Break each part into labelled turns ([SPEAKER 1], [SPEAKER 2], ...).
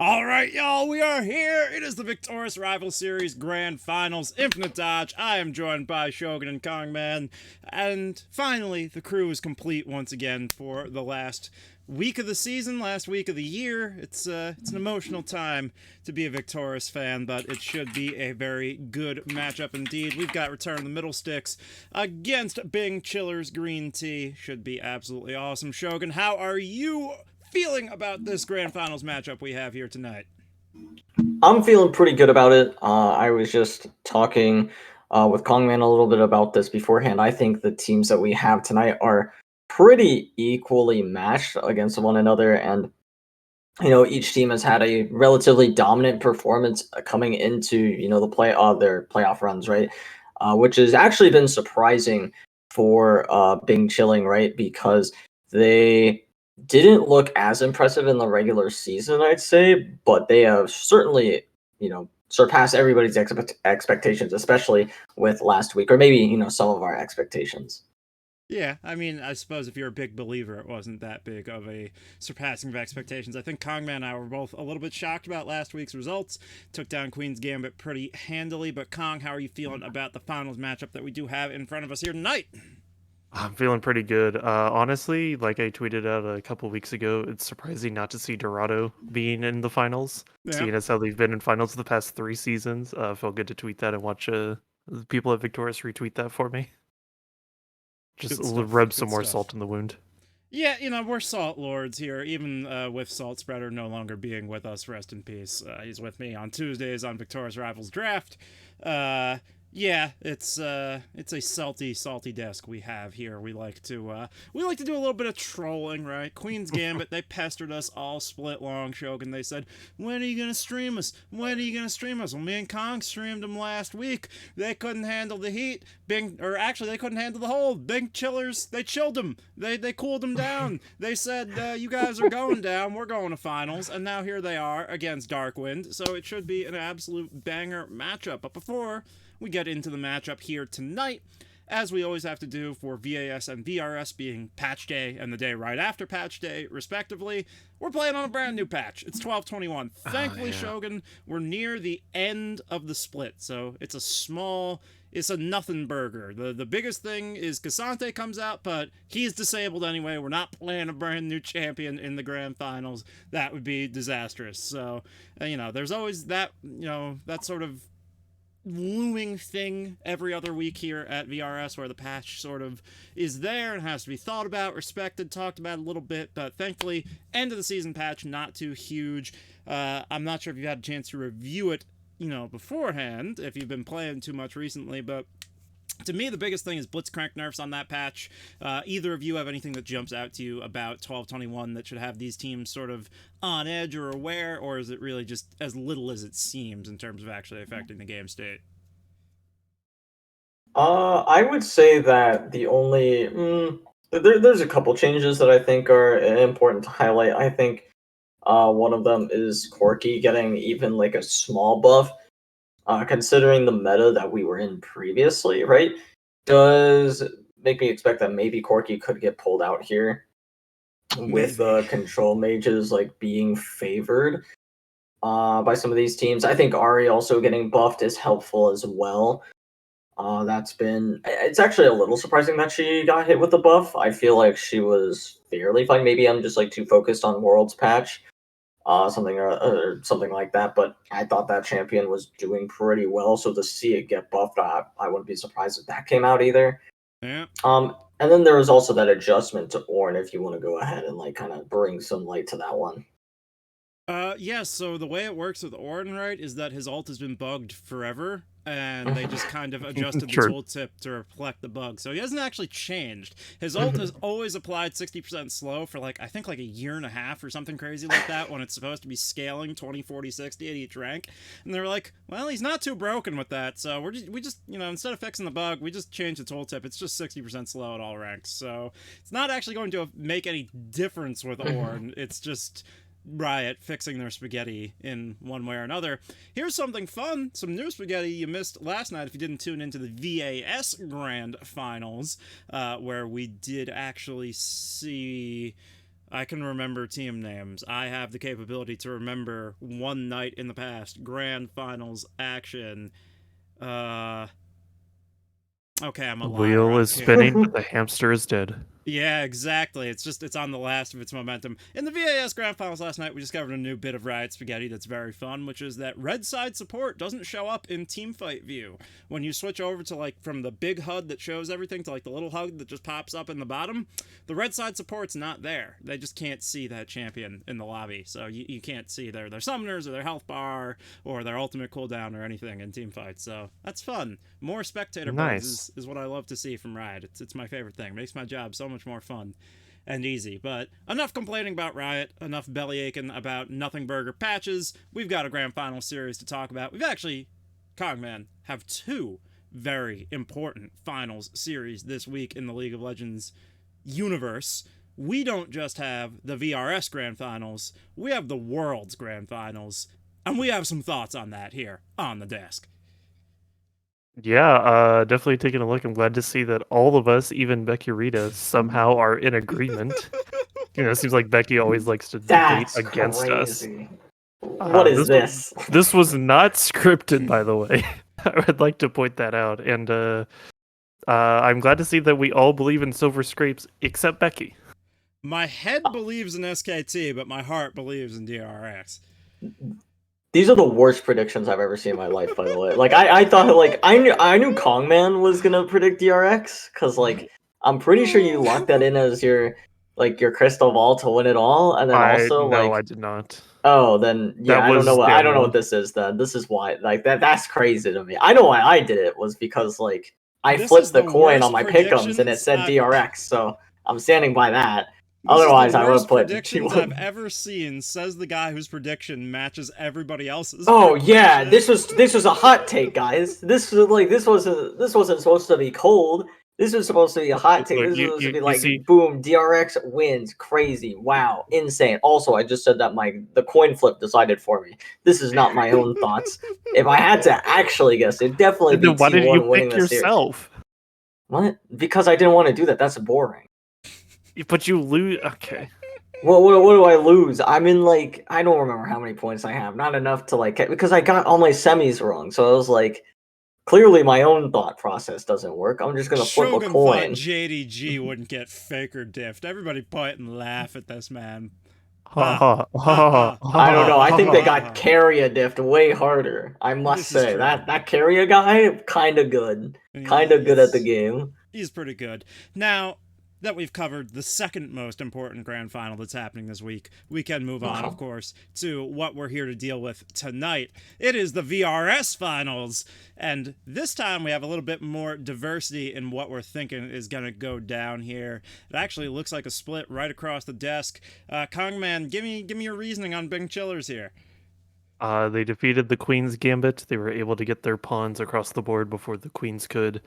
[SPEAKER 1] All right, y'all, we are here. It is the Victoris Rival Series Grand Finals, Infinite Dodge. I am joined by Shogun and Kongman. And finally, the crew is complete once again for the last week of the season, last week of the year. It's an emotional time to be a Victoris fan, but it should be a very good matchup indeed. We've got Return of the Middle Sticks against Bing Chiller's Green Tea. Should be absolutely awesome. Shogun, how are you feeling about this grand finals matchup we have here tonight?
[SPEAKER 2] I'm feeling pretty good about it. I was just talking with Kongman a little bit about this beforehand. I think the teams that we have tonight are pretty equally matched against one another, and each team has had a relatively dominant performance coming into their playoff runs, right? Which has actually been surprising for Bing Chilling, right? Because they didn't look as impressive in the regular season, I'd say, but they have certainly, surpassed everybody's expectations, especially with last week, or maybe, some of our expectations.
[SPEAKER 1] Yeah, I mean, I suppose if you're a big believer, it wasn't that big of a surpassing of expectations. I think Kongman and I were both a little bit shocked about last week's results. Took down Queen's Gambit pretty handily, but Kong, how are you feeling about the finals matchup that we do have in front of us here tonight?
[SPEAKER 3] I'm feeling pretty good. Honestly, like I tweeted out a couple weeks ago, it's surprising not to see Dorado being in the finals,
[SPEAKER 1] Yeah,
[SPEAKER 3] seeing as how they've been in finals the past 3 seasons. Felt good to tweet that and watch the people at Victorious retweet that for me. Just
[SPEAKER 1] good stuff.
[SPEAKER 3] rub some
[SPEAKER 1] Good
[SPEAKER 3] more
[SPEAKER 1] stuff.
[SPEAKER 3] salt in the wound.
[SPEAKER 1] Yeah, we're Salt Lords here, even with Salt Spreader no longer being with us. Rest in peace. He's with me on Tuesdays on Victorious Rivals Draft. Uh, yeah, it's a salty desk we have here. We like to do a little bit of trolling, right? Queen's Gambit, they pestered us all split long, Shogun. They said, "When are you gonna stream us? When are you gonna stream us?" Well, me and Kong streamed them last week. They couldn't handle the heat. They couldn't handle the hold. Big chillers, they chilled them. They cooled them down. They said, "You guys are going down. We're going to finals." And now here they are against Darkwind. So it should be an absolute banger matchup. But before we get into the matchup here tonight, as we always have to do for VAS and VRS being patch day and the day right after patch day, respectively, we're playing on a brand new patch. It's 1221. Thankfully,
[SPEAKER 3] Yeah.
[SPEAKER 1] Shogun, we're near the end of the split, so it's a nothing burger. The biggest thing is Cassante comes out, but he's disabled anyway. We're not playing a brand new champion in the grand finals. That would be disastrous. So, there's always that sort of looming thing every other week here at VRS where the patch sort of is there and has to be thought about, respected, talked about a little bit, but thankfully, end of the season patch, not too huge. I'm not sure if you've had a chance to review it, beforehand, if you've been playing too much recently, but to me, the biggest thing is Blitzcrank nerfs on that patch. Either of you have anything that jumps out to you about 1221 that should have these teams sort of on edge or aware, or is it really just as little as it seems in terms of actually affecting the game state?
[SPEAKER 2] I would say that there's a couple changes that I think are important to highlight. I think one of them is Corky getting even like a small buff, considering the meta that we were in previously, right? Does make me expect that maybe Corky could get pulled out here with
[SPEAKER 1] Maybe.
[SPEAKER 2] control mages like being favored by some of these teams. I think Ari also getting buffed is helpful as well. It's actually a little surprising that she got hit with the buff. I feel like she was fairly fine. Maybe I'm just like too focused on Worlds patch, or something like that. But I thought that champion was doing pretty well. So to see it get buffed, I wouldn't be surprised if that came out either.
[SPEAKER 1] Yeah.
[SPEAKER 2] And then there was also that adjustment to Ornn. If you want to go ahead and like kind of bring some light to that one.
[SPEAKER 1] Yeah, so the way it works with Ornn, right, is that his ult has been bugged forever, and they just kind of adjusted the
[SPEAKER 3] True.
[SPEAKER 1] tooltip to reflect the bug. So he hasn't actually changed. His ult has always applied 60% slow for, I think a year and a half or something crazy like that, when it's supposed to be scaling 20, 40, 60 at each rank. And they're like, well, he's not too broken with that, so we just instead of fixing the bug, we just changed the tooltip. It's just 60% slow at all ranks. So it's not actually going to make any difference with Ornn. It's just Riot fixing their spaghetti in one way or another. Here's something fun, some new spaghetti you missed last night if you didn't tune into the VAS Grand Finals, where we did actually see I can remember team names. I have the capability to remember one night in the past, grand finals action. Uh, okay, I'm a
[SPEAKER 3] The
[SPEAKER 1] liar.
[SPEAKER 3] wheel
[SPEAKER 1] I
[SPEAKER 3] is
[SPEAKER 1] can't.
[SPEAKER 3] spinning, but the hamster is dead.
[SPEAKER 1] Yeah, exactly. It's on the last of its momentum. In the VAS Grand Finals last night, we discovered a new bit of Riot Spaghetti that's very fun, which is that red side support doesn't show up in teamfight view. When you switch over to like from the big HUD that shows everything to like the little HUD that just pops up in the bottom, the red side support's not there. They just can't see that champion in the lobby, so you can't see their summoners or their health bar or their ultimate cooldown or anything in teamfights. So that's fun. More spectator bugs
[SPEAKER 3] Nice.
[SPEAKER 1] is what I love to see from Riot. It's my favorite thing. It makes my job so much more fun and easy. But enough complaining about Riot, enough belly aching about nothing burger patches. We've got a grand final series to talk about. We've actually, Cogman, have two very important finals series this week in the League of Legends universe. We don't just have the VRS grand finals, we have the World's grand finals. And we have some thoughts on that here on the desk.
[SPEAKER 3] Yeah, definitely taking a look. I'm glad to see that all of us, even Becky Rita, somehow are in agreement. It seems like Becky always likes to debate
[SPEAKER 2] That's
[SPEAKER 3] against us.
[SPEAKER 2] crazy. What is this?
[SPEAKER 3] This was not scripted, by the way. I would like to point that out. And I'm glad to see that we all believe in Silver Scrapes, except Becky.
[SPEAKER 1] My head believes in SKT, but my heart believes in DRX.
[SPEAKER 2] These are the worst predictions I've ever seen in my life, by the way. Like I thought like I knew Kongman was gonna predict DRX, because like I'm pretty sure you locked that in as your crystal ball to win it all, and then also
[SPEAKER 3] I did not.
[SPEAKER 2] Oh, then yeah,
[SPEAKER 3] That
[SPEAKER 2] I don't know
[SPEAKER 3] was
[SPEAKER 2] what
[SPEAKER 3] Daniel.
[SPEAKER 2] this is then. This is why like that's crazy to me. I know why I did it was because like I
[SPEAKER 1] This is
[SPEAKER 2] flipped the
[SPEAKER 1] the
[SPEAKER 2] coin
[SPEAKER 1] worst
[SPEAKER 2] on my pick'ems and it
[SPEAKER 1] predictions
[SPEAKER 2] said
[SPEAKER 1] I've-
[SPEAKER 2] DRX, so I'm standing by that.
[SPEAKER 1] This
[SPEAKER 2] Otherwise,
[SPEAKER 1] is the
[SPEAKER 2] I would
[SPEAKER 1] worst
[SPEAKER 2] have put
[SPEAKER 1] predictions
[SPEAKER 2] T1.
[SPEAKER 1] I've ever seen, says the guy whose prediction matches everybody else's.
[SPEAKER 2] Oh yeah,
[SPEAKER 1] prediction.
[SPEAKER 2] this was a hot take, guys. This wasn't supposed to be cold. This was supposed to be a hot take.
[SPEAKER 3] Look,
[SPEAKER 2] This was supposed to be
[SPEAKER 3] you
[SPEAKER 2] like,
[SPEAKER 3] see,
[SPEAKER 2] boom, DRX wins, crazy, wow, insane. Also, I just said that the coin flip decided for me. This is not my own thoughts. If I had to actually guess, it'd definitely be
[SPEAKER 3] then why did you
[SPEAKER 2] T1 winning
[SPEAKER 3] pick
[SPEAKER 2] the series.
[SPEAKER 3] yourself?
[SPEAKER 2] What? Because I didn't want to do that. That's boring.
[SPEAKER 3] But you lose. Okay.
[SPEAKER 2] What do I lose? I'm in like I don't remember how many points I have. Not enough to like because I got all my semis wrong. So I was like, clearly my own thought process doesn't work. I'm just gonna flip a
[SPEAKER 1] Shogun
[SPEAKER 2] coin.
[SPEAKER 1] thought JDG wouldn't get faker diffed. Everybody point and laugh at this man.
[SPEAKER 3] Ha,
[SPEAKER 2] I don't know. I think they got Carrier diffed way harder. I must
[SPEAKER 1] This is
[SPEAKER 2] say
[SPEAKER 1] true.
[SPEAKER 2] that Carrier guy kind of good, kind of good at the game.
[SPEAKER 1] He's pretty good. Now that we've covered the second most important grand final that's happening this week, we can move on, of course, to what we're here to deal with tonight. It is the VRS finals, and this time we have a little bit more diversity in what we're thinking is going to go down here. It actually looks like a split right across the desk. Kongman, give me your reasoning on Bing Chillers here.
[SPEAKER 3] They defeated the Queen's Gambit. They were able to get their pawns across the board before the Queens could.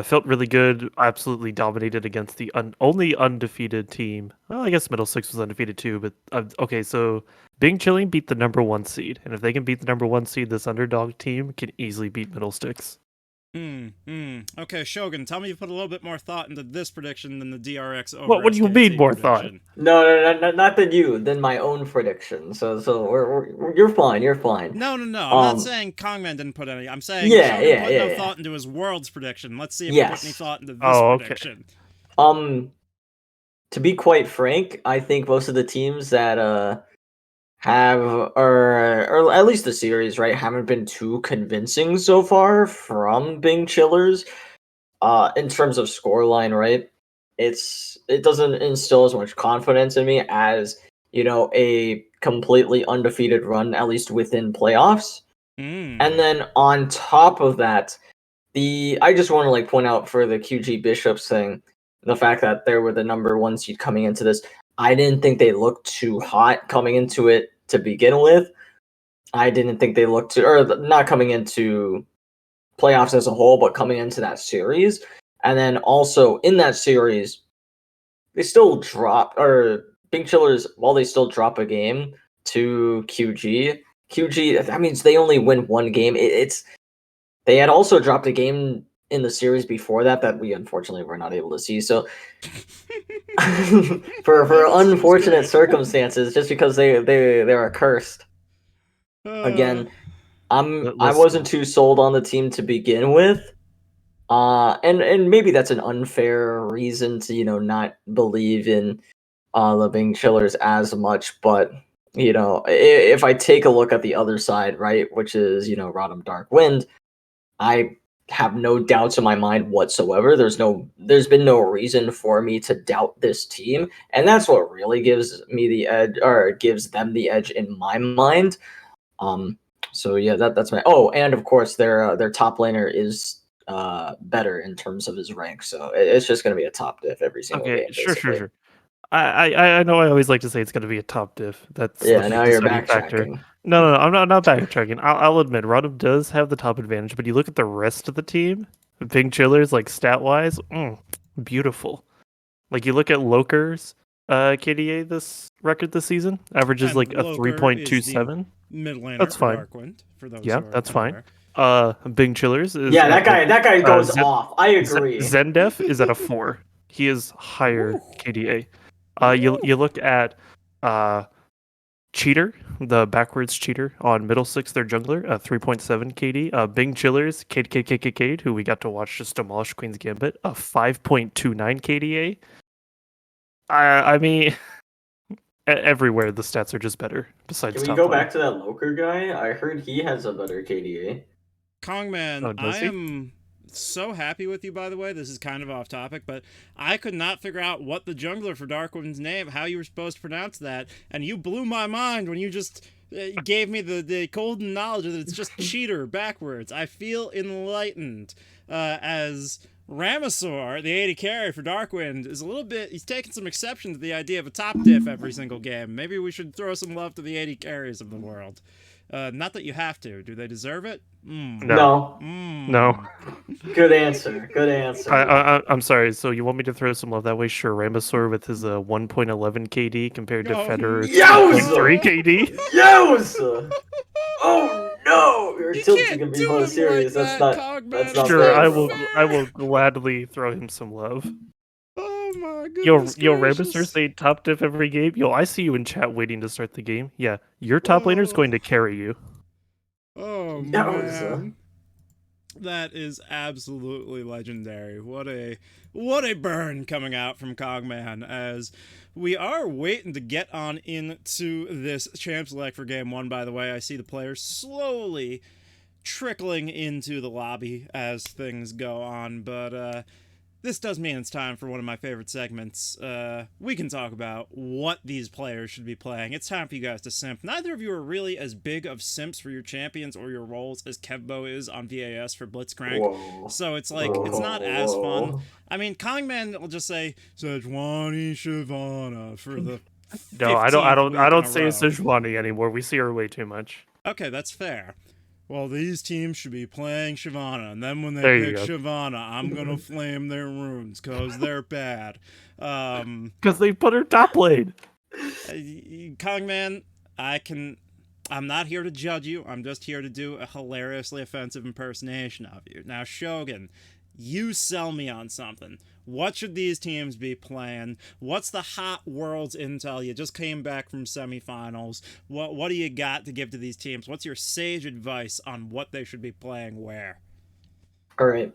[SPEAKER 3] Felt really good. Absolutely dominated against the only undefeated team. Well, I guess Middlesticks was undefeated too. But okay, so Bing Chilling beat the number 1 seed, and if they can beat the number 1 seed, this underdog team can easily beat Middlesticks.
[SPEAKER 1] Okay, Shogun, tell me you put a little bit more thought into this prediction than the DRX over
[SPEAKER 3] What do you mean
[SPEAKER 1] SKT
[SPEAKER 3] more
[SPEAKER 1] prediction.
[SPEAKER 3] thought?
[SPEAKER 2] No, not than you, than my own prediction. So you're fine. You're fine.
[SPEAKER 1] No. I'm not saying Kongman didn't put any. I'm saying
[SPEAKER 2] Yeah,
[SPEAKER 1] Shogun put no
[SPEAKER 2] yeah.
[SPEAKER 1] thought into his World's prediction. Let's see if he put any thought into this prediction.
[SPEAKER 2] To be quite frank, I think most of the teams that have or at least the series, right, haven't been too convincing so far from Bing Chillers. In terms of scoreline, right? It doesn't instill as much confidence in me as, a completely undefeated run, at least within playoffs. And then on top of that, I just want to like point out for the QG Bishops thing, the fact that they were the number 1 seed coming into this. I didn't think they looked too hot coming into it to begin with. I didn't think they looked or not coming into playoffs as a whole, but coming into that series. And then also in that series, they still drop, or Big Chillers, while they still drop a game to QG, that means they only win 1 game. They had also dropped a game in the series before that we unfortunately were not able to see. So for unfortunate circumstances, just because they are cursed. Again, I wasn't too sold on the team to begin with. And maybe that's an unfair reason to, not believe in the Bing Chillers as much, but if I take a look at the other side, right, which is, ROTM Dark Wind, I have no doubts in my mind whatsoever. There's been no reason for me to doubt this team, and that's what really gives me the edge, or gives them the edge in my mind. So yeah, that's my. Oh, and of course their top laner is better in terms of his rank, so it's just going to be a top diff every single game.
[SPEAKER 3] Sure. I know I always like to say it's going to be a top diff. That's
[SPEAKER 2] Yeah,
[SPEAKER 3] the
[SPEAKER 2] now you're
[SPEAKER 3] deciding factor.
[SPEAKER 2] backtracking.
[SPEAKER 3] No, I'm not backtracking. I'll admit, ROTM does have the top advantage, but you look at the rest of the team, Big Chillers, like stat-wise, beautiful. Like, you look at Loker's KDA this record this season, averages
[SPEAKER 1] And
[SPEAKER 3] like a
[SPEAKER 1] Loker
[SPEAKER 3] 3.27.
[SPEAKER 1] Mid laner
[SPEAKER 3] That's
[SPEAKER 1] for
[SPEAKER 3] fine.
[SPEAKER 1] Darkwind, for those
[SPEAKER 3] Yeah,
[SPEAKER 1] who are
[SPEAKER 3] that's fine.
[SPEAKER 1] unaware.
[SPEAKER 3] Big Chillers is
[SPEAKER 2] Yeah, that guy goes off. I agree.
[SPEAKER 3] Zendef is at a 4. He is higher KDA. You look at Cheater, the backwards cheater on Middle Six, their jungler, 3.7 KD. Bing Chillers, Cade, who we got to watch just demolish Queen's Gambit, 5.29 KDA. I mean, everywhere the stats are just better. Besides,
[SPEAKER 2] can we go back to that Loker guy? I heard he has a better KDA.
[SPEAKER 1] Kongman, I am so happy with you, by the way. This is kind of off topic, but I could not figure out what the jungler for Darkwind's name, how you were supposed to pronounce that, and you blew my mind when you just gave me the golden knowledge that it's just cheater backwards. I feel enlightened as Ramesor, the 80 carry for Darkwind, is a little bit... He's taking some exception to the idea of a top diff every single game. Maybe we should throw some love to the 80 carries of the world. Not that you have to. Do they deserve it?
[SPEAKER 2] No. Good answer.
[SPEAKER 3] I'm sorry. So you want me to throw some love that way? Sure. Ramesor with his 1.11 KD compared to Federer's 2.3 KD.
[SPEAKER 2] Yes! Oh no! Your tilt's gonna be more serious.
[SPEAKER 1] Like
[SPEAKER 2] that's not
[SPEAKER 3] sure.
[SPEAKER 2] fair.
[SPEAKER 3] I will gladly throw him some love.
[SPEAKER 1] Oh my goodness.
[SPEAKER 3] Yo, Ramesor say top diff every game. Yo, I see you in chat waiting to start the game. Yeah, your top laner is going to carry you.
[SPEAKER 1] Oh man. That is absolutely legendary. What a burn coming out from Cogman, as we are waiting to get on into this champ select for game 1, by the way. I see the players slowly trickling into the lobby as things go on, but this does mean it's time for one of my favorite segments. We can talk about what these players should be playing. It's time for you guys to simp. Neither of you are really as big of simps for your champions or your roles as Kevbo is on VAS for Blitzcrank.
[SPEAKER 2] Whoa.
[SPEAKER 1] So it's like, it's not as fun. I mean, Kongman will just say, Sejuani Shyvana for the
[SPEAKER 3] No, I don't say Sejuani anymore. We see her way too much.
[SPEAKER 1] Okay, that's fair. Well, these teams should be playing Shyvana, and then when they pick Shyvana, I'm gonna flame their runes, cause they're bad.
[SPEAKER 3] Cause they put her top lane.
[SPEAKER 1] Kongman, I'm not here to judge you, I'm just here to do a hilariously offensive impersonation of you. Now, Shogun, you sell me on something. What should these teams be playing? What's the hot Worlds intel? You just came back from semifinals. What do you got to give to these teams? What's your sage advice on what they should be playing where?
[SPEAKER 2] All right.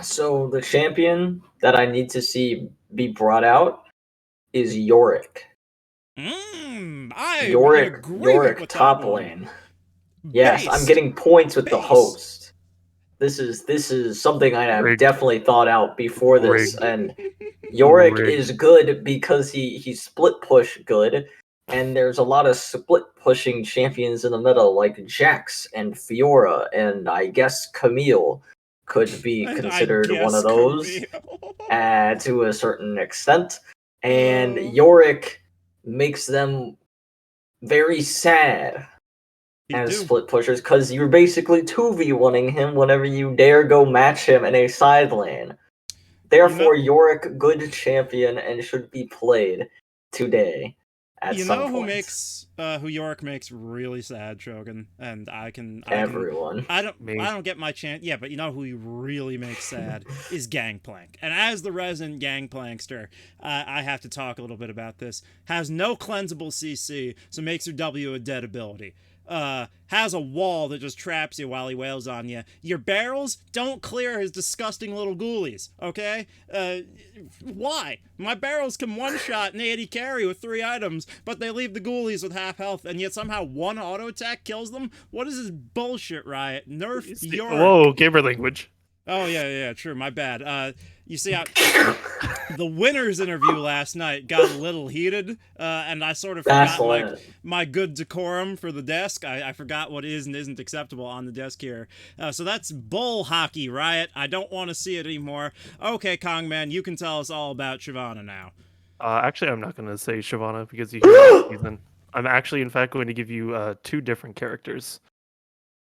[SPEAKER 2] So the champion that I need to see be brought out is Yorick. Yorick top lane. Yes, I'm getting points with the host. This is something I have definitely thought out before this, and Yorick is good because he split push good, and there's a lot of split pushing champions in the middle like Jax and Fiora, and I guess Camille could be considered one of those to a certain extent, and Yorick makes them very sad as split pushers, because you're basically 2v1ing him whenever you dare go match him in a side lane. Therefore, Yorick, good champion and should be played today. at
[SPEAKER 1] You
[SPEAKER 2] some
[SPEAKER 1] know
[SPEAKER 2] point.
[SPEAKER 1] who York makes really sad, Shogun, and I can
[SPEAKER 2] Everyone.
[SPEAKER 1] I
[SPEAKER 3] Me.
[SPEAKER 1] don't get my chance. Yeah, but you know who he really makes sad is Gangplank. And as the resident Gangplankster, I have to talk a little bit about this. Has no cleansable CC, so makes your W a dead ability. Has a wall that just traps you while he wails on you. Your barrels don't clear his disgusting little ghoulies, okay? Why? My barrels can one-shot an 80 carry with 3 items, but they leave the ghoulies with half health, and yet somehow one auto attack kills them? What is this bullshit, Riot? Nerf York.
[SPEAKER 3] Whoa, gamer language.
[SPEAKER 1] Oh, yeah, true, my bad. You see how the winners interview last night got a little heated, and I sort of
[SPEAKER 2] That's
[SPEAKER 1] forgot
[SPEAKER 2] lit.
[SPEAKER 1] my good decorum for the desk. I forgot what is and isn't acceptable on the desk here. So that's bull hockey, Riot. I don't want to see it anymore. Okay, Kongman, you can tell us all about Shyvana now.
[SPEAKER 3] Actually, I'm not going to say Shyvana because you hear last season. I'm actually, in fact, going to give you 2 different characters.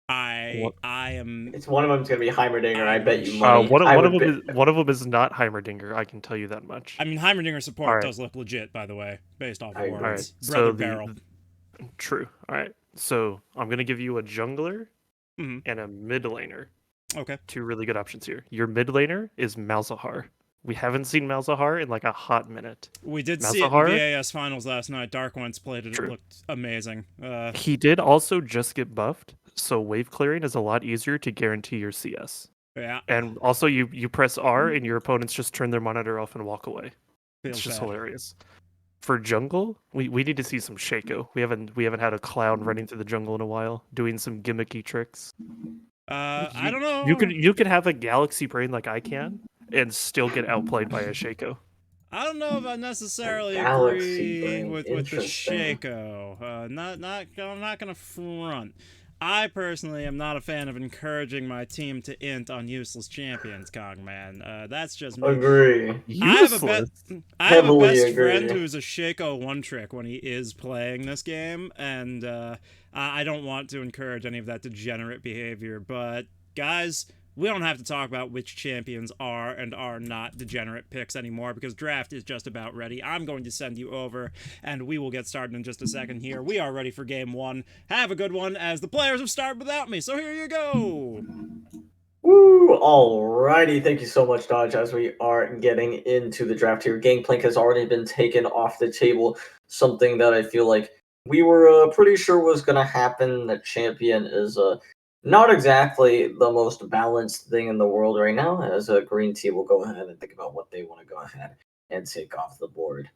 [SPEAKER 1] I am.
[SPEAKER 2] It's one of them's gonna be Heimerdinger. I
[SPEAKER 1] I'm
[SPEAKER 2] bet you
[SPEAKER 1] sh-
[SPEAKER 2] money.
[SPEAKER 3] One
[SPEAKER 2] I
[SPEAKER 3] of
[SPEAKER 2] would
[SPEAKER 3] them
[SPEAKER 2] bet.
[SPEAKER 3] one of them is not Heimerdinger. I can tell you that much.
[SPEAKER 1] I mean, Heimerdinger support
[SPEAKER 3] All right.
[SPEAKER 1] does look legit, by the way, based off
[SPEAKER 2] I
[SPEAKER 1] of
[SPEAKER 2] agree.
[SPEAKER 1] words.
[SPEAKER 3] So
[SPEAKER 1] Brother Barrel.
[SPEAKER 3] True. All right. So I'm gonna give you a jungler
[SPEAKER 1] Mhm.
[SPEAKER 3] and a mid laner.
[SPEAKER 1] Okay.
[SPEAKER 3] 2 really good options here. Your mid laner is Malzahar. We haven't seen Malzahar in like a hot minute.
[SPEAKER 1] We did see it in the
[SPEAKER 3] Malzahar?
[SPEAKER 1] VAS finals last night. Dark Ones played it. It
[SPEAKER 3] True.
[SPEAKER 1] looked amazing.
[SPEAKER 3] He did also just get buffed, so wave clearing is a lot easier to guarantee your CS.
[SPEAKER 1] Yeah.
[SPEAKER 3] And also, you press R and your opponents just turn their monitor off and walk away.
[SPEAKER 1] Feels
[SPEAKER 3] It's just
[SPEAKER 1] bad.
[SPEAKER 3] hilarious. For jungle, we need to see some Shaco. We haven't had a clown running through the jungle in a while, doing some gimmicky tricks.
[SPEAKER 1] I don't know.
[SPEAKER 3] You could have a galaxy brain like I can, and still get outplayed by a Shaco.
[SPEAKER 1] I don't know if I necessarily
[SPEAKER 2] Galaxy
[SPEAKER 1] agree
[SPEAKER 2] brain.
[SPEAKER 1] with the
[SPEAKER 2] Interesting.
[SPEAKER 1] Shaco. I'm not gonna front. I personally am not a fan of encouraging my team to int on useless champions, Cogman. That's just me.
[SPEAKER 2] Agree.
[SPEAKER 3] Useless.
[SPEAKER 1] I have a
[SPEAKER 2] Heavily
[SPEAKER 1] best friend
[SPEAKER 2] agree.
[SPEAKER 1] who's a Shaco one trick when he is playing this game, and I don't want to encourage any of that degenerate behavior. But guys, we don't have to talk about which champions are and are not degenerate picks anymore because draft is just about ready. I'm going to send you over, and we will get started in just a second here. We are ready for game 1. Have a good one, as the players have started without me. So here you go.
[SPEAKER 2] Woo! Alrighty, thank you so much, Dodge. As we are getting into the draft here, Gangplank has already been taken off the table. Something that I feel like we were pretty sure was going to happen. The champion is not exactly the most balanced thing in the world right now. As a green team will go ahead and think about what they want to go ahead and take off the board.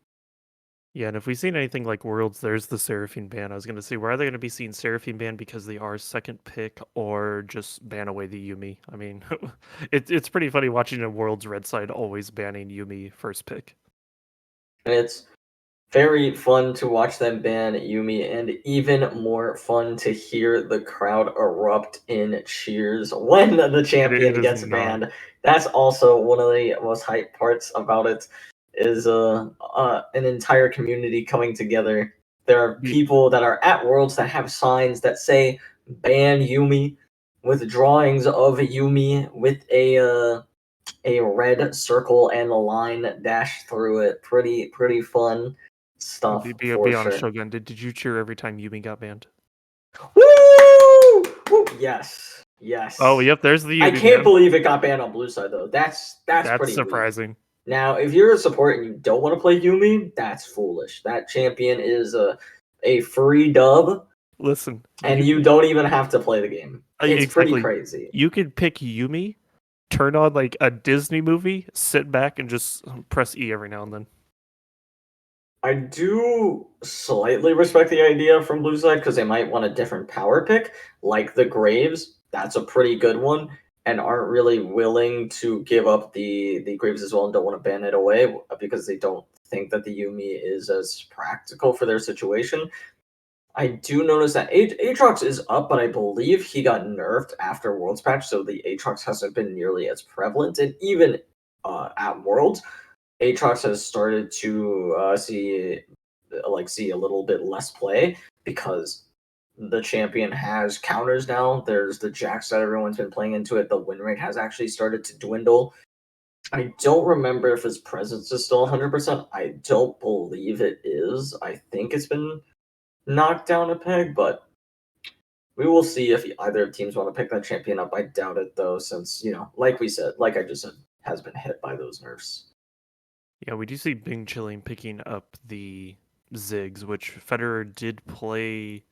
[SPEAKER 3] Yeah, and if we've seen anything like Worlds, there's the Seraphine ban. I was going to say, where are they going to be seeing Seraphine ban because they are second pick, or just ban away the Yuumi? I mean, it's pretty funny watching a Worlds red side always banning Yuumi first pick.
[SPEAKER 2] And it's very fun to watch them ban Yuumi, and even more fun to hear the crowd erupt in cheers when the champion
[SPEAKER 3] It is
[SPEAKER 2] gets
[SPEAKER 3] not.
[SPEAKER 2] banned. That's also one of the most hype parts about it, is an entire community coming together. There are people that are at Worlds that have signs that say "ban Yuumi," with drawings of Yuumi with a red circle and a line dashed through it. Pretty fun stuff for
[SPEAKER 3] Be honest,
[SPEAKER 2] sure.
[SPEAKER 3] Shogun, did you cheer every time Yuumi got banned?
[SPEAKER 2] Woo! Woo! Yes.
[SPEAKER 3] Oh, yep, there's the Yuumi
[SPEAKER 2] I can't
[SPEAKER 3] ban.
[SPEAKER 2] believe it got banned on blue side though. That's pretty
[SPEAKER 3] surprising.
[SPEAKER 2] weak. Now, if you're a support and you don't want to play Yuumi, that's foolish. That champion is a free dub,
[SPEAKER 3] Listen,
[SPEAKER 2] and you don't even have to play the game. It's pretty
[SPEAKER 3] exactly.
[SPEAKER 2] crazy.
[SPEAKER 3] You could pick Yuumi, turn on like a Disney movie, sit back, and just press E every now and then.
[SPEAKER 2] I do slightly respect the idea from blue side because they might want a different power pick, like the Graves. That's a pretty good one, and aren't really willing to give up the Graves as well, and don't want to ban it away because they don't think that the Yuumi is as practical for their situation. I do notice that Aatrox is up, but I believe he got nerfed after Worlds patch, so the Aatrox hasn't been nearly as prevalent, and even at Worlds, Aatrox has started to see a little bit less play because the champion has counters now. There's the Jax that everyone's been playing into it. The win rate has actually started to dwindle. I don't remember if his presence is still 100%. I don't believe it is. I think it's been knocked down a peg, but we will see if either teams want to pick that champion up. I doubt it though, since like we said, like I just said, has been hit by those nerfs.
[SPEAKER 3] Yeah, we do see Bing Chilling picking up the Ziggs, which Federer did play.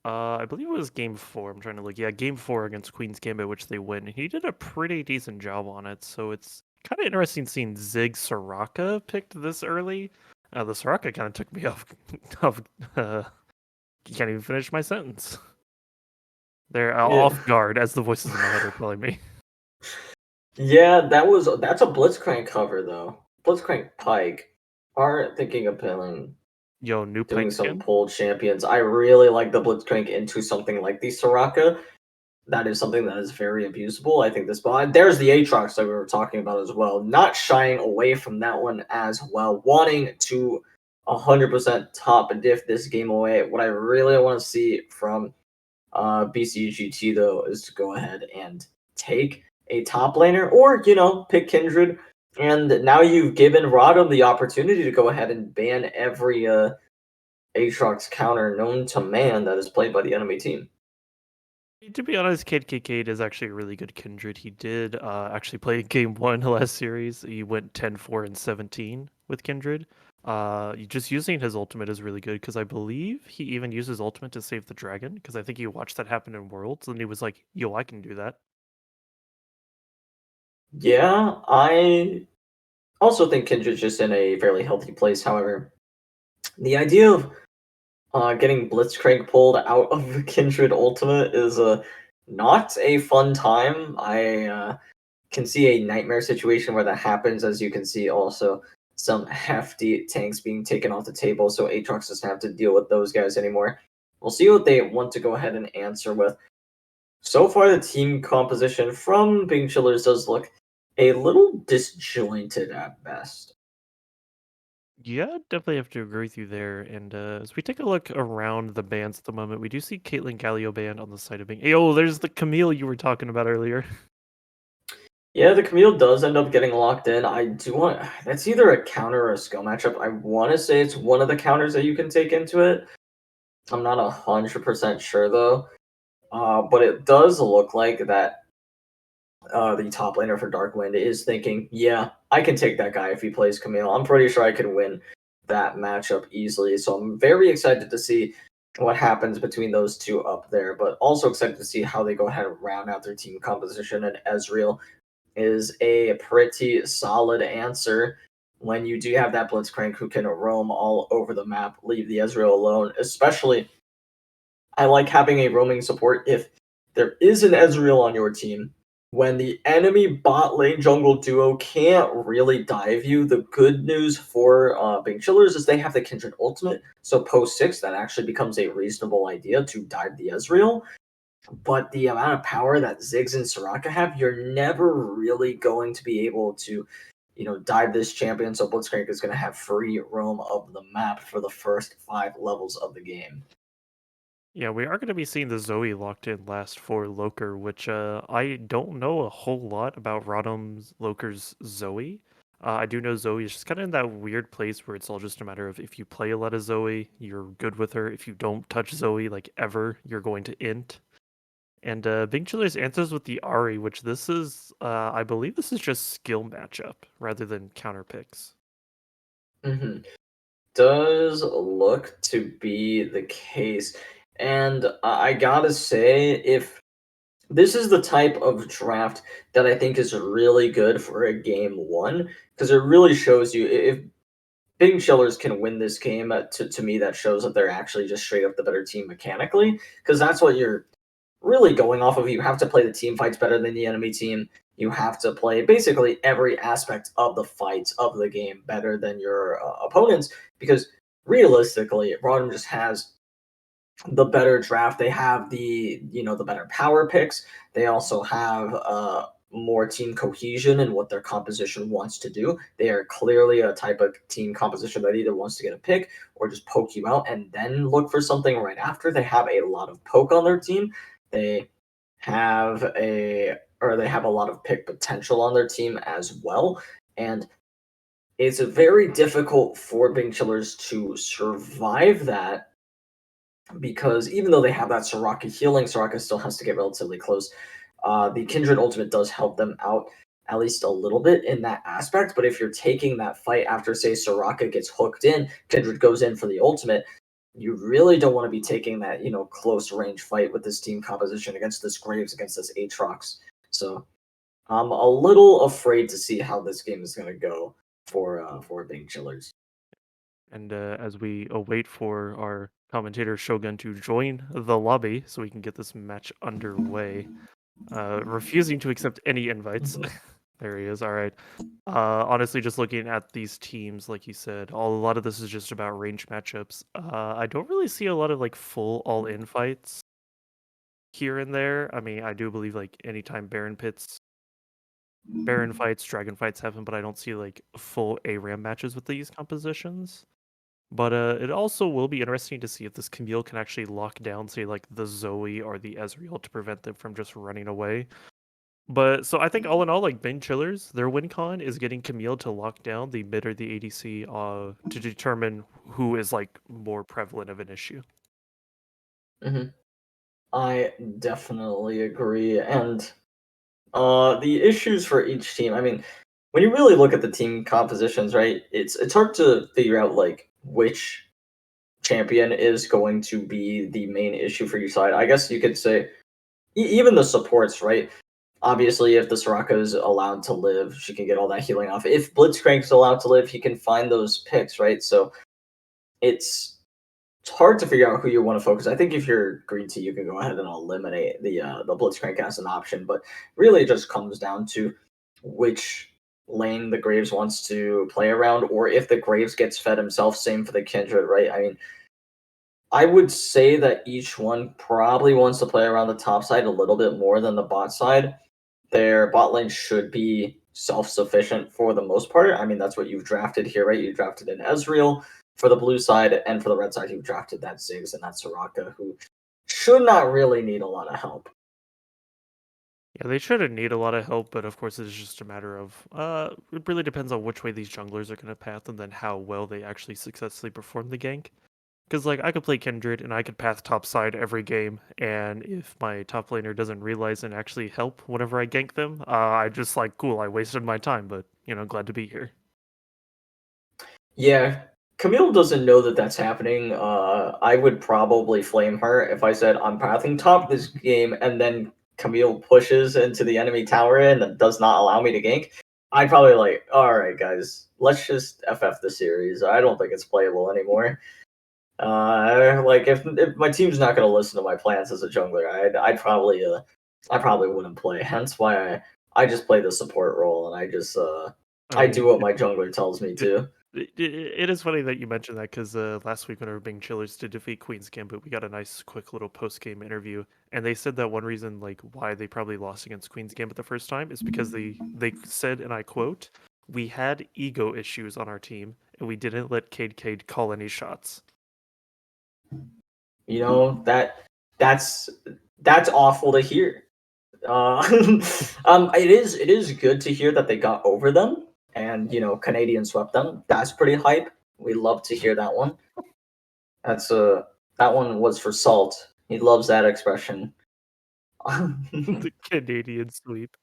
[SPEAKER 3] I believe it was game 4. I'm trying to look. Yeah, game 4 against Queen's Gambit, which they win. And he did a pretty decent job on it. So it's kind of interesting seeing Zig Soraka picked this early. The Soraka kind of took me off. Can't even finish my sentence. They're off guard, as the voices in my head are telling me.
[SPEAKER 2] Yeah, that's a Blitzcrank cover though. Blitzcrank Pike. Aren't thinking of doing
[SPEAKER 3] New Pike
[SPEAKER 2] some
[SPEAKER 3] skin?
[SPEAKER 2] pulled champions. I really like the Blitzcrank into something like the Soraka. That is something that is very abusable. I think this spot. There's the Aatrox that we were talking about as well. Not shying away from that one as well. Wanting to 100% top diff this game away. What I really want to see from BCGT though is to go ahead and take a top laner or pick Kindred. And now you've given ROTM the opportunity to go ahead and ban every Aatrox counter known to man that is played by the enemy team.
[SPEAKER 3] To be honest, KKK is actually a really good Kindred. He did actually play game 1 last series. He went 10-4 and 17 with Kindred. Just using his ultimate is really good because I believe he even used his ultimate to save the dragon because I think he watched that happen in Worlds and he was like, yo, I can do that.
[SPEAKER 2] Yeah, I also think Kindred's just in a fairly healthy place. However, the idea of getting Blitzcrank pulled out of the Kindred ultimate is not a fun time. I can see a nightmare situation where that happens, as you can see also some hefty tanks being taken off the table, so Aatrox doesn't have to deal with those guys anymore. We'll see what they want to go ahead and answer with. So far, the team composition from Bing Chillers does look a little disjointed at best.
[SPEAKER 3] Yeah, definitely have to agree with you there. And as we take a look around the bands at the moment, we do see Caitlyn Gallio band on the side of being. Hey, oh, there's the Camille you were talking about earlier.
[SPEAKER 2] Yeah, the Camille does end up getting locked in. I do want that's either a counter or a skill matchup. I want to say it's one of the counters that you can take into it. I'm not 100% sure though. But it does look like that the top laner for Darkwind is thinking, yeah, I can take that guy if he plays Camille. I'm pretty sure I can win that matchup easily. So I'm very excited to see what happens between those two up there, but also excited to see how they go ahead and round out their team composition. And Ezreal is a pretty solid answer when you do have that Blitzcrank who can roam all over the map, leave the Ezreal alone. Especially, I like having a roaming support if there is an Ezreal on your team. When the enemy bot lane jungle duo can't really dive you, the good news for Big Chillers is they have the Kindred ultimate. So post 6, that actually becomes a reasonable idea to dive the Ezreal. But the amount of power that Ziggs and Soraka have, you're never really going to be able to, dive this champion. So Blitzcrank is going to have free roam of the map for the first 5 levels of the game.
[SPEAKER 3] Yeah, we are going to be seeing the Zoe locked in last for Loker, which I don't know a whole lot about Rodham's Loker's Zoe. I do know Zoe is just kind of in that weird place where it's all just a matter of if you play a lot of Zoe, you're good with her. If you don't touch Zoe like ever, you're going to int. And Big Chiller's answers with the Ari, which this is, I believe this is just skill matchup rather than counter picks.
[SPEAKER 2] Mm-hmm. Does look to be the case. And I gotta say, if this is the type of draft that I think is really good for a game 1, because it really shows you if Big Chillers can win this game, to me, that shows that they're actually just straight up the better team mechanically, because that's what you're really going off of. You have to play the team fights better than the enemy team. You have to play basically every aspect of the fights of the game better than your opponents, because realistically, Rodham just has the better draft. They have the better power picks. They also have more team cohesion in what their composition wants to do. They are clearly a type of team composition that either wants to get a pick or just poke you out and then look for something right after. They have a lot of poke on their team. They have a or they have a lot of pick potential on their team as well. And it's very difficult for Big Chillers to survive that because even though they have that Soraka healing, Soraka still has to get relatively close. The Kindred ultimate does help them out at least a little bit in that aspect. But if you're taking that fight after, say, Soraka gets hooked in, Kindred goes in for the ultimate, you really don't want to be taking that, close range fight with this team composition against this Graves, against this Aatrox. So I'm a little afraid to see how this game is going to go for Big Chillers.
[SPEAKER 3] And as we await for our commentator Shogun to join the lobby so we can get this match underway, refusing to accept any invites. There he is. All right. Honestly, just looking at these teams, like you said, a lot of this is just about range matchups. I don't really see a lot of like full all-in fights here and there. I mean, I do believe like anytime Baron fights, Dragon fights happen, but I don't see like full ARAM matches with these compositions. But it also will be interesting to see if this Camille can actually lock down, say, like the Zoe or the Ezreal to prevent them from just running away. But so I think all in all, like Big Chillers, their win con is getting Camille to lock down the mid or the ADC to determine who is like more prevalent of an issue.
[SPEAKER 2] Mm-hmm. I definitely agree. And the issues for each team, I mean, when you really look at the team compositions, right, it's hard to figure out like which champion is going to be the main issue for your side. I guess you could say even the supports, right? Obviously, if the Soraka is allowed to live, she can get all that healing off. If Blitzcrank's allowed to live, he can find those picks, right? So it's hard to figure out who you want to focus. I think if you're green tea, you can go ahead and eliminate the Blitzcrank as an option, but really it just comes down to which lane the Graves wants to play around, or if the Graves gets fed himself. Same for the Kindred, right? I mean, I would say that each one probably wants to play around the top side a little bit more than the bot side. Their bot lane should be self-sufficient for the most part. I mean, that's what you've drafted here, right? You drafted an Ezreal for the blue side, and for the red side, you've drafted that Ziggs and that Soraka, who should not really need a lot of help.
[SPEAKER 3] Yeah, they shouldn't need a lot of help, but of course it's just a matter of it really depends on which way these junglers are going to path and then how well they actually successfully perform the gank. Because like I could play Kindred and I could path top side every game, and if my top laner doesn't realize and actually help whenever I gank them, I just like cool, I wasted my time, but glad to be here.
[SPEAKER 2] Yeah, Camille doesn't know that that's happening. I would probably flame her if I said I'm pathing top this game, and then Camille pushes into the enemy tower and does not allow me to gank. I'd probably like, all right, guys, let's just FF the series. I don't think it's playable anymore. Like if my team's not gonna listen to my plans as a jungler, I probably wouldn't play. Hence why I just play the support role and I do what my jungler tells me to.
[SPEAKER 3] It is funny that you mentioned that because last week when we were being chillers to defeat Queen's Gambit, we got a nice quick little post-game interview, and they said that one reason like why they probably lost against Queen's Gambit the first time is because they said, and I quote, "We had ego issues on our team, and we didn't let Cade call any shots."
[SPEAKER 2] You know that's awful to hear. It is good to hear that they got over them and Canadian swept them. That's pretty hype. We love to hear that one. That's that one was for Salt. He loves that expression.
[SPEAKER 3] The Canadian sweep.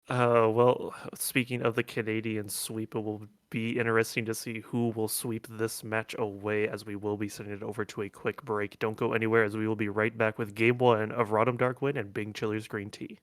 [SPEAKER 3] Well, speaking of the Canadian sweep, it will be interesting to see who will sweep this match away as we will be sending it over to a quick break. Don't go anywhere as we will be right back with Game 1 of ROTM Darkwind and Big Chillers Green Tea.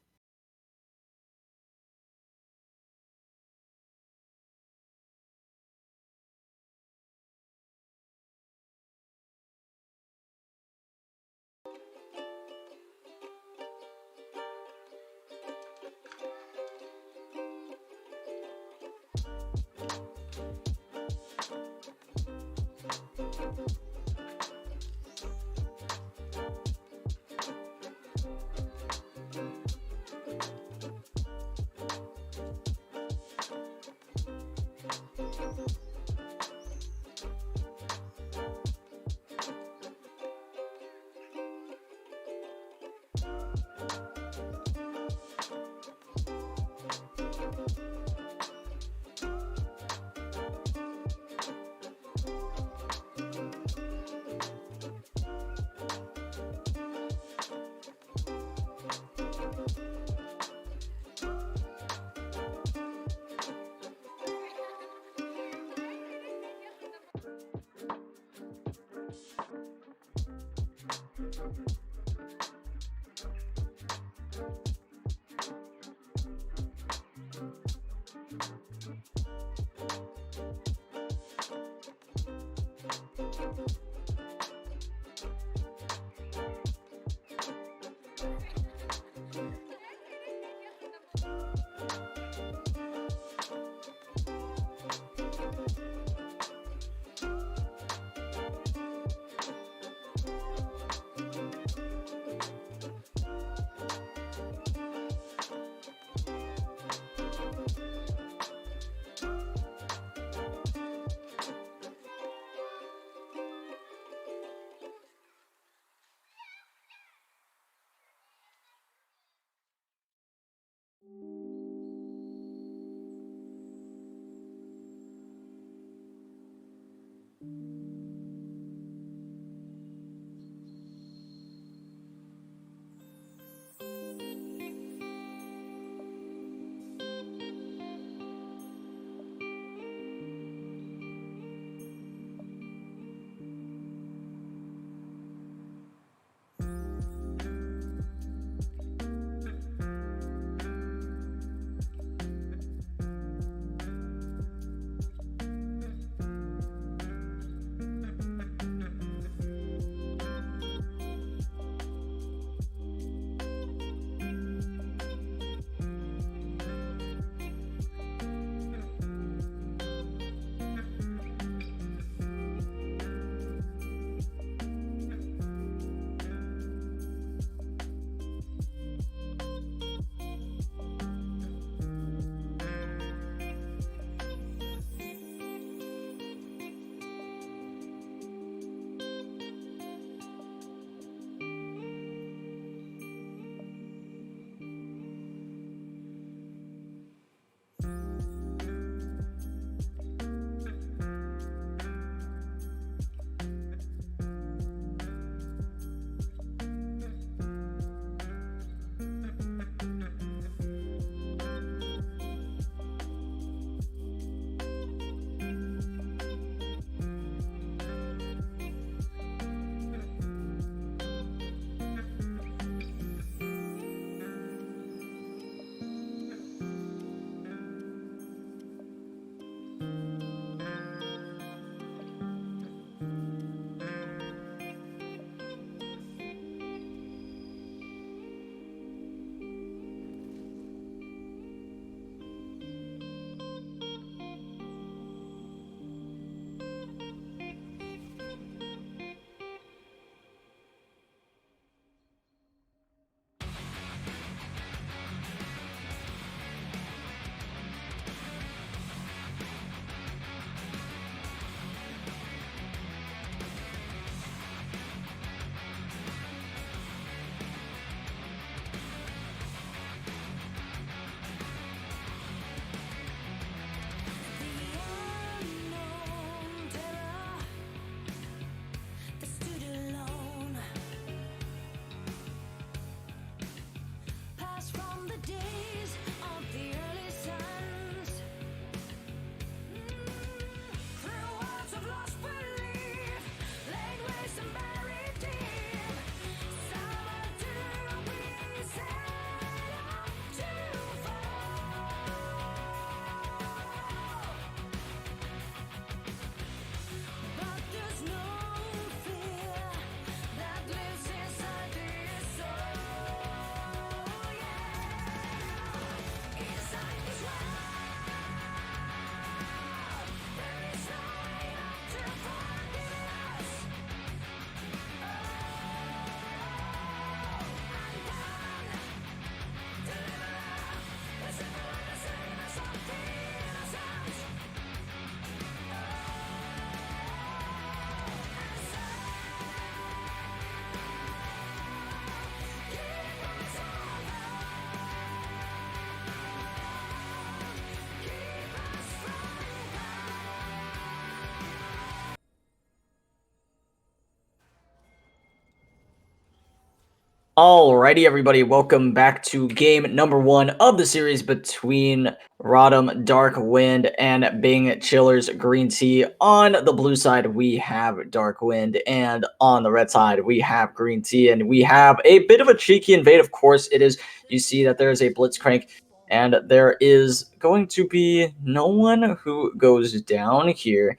[SPEAKER 2] Alrighty, everybody, welcome back to game number 1 of the series between ROTM Dark Wind and Bing Chiller's Green Tea. On the blue side, we have Dark Wind, and on the red side, we have Green Tea, and we have a bit of a cheeky invade. Of course, it is. You see that there is a Blitzcrank, and there is going to be no one who goes down here,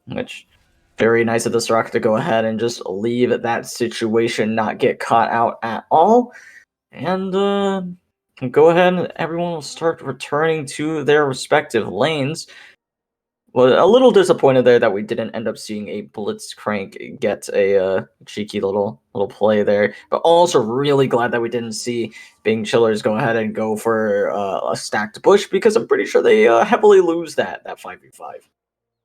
[SPEAKER 2] which... very nice of the Soraka to go ahead and just leave that situation, not get caught out at all. And go ahead and everyone will start returning to their respective lanes. Well, a little disappointed there that we didn't end up seeing a Blitzcrank get a cheeky little play there. But also really glad that we didn't see Bing Chillers go ahead and go for a stacked bush, because I'm pretty sure they heavily lose that 5v5.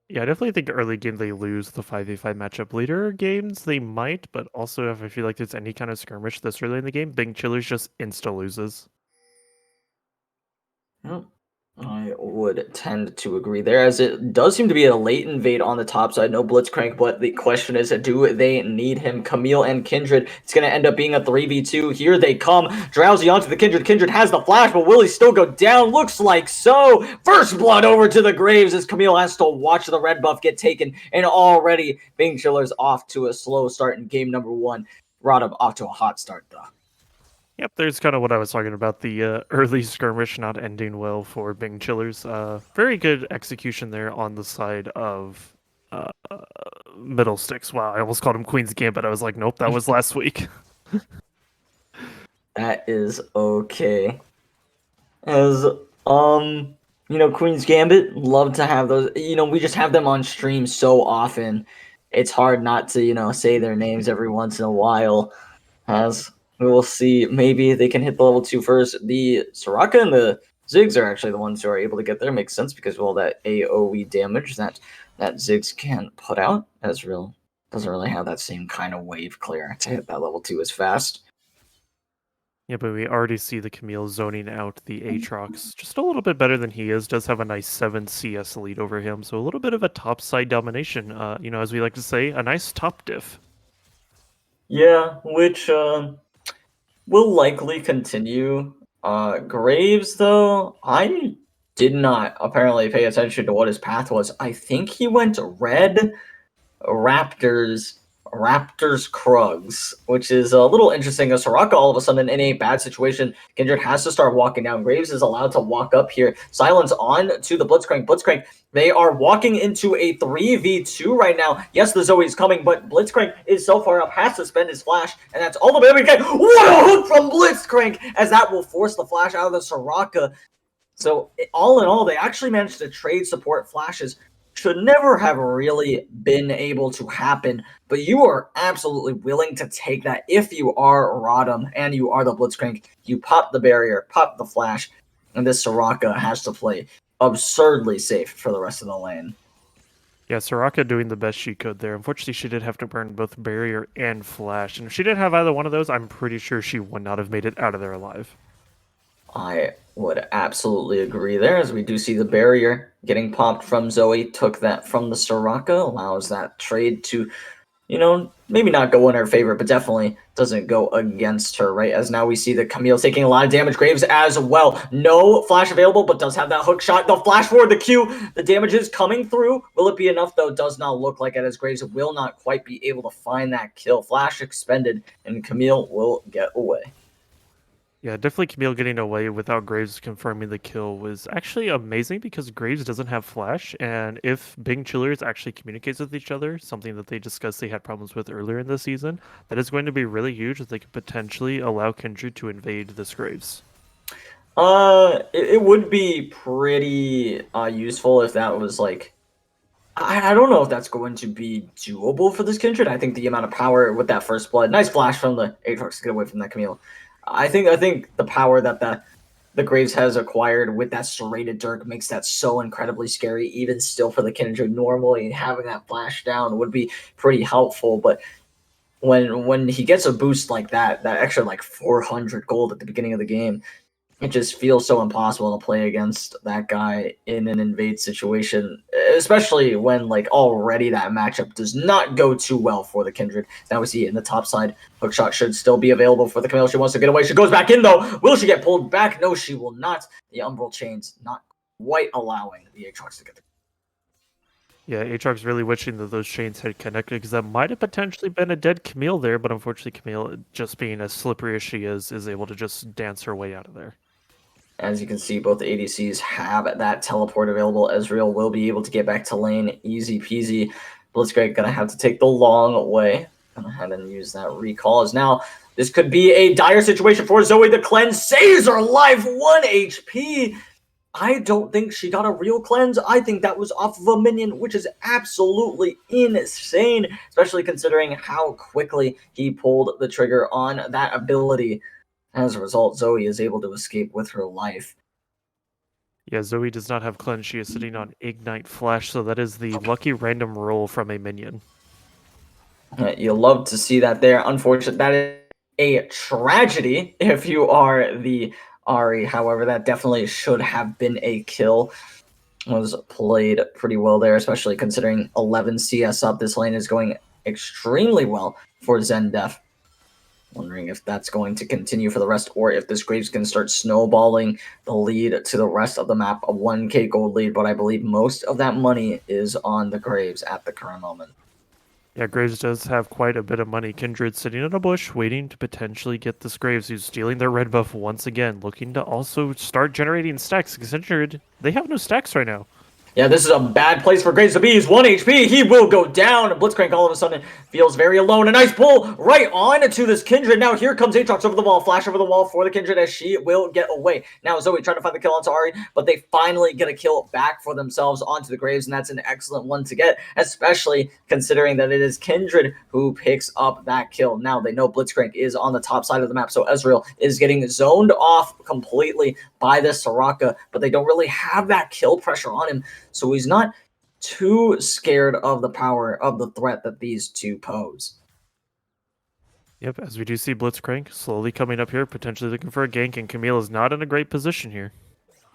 [SPEAKER 3] Yeah, I definitely think early game they lose the 5v5 matchup. Later games they might, but also if I feel like there's any kind of skirmish this early in the game, Big Chillers just insta loses.
[SPEAKER 2] Yep. I would tend to agree there, as it does seem to be a late invade on the top side. No Blitzcrank, but the question is, do they need him? Camille and Kindred, it's going to end up being a 3v2. Here they come. Drowsy onto the Kindred. Kindred has the flash, but will he still go down? Looks like so. First blood over to the graves as Camille has to watch the red buff get taken. And already, Bing Chiller's off to a slow start in game number 1. ROTM off to a hot start, though.
[SPEAKER 3] Yep, there's kind of what I was talking about, the early skirmish not ending well for Bing Chillers. Very good execution there on the side of Middle Sticks. Wow, I almost called him Queen's Gambit. I was like, nope, that was last week.
[SPEAKER 2] That is okay. As, Queen's Gambit, love to have those. We just have them on stream so often. It's hard not to, say their names every once in a while. As we will see, maybe they can hit the level 2 first. The Soraka and the Ziggs are actually the ones who are able to get there. Makes sense because of all that AoE damage that Ziggs can put out. Ezreal doesn't really have that same kind of wave clear to hit that level 2 as fast.
[SPEAKER 3] Yeah, but we already see the Camille zoning out the Aatrox just a little bit better than he is. Does have a nice 7 CS lead over him, so a little bit of a top side domination. As we like to say, a nice top diff.
[SPEAKER 2] Yeah, which will likely continue. Graves, though, I did not apparently pay attention to what his path was. I think he went red, Raptors, Krugs, which is a little interesting. As Soraka all of a sudden in a bad situation, Kindred has to start walking down. Graves is allowed to walk up here. Silence on to the Blitzcrank. They are walking into a 3v2 right now. Yes, the Zoe's coming, but Blitzcrank is so far up, has to spend his flash, and that's all the way we can. What a hook from Blitzcrank, as that will force the flash out of the Soraka. So all in all, they actually managed to trade support flashes. Should never have really been able to happen, but you are absolutely willing to take that if you are ROTM and you are the Blitzcrank. You pop the barrier, pop the flash, and this Soraka has to play absurdly safe for the rest of the lane.
[SPEAKER 3] Yeah, Soraka doing the best she could there. Unfortunately, she did have to burn both barrier and flash, and if she didn't have either one of those, I'm pretty sure she would not have made it out of there alive.
[SPEAKER 2] I would absolutely agree there, as we do see the barrier getting popped from Zoe. Took that from the Soraka, allows that trade to, maybe not go in her favor, but definitely doesn't go against her, right? As now we see the Camille taking a lot of damage. Graves as well. No flash available, but does have that hook shot. The flash forward, the Q. The damage is coming through. Will it be enough, though? Does not look like it, as Graves will not quite be able to find that kill. Flash expended, and Camille will get away.
[SPEAKER 3] Yeah, definitely Camille getting away without Graves confirming the kill was actually amazing, because Graves doesn't have flash, and if Bing Chillers actually communicates with each other, something that they discussed they had problems with earlier in the season, that is going to be really huge, that they could potentially allow Kindred to invade this Graves.
[SPEAKER 2] It would be pretty useful if that was like... I don't know if that's going to be doable for this Kindred. I think the amount of power with that first blood, nice flash from the Aatrox to get away from that Camille. I think the power that the Graves has acquired with that serrated Dirk makes that so incredibly scary. Even still, for the Kindred, normally having that flash down would be pretty helpful. But when he gets a boost like that extra like 400 gold at the beginning of the game, it just feels so impossible to play against that guy in an invade situation, especially when like already that matchup does not go too well for the Kindred. Now we see it in the top side. Hookshot should still be available for the Camille. She wants to get away. She goes back in though. Will she get pulled back? No, she will not. The Umbral chains not quite allowing the Aatrox to get the.
[SPEAKER 3] Yeah, Aatrox really wishing that those chains had connected because that might have potentially been a dead Camille there, but unfortunately Camille, just being as slippery as she is able to just dance her way out of there.
[SPEAKER 2] As you can see, both ADCs have that teleport available. Ezreal will be able to get back to lane. Easy peasy. Blitzcrank going to have to take the long way. Going to have and use that recall. As now, this could be a dire situation for Zoe. The cleanse saves her life. 1 HP. I don't think she got a real cleanse. I think that was off of a minion, which is absolutely insane, especially considering how quickly he pulled the trigger on that ability. As a result, Zoe is able to escape with her life.
[SPEAKER 3] Yeah, Zoe does not have cleanse. She is sitting on Ignite Flash, so that is the lucky random roll from a minion.
[SPEAKER 2] You'll love to see that there. Unfortunately, that is a tragedy if you are the Ahri. However, that definitely should have been a kill. Was played pretty well there, especially considering 11 CS up. This lane is going extremely well for Zendef. Wondering if that's going to continue for the rest, or if this Graves can start snowballing the lead to the rest of the map. A 1k gold lead, but I believe most of that money is on the Graves at the current moment.
[SPEAKER 3] Yeah, Graves does have quite a bit of money. Kindred sitting in a bush, waiting to potentially get this Graves, who's stealing their red buff once again, looking to also start generating stacks. Because Kindred, they have no stacks right now.
[SPEAKER 2] Yeah, this is a bad place for Graves to be. He's 1 HP. He will go down. Blitzcrank all of a sudden feels very alone. A nice pull right on to this Kindred. Now here comes Aatrox over the wall. Flash over the wall for the Kindred as she will get away. Now Zoe trying to find the kill onto Ahri, but they finally get a kill back for themselves onto the Graves, and that's an excellent one to get, especially considering that it is Kindred who picks up that kill. Now they know Blitzcrank is on the top side of the map, so Ezreal is getting zoned off completely by this Soraka, but they don't really have that kill pressure on him. So he's not too scared of the power of the threat that these two pose.
[SPEAKER 3] Yep, as we do see Blitzcrank slowly coming up here, potentially looking for a gank, and Camille is not in a great position here.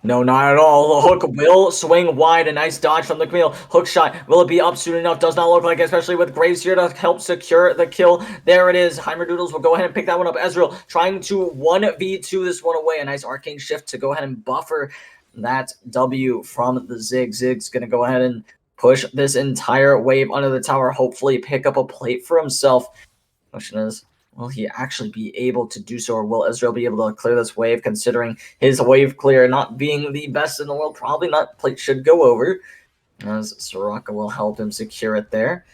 [SPEAKER 2] No, not at all. The hook will swing wide. A nice dodge from the Camille. Hook shot. Will it be up soon enough? Does not look like it, especially with Graves here to help secure the kill. There it is. Heimerdoodles will go ahead and pick that one up. Ezreal trying to 1v2 this one away. A nice arcane shift to go ahead and buffer that W from the Ziggs. Ziggs going to go ahead and push this entire wave under the tower. Hopefully pick up a plate for himself. Question is, will he actually be able to do so, or will Ezreal be able to clear this wave, considering his wave clear not being the best in the world? Probably not. Plate should go over, as Soraka will help him secure it there.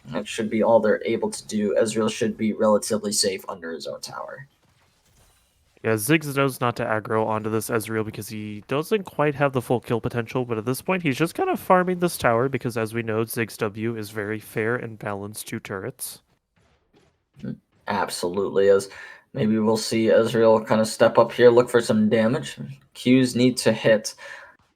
[SPEAKER 2] That should be all they're able to do. Ezreal should be relatively safe under his own tower.
[SPEAKER 3] Yeah, Ziggs knows not to aggro onto this Ezreal because he doesn't quite have the full kill potential, but at this point he's just kind of farming this tower because, as we know, Ziggs W is very fair and balanced to turrets.
[SPEAKER 2] Absolutely is. Maybe we'll see Ezreal kind of step up here, look for some damage. Qs need to hit.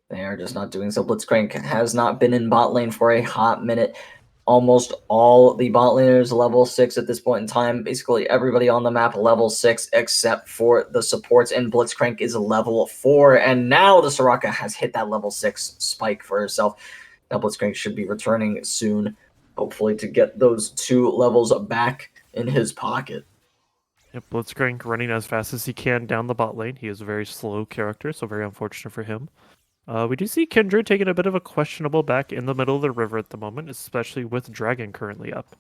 [SPEAKER 2] They are just not doing so. Blitzcrank has not been in bot lane for a hot minute. Almost all the bot laners level 6 at this point in time. Basically everybody on the map level 6 except for the supports, and Blitzcrank is level 4. And now the Soraka has hit that level 6 spike for herself. Now Blitzcrank should be returning soon, hopefully to get those 2 levels back in his pocket.
[SPEAKER 3] Yep, Blitzcrank running as fast as he can down the bot lane. He is a very slow character, so very unfortunate for him. We do see Kindred taking a bit of a questionable back in the middle of the river at the moment, especially with Dragon currently up.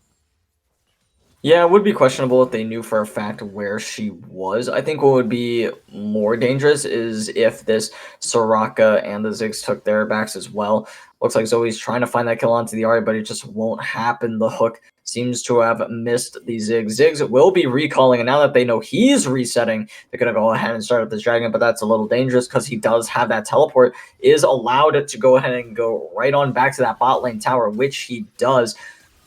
[SPEAKER 2] Yeah, it would be questionable if they knew for a fact where she was. I think what would be more dangerous is if this Soraka and the Ziggs took their backs as well. Looks like Zoe's trying to find that kill onto the Ahri, but it just won't happen. The hook seems to have missed the Ziggs. Ziggs will be recalling, and now that they know he's resetting, they're going to go ahead and start up this Dragon, but that's a little dangerous because he does have that teleport, is allowed to go ahead and go right on back to that bot lane tower, which he does.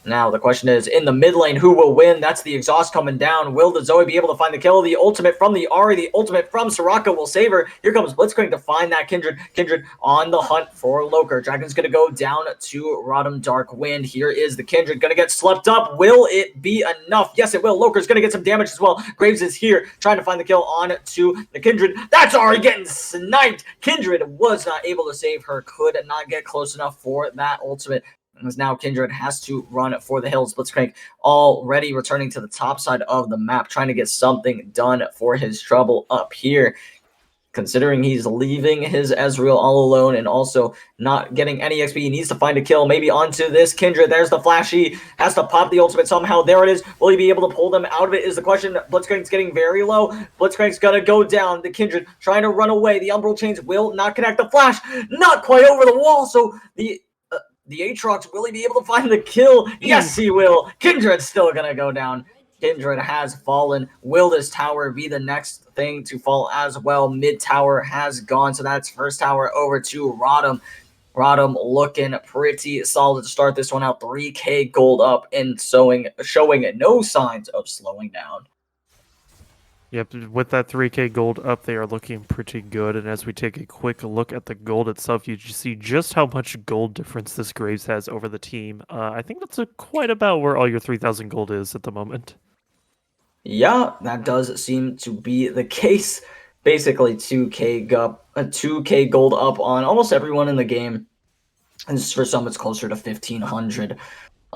[SPEAKER 2] Now, the question is, in the mid lane, who will win? That's the exhaust coming down. Will the Zoe be able to find the kill? The ultimate from the Ahri, the ultimate from Soraka will save her. Here comes Blitzcrank to find that Kindred. Kindred on the hunt for Loker. Dragon's going to go down to ROTM Dark Wind. Here is the Kindred. Going to get swept up. Will it be enough? Yes, it will. Loker's going to get some damage as well. Graves is here trying to find the kill on to the Kindred. That's Ahri getting sniped. Kindred was not able to save her. Could not get close enough for that ultimate. As now Kindred has to run for the hills. Blitzcrank already returning to the top side of the map, trying to get something done for his trouble up here. Considering he's leaving his Ezreal all alone and also not getting any XP, he needs to find a kill. Maybe onto this Kindred. There's the flashy. Has to pop the ultimate somehow. There it is. Will he be able to pull them out of it is the question. Blitzcrank's getting very low. Blitzcrank's going to go down. The Kindred trying to run away. The Umbral Chains will not connect. The flash not quite over the wall. So the Aatrox, will he be able to find the kill? Yes, he will. Kindred's still going to go down. Kindred has fallen. Will this tower be the next thing to fall as well? Mid tower has gone, so that's first tower over to ROTM. ROTM looking pretty solid to start this one out. 3k gold up and showing no signs of slowing down.
[SPEAKER 3] Yep, with that 3k gold up, they are looking pretty good. And as we take a quick look at the gold itself, you see just how much gold difference this Graves has over the team. I think that's quite about where all your 3,000 gold is at the moment.
[SPEAKER 2] Yeah, that does seem to be the case. Basically, 2k gold up on almost everyone in the game. And for some, it's closer to 1,500.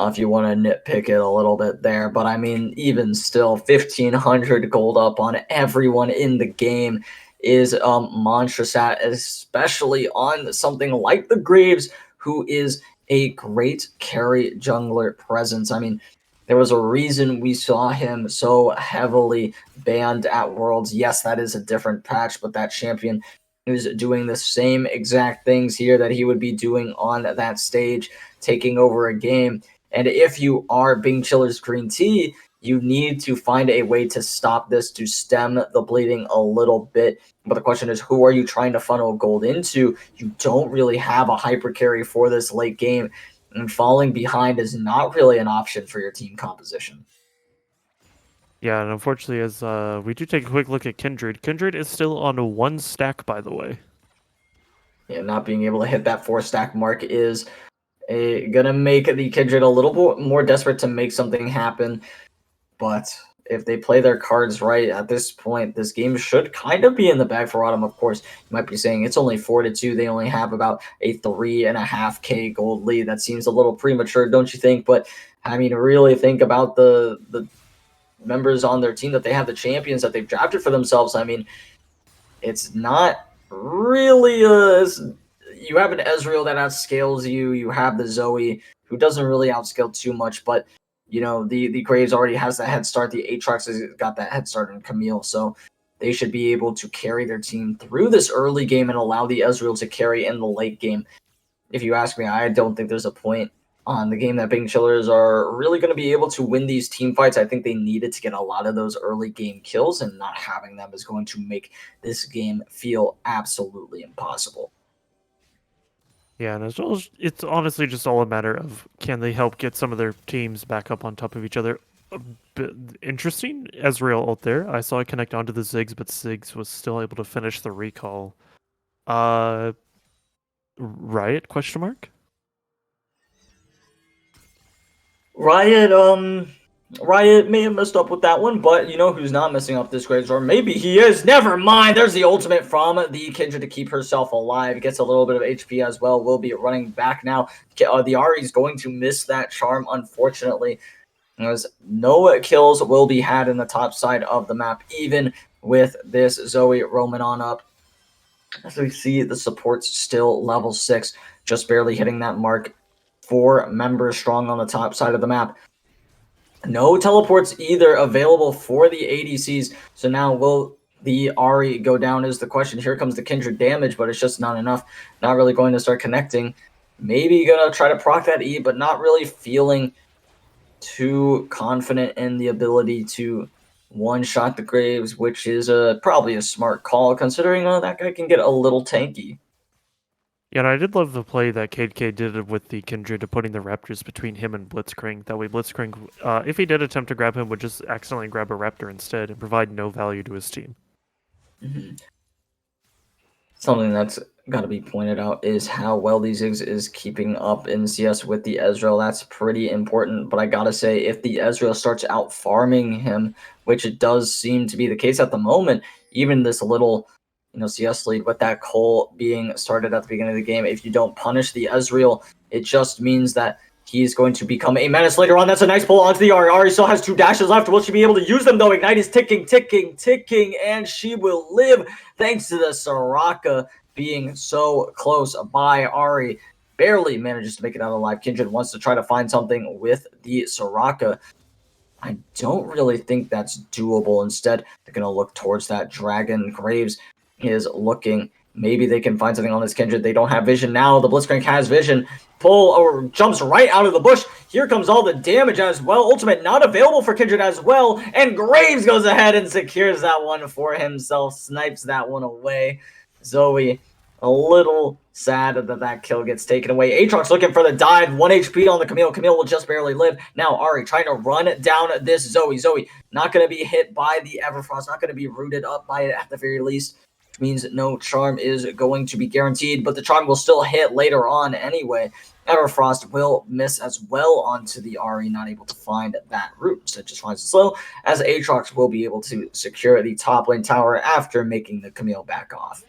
[SPEAKER 2] If you want to nitpick it a little bit there. But I mean, even still, 1,500 gold up on everyone in the game is monstrous, especially on something like the Graves, who is a great carry jungler presence. I mean, there was a reason we saw him so heavily banned at Worlds. Yes, that is a different patch, but that champion is doing the same exact things here that he would be doing on that stage, taking over a game. And if you are Bing Chiller's Green Tea, you need to find a way to stop this, to stem the bleeding a little bit. But the question is, who are you trying to funnel gold into? You don't really have a hyper carry for this late game, and falling behind is not really an option for your team composition.
[SPEAKER 3] Yeah, and unfortunately, as we do take a quick look at Kindred, Kindred is still on a 1 stack, by the way.
[SPEAKER 2] Yeah, not being able to hit that 4 stack mark is gonna make the Kindred a little bit more desperate to make something happen. But if they play their cards right at this point, this game should kind of be in the bag for ROTM. Of course, you might be saying it's only 4-2. They only have about a 3.5k gold lead. That seems a little premature, don't you think? But I mean, really think about the members on their team that they have, the champions that they've drafted for themselves. I mean, it's not really you have an Ezreal that outscales you. You have the Zoe who doesn't really outscale too much, but you know, the Graves already has that head start. The Aatrox has got that head start in Camille, so they should be able to carry their team through this early game and allow the Ezreal to carry in the late game. If you ask me, I don't think there's a point on the game that Bing Chillers are really going to be able to win these team fights. I think they needed to get a lot of those early game kills, and not having them is going to make this game feel absolutely impossible.
[SPEAKER 3] Yeah, and it's honestly just all a matter of, can they help get some of their teams back up on top of each other. Interesting Ezreal out there. I saw it connect onto the Ziggs, but Ziggs was still able to finish the recall. Riot, question mark?
[SPEAKER 2] Riot may have messed up with that one, but you know who's not messing up this Graves, or maybe he is. Never mind. There's the ultimate from the Kindred to keep herself alive. Gets a little bit of HP as well. Will be running back now. The Ahri is going to miss that charm, unfortunately. As no kills will be had in the top side of the map, even with this Zoe roaming on up. As we see, the support's still level 6, just barely hitting that mark. 4 members strong on the top side of the map. No teleports either available for the ADCs. So now will the Ahri go down is the question. Here comes the Kindred damage, but it's just not enough. Not really going to start connecting. Maybe going to try to proc that E, but not really feeling too confident in the ability to one-shot the Graves, which is probably a smart call, considering that guy can get a little tanky.
[SPEAKER 3] Yeah, and I did love the play that KDK did with the Kindred of putting the Raptors between him and Blitzcrank. That way Blitzcrank, if he did attempt to grab him, would just accidentally grab a Raptor instead and provide no value to his team.
[SPEAKER 2] Mm-hmm. Something that's got to be pointed out is how well these Ziggs is keeping up in CS with the Ezreal. That's pretty important. But I got to say, if the Ezreal starts out farming him, which it does seem to be the case at the moment, even this little CS lead with that Cole being started at the beginning of the game, if you don't punish the Ezreal, it just means that he's going to become a menace later on. That's a nice pull onto the Ahri. Ahri still has 2 dashes left. Will she be able to use them, though? Ignite is ticking, and she will live thanks to the Soraka being so close by. Ahri barely manages to make it out alive. Kindred wants to try to find something with the Soraka. I don't really think that's doable. Instead, they're going to look towards that dragon. Graves is looking. Maybe they can find something on this Kindred. They don't have vision now. The Blitzcrank has vision. Pull or jumps right out of the bush. Here comes all the damage as well. Ultimate not available for Kindred as well. And Graves goes ahead and secures that one for himself. Snipes that one away. Zoe, a little sad that kill gets taken away. Aatrox looking for the dive. 1 HP on the Camille. Camille will just barely live. Now Ahri trying to run down this Zoe. Zoe not going to be hit by the Everfrost. Not going to be rooted up by it at the very least. Which means no charm is going to be guaranteed. But the charm will still hit later on anyway. Everfrost will miss as well onto the Ahri. Not able to find that root. So it just finds it slow. As Aatrox will be able to secure the top lane tower after making the Camille back off.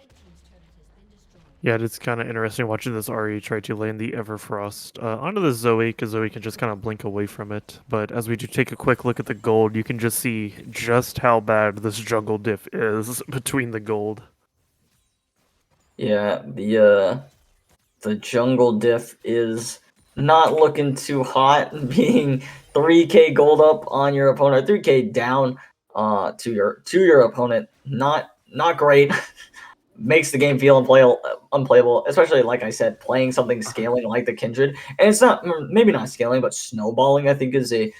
[SPEAKER 3] Yeah, it's kind of interesting watching this Ahri try to land the Everfrost onto the Zoe, because Zoe can just kind of blink away from it. But as we do take a quick look at the gold, you can just see just how bad this jungle diff is between the gold.
[SPEAKER 2] Yeah, the jungle diff is not looking too hot, being 3k gold up on your opponent, 3k down to your opponent. Not great. Makes the game feel unplayable, especially like I said, playing something scaling like the Kindred. And it's not maybe not scaling, but snowballing I think is a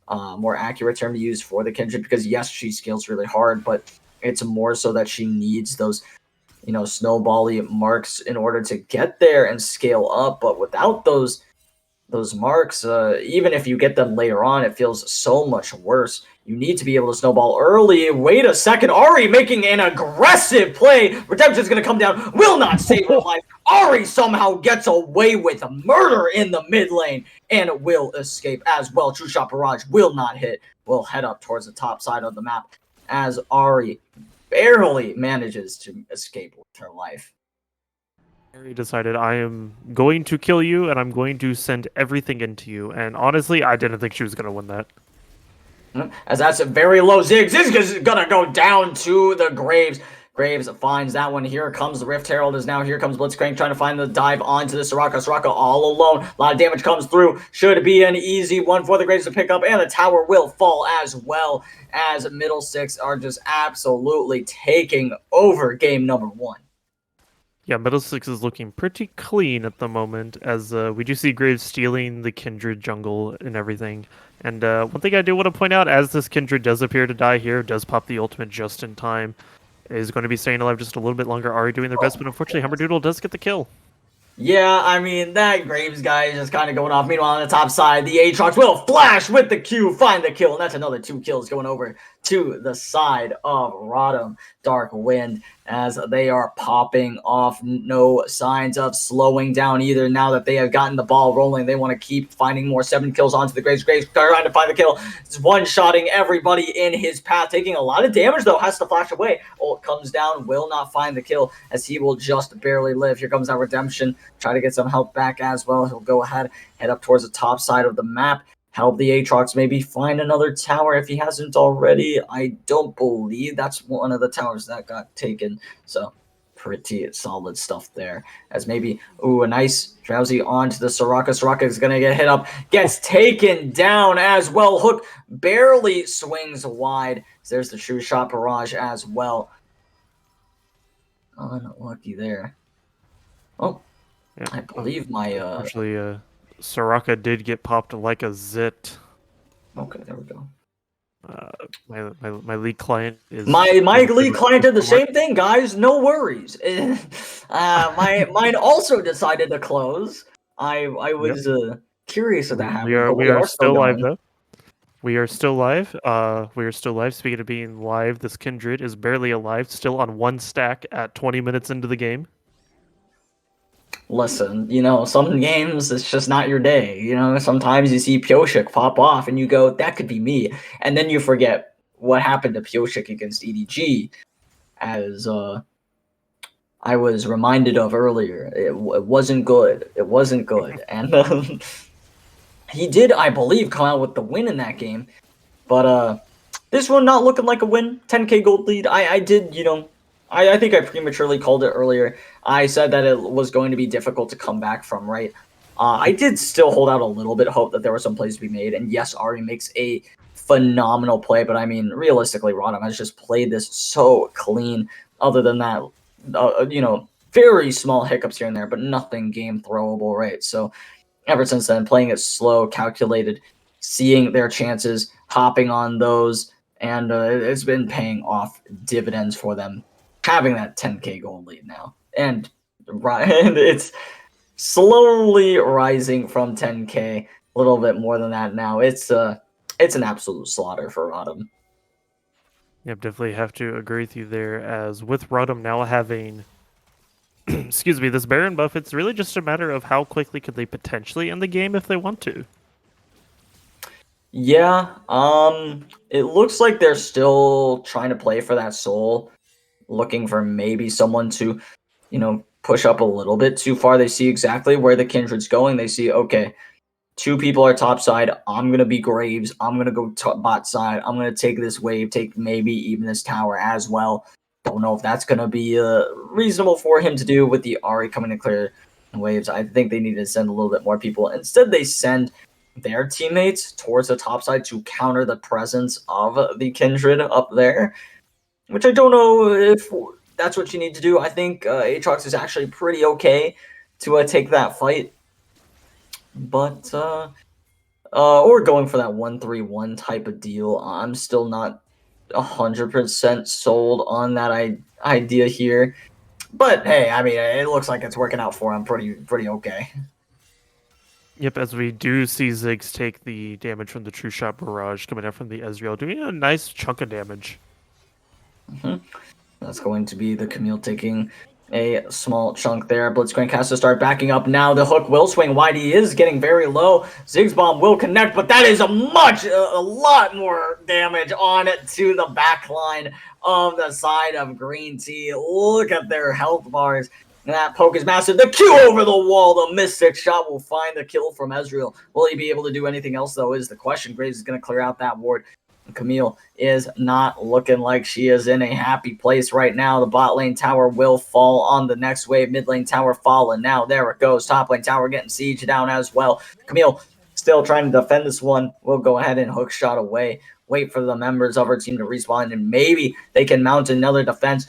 [SPEAKER 2] more accurate term to use for the Kindred, because yes, she scales really hard, but it's more so that she needs those snowbally marks in order to get there and scale up. But without those marks, even if you get them later on, it feels so much worse. You need to be able to snowball early. Wait a second. Ahri making an aggressive play. Redemption's going to come down. Will not save her life. Ahri somehow gets away with murder in the mid lane and will escape as well. True Shot Barrage will not hit. Will head up towards the top side of the map as Ahri barely manages to escape with her life.
[SPEAKER 3] Ahri decided, I am going to kill you, and I'm going to send everything into you. And honestly, I didn't think she was going to win that.
[SPEAKER 2] As that's a very low Zig. Zig is going to go down to the Graves. Graves finds that one. Here comes the Rift Herald is now. Here comes Blitzcrank trying to find the dive onto the Soraka. Soraka all alone. A lot of damage comes through. Should be an easy one for the Graves to pick up. And the tower will fall as well, as Middle Six are just absolutely taking over game number 1.
[SPEAKER 3] Yeah, Middle Six is looking pretty clean at the moment, as we do see Graves stealing the Kindred jungle and everything. And one thing I do want to point out, as this Kindred does appear to die here, does pop the ultimate just in time, is going to be staying alive just a little bit longer. Ahri doing their best, but unfortunately Humberdoodle does get the kill.
[SPEAKER 2] Yeah, I mean, that Graves guy is just kind of going off. Meanwhile, on the top side, the Aatrox will flash with the Q, find the kill, and that's another 2 kills going over to the side of ROTM. Dark Wind, as they are popping off. No signs of slowing down either. Now that they have gotten the ball rolling, they want to keep finding more. 7 kills onto the Graves. Graves trying to find the kill. It's one-shotting everybody in his path. Taking a lot of damage, though. Has to flash away. Ult comes down. Will not find the kill, as he will just barely live. Here comes that Redemption. Try to get some health back as well. He'll go ahead, head up towards the top side of the map. Help the Aatrox maybe find another tower if he hasn't already. I don't believe that's one of the towers that got taken. So pretty solid stuff there. As maybe, a nice Drowsy onto the Soraka. Soraka is going to get hit up. Gets taken down as well. Hook barely swings wide. There's the True Shot Barrage as well. Unlucky there. Oh, yeah. I believe my...
[SPEAKER 3] Actually, Soraka did get popped like a zit.
[SPEAKER 2] Okay, there we go.
[SPEAKER 3] My league client is...
[SPEAKER 2] My league client did the same thing, guys. No worries. Mine also decided to close. I
[SPEAKER 3] Yep.
[SPEAKER 2] was curious if that
[SPEAKER 3] We
[SPEAKER 2] happened, but
[SPEAKER 3] we are
[SPEAKER 2] still
[SPEAKER 3] still live
[SPEAKER 2] going.
[SPEAKER 3] though. We are still live. We are still live. Speaking of being live, this Kindred is barely alive, still on 1 stack at 20 minutes into the game.
[SPEAKER 2] Listen, some games it's just not your day. Sometimes you see Pioshik pop off and you go, that could be me. And then you forget what happened to Pioshik against EDG, as I was reminded of earlier. It wasn't good. It wasn't good. And he did, I believe, come out with the win in that game. But this one not looking like a win. 10k gold lead. I did, I think I prematurely called it earlier. I said that it was going to be difficult to come back from, right? I did still hold out a little bit of hope that there were some plays to be made. And yes, Ari makes a phenomenal play, but I mean, realistically, Rodham has just played this so clean. Other than that, very small hiccups here and there, but nothing game throwable, right? So ever since then, playing it slow, calculated, seeing their chances, hopping on those, and it's been paying off dividends for them, having that 10k gold lead now. And it's slowly rising from 10k, a little bit more than that now. It's an absolute slaughter for Rodham.
[SPEAKER 3] Yep, definitely have to agree with you there. As with Rodham now having, excuse me, this Baron buff, it's really just a matter of how quickly could they potentially end the game if they want to.
[SPEAKER 2] Yeah, it looks like they're still trying to play for that soul, looking for maybe someone to, push up a little bit too far. They see exactly where the Kindred's going. They see, okay, 2 people are top side. I'm going to be Graves. I'm going to go bot side. I'm going to take this wave, take maybe even this tower as well. Don't know if that's going to be reasonable for him to do with the Ari coming to clear waves. I think they need to send a little bit more people. Instead, they send their teammates towards the top side to counter the presence of the Kindred up there, which I don't know if that's what you need to do. I think Aatrox is actually pretty okay to take that fight. But or going for that 1-3-1 type of deal. I'm still not 100% sold on that idea here. But hey, I mean, it looks like it's working out for him pretty okay.
[SPEAKER 3] Yep, as we do see Ziggs take the damage from the True Shot Barrage coming out from the Ezreal, doing a nice chunk of damage.
[SPEAKER 2] That's going to be the Camille taking a small chunk there. Blitzcrank has to start backing up now. The hook will swing wide. He is getting very low. Ziggs bomb will connect, but that is a lot more damage on it to the back line of the side of Green Tea. Look at their health bars. And that poke is massive. The Q over the wall. The Mystic shot will find the kill from Ezreal. Will he be able to do anything else, though, is the question. Graves is going to clear out that ward. Camille is not looking like she is in a happy place right now. The bot lane tower will fall on the next wave. Mid lane tower fallen. Now there it goes. Top lane tower getting siege down as well. Camille still trying to defend this one. We'll go ahead and hook shot away. Wait for the members of her team to respawn, and maybe they can mount another defense.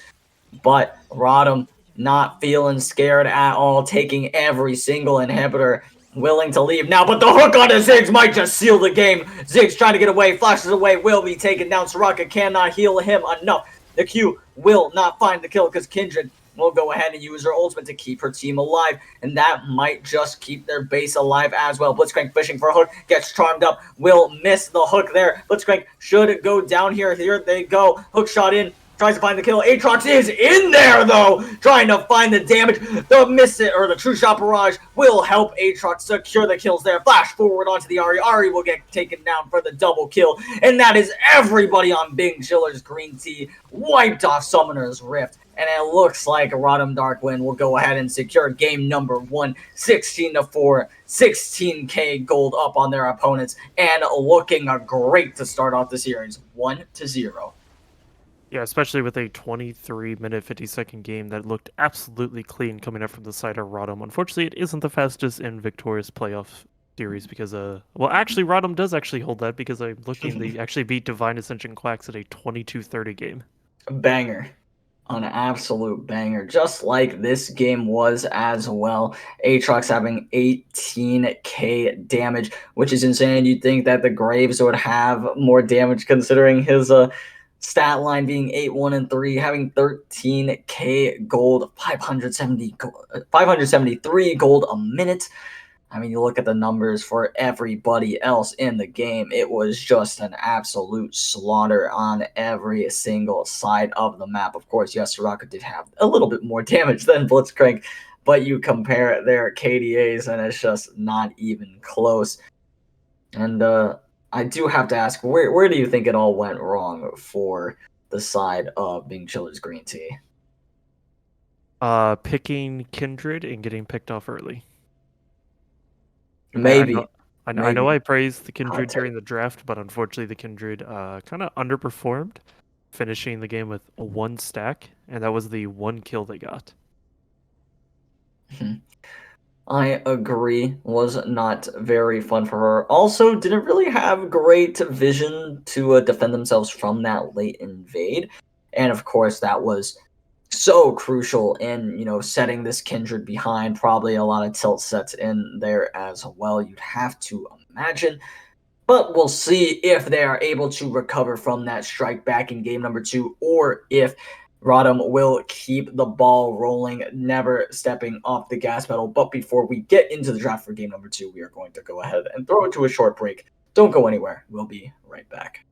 [SPEAKER 2] But Rodham not feeling scared at all, taking every single inhibitor. Willing to leave now, but the hook on the Ziggs might just seal the game. Ziggs trying to get away, flashes away, will be taken down. Soraka cannot heal him enough. The Q will not find the kill because Kindred will go ahead and use her ultimate to keep her team alive, and that might just keep their base alive as well. Blitzcrank fishing for a hook, gets charmed up, will miss the hook there. Blitzcrank should go down here. Here they go. Hook shot in. Tries to find the kill. Aatrox is in there, though, trying to find the damage. The True Shot Barrage will help Aatrox secure the kills there. Flash forward onto the Ari. Ari will get taken down for the double kill. And that is everybody on Big Chiller's Green Tea. Wiped off Summoner's Rift. And it looks like Rodham Darkwind will go ahead and secure game number 1, 16-4, 16k gold up on their opponents, and looking great to start off the series, 1-0.
[SPEAKER 3] Yeah, especially with a 23-minute, 50-second game that looked absolutely clean coming up from the side of Rodham. Unfortunately, it isn't the fastest in Victoris playoff series because, well, actually, Rodham does actually hold that because I'm looking, they actually beat Divine Ascension Quacks at a 22-30 game.
[SPEAKER 2] Banger. An absolute banger, just like this game was as well. Aatrox having 18k damage, which is insane. You'd think that the Graves would have more damage considering his stat line being 8-1-3, having 13k gold, 573 gold a minute. I mean, you look at the numbers for everybody else in the game, it was just an absolute slaughter on every single side of the map. Of course, yes, Soraka did have a little bit more damage than Blitzcrank, but you compare their KDAs and it's just not even close. And I do have to ask, where do you think it all went wrong for the side of being Chiller's Green Tea?
[SPEAKER 3] Picking Kindred and getting picked off early.
[SPEAKER 2] Maybe.
[SPEAKER 3] I know I praised the
[SPEAKER 2] Hot
[SPEAKER 3] Kindred
[SPEAKER 2] take.
[SPEAKER 3] during the draft, but unfortunately the Kindred kind of underperformed, finishing the game with 1 stack, and that was the 1 kill they got.
[SPEAKER 2] I agree, was not very fun for her. Also, didn't really have great vision to defend themselves from that late invade. And of course, that was so crucial in, setting this Kindred behind. Probably a lot of tilt sets in there as well, you'd have to imagine. But we'll see if they are able to recover from that strike back in game number 2, or if ROTM will keep the ball rolling, never stepping off the gas pedal. But before we get into the draft for game number 2, we are going to go ahead and throw it to a short break. Don't go anywhere. We'll be right back.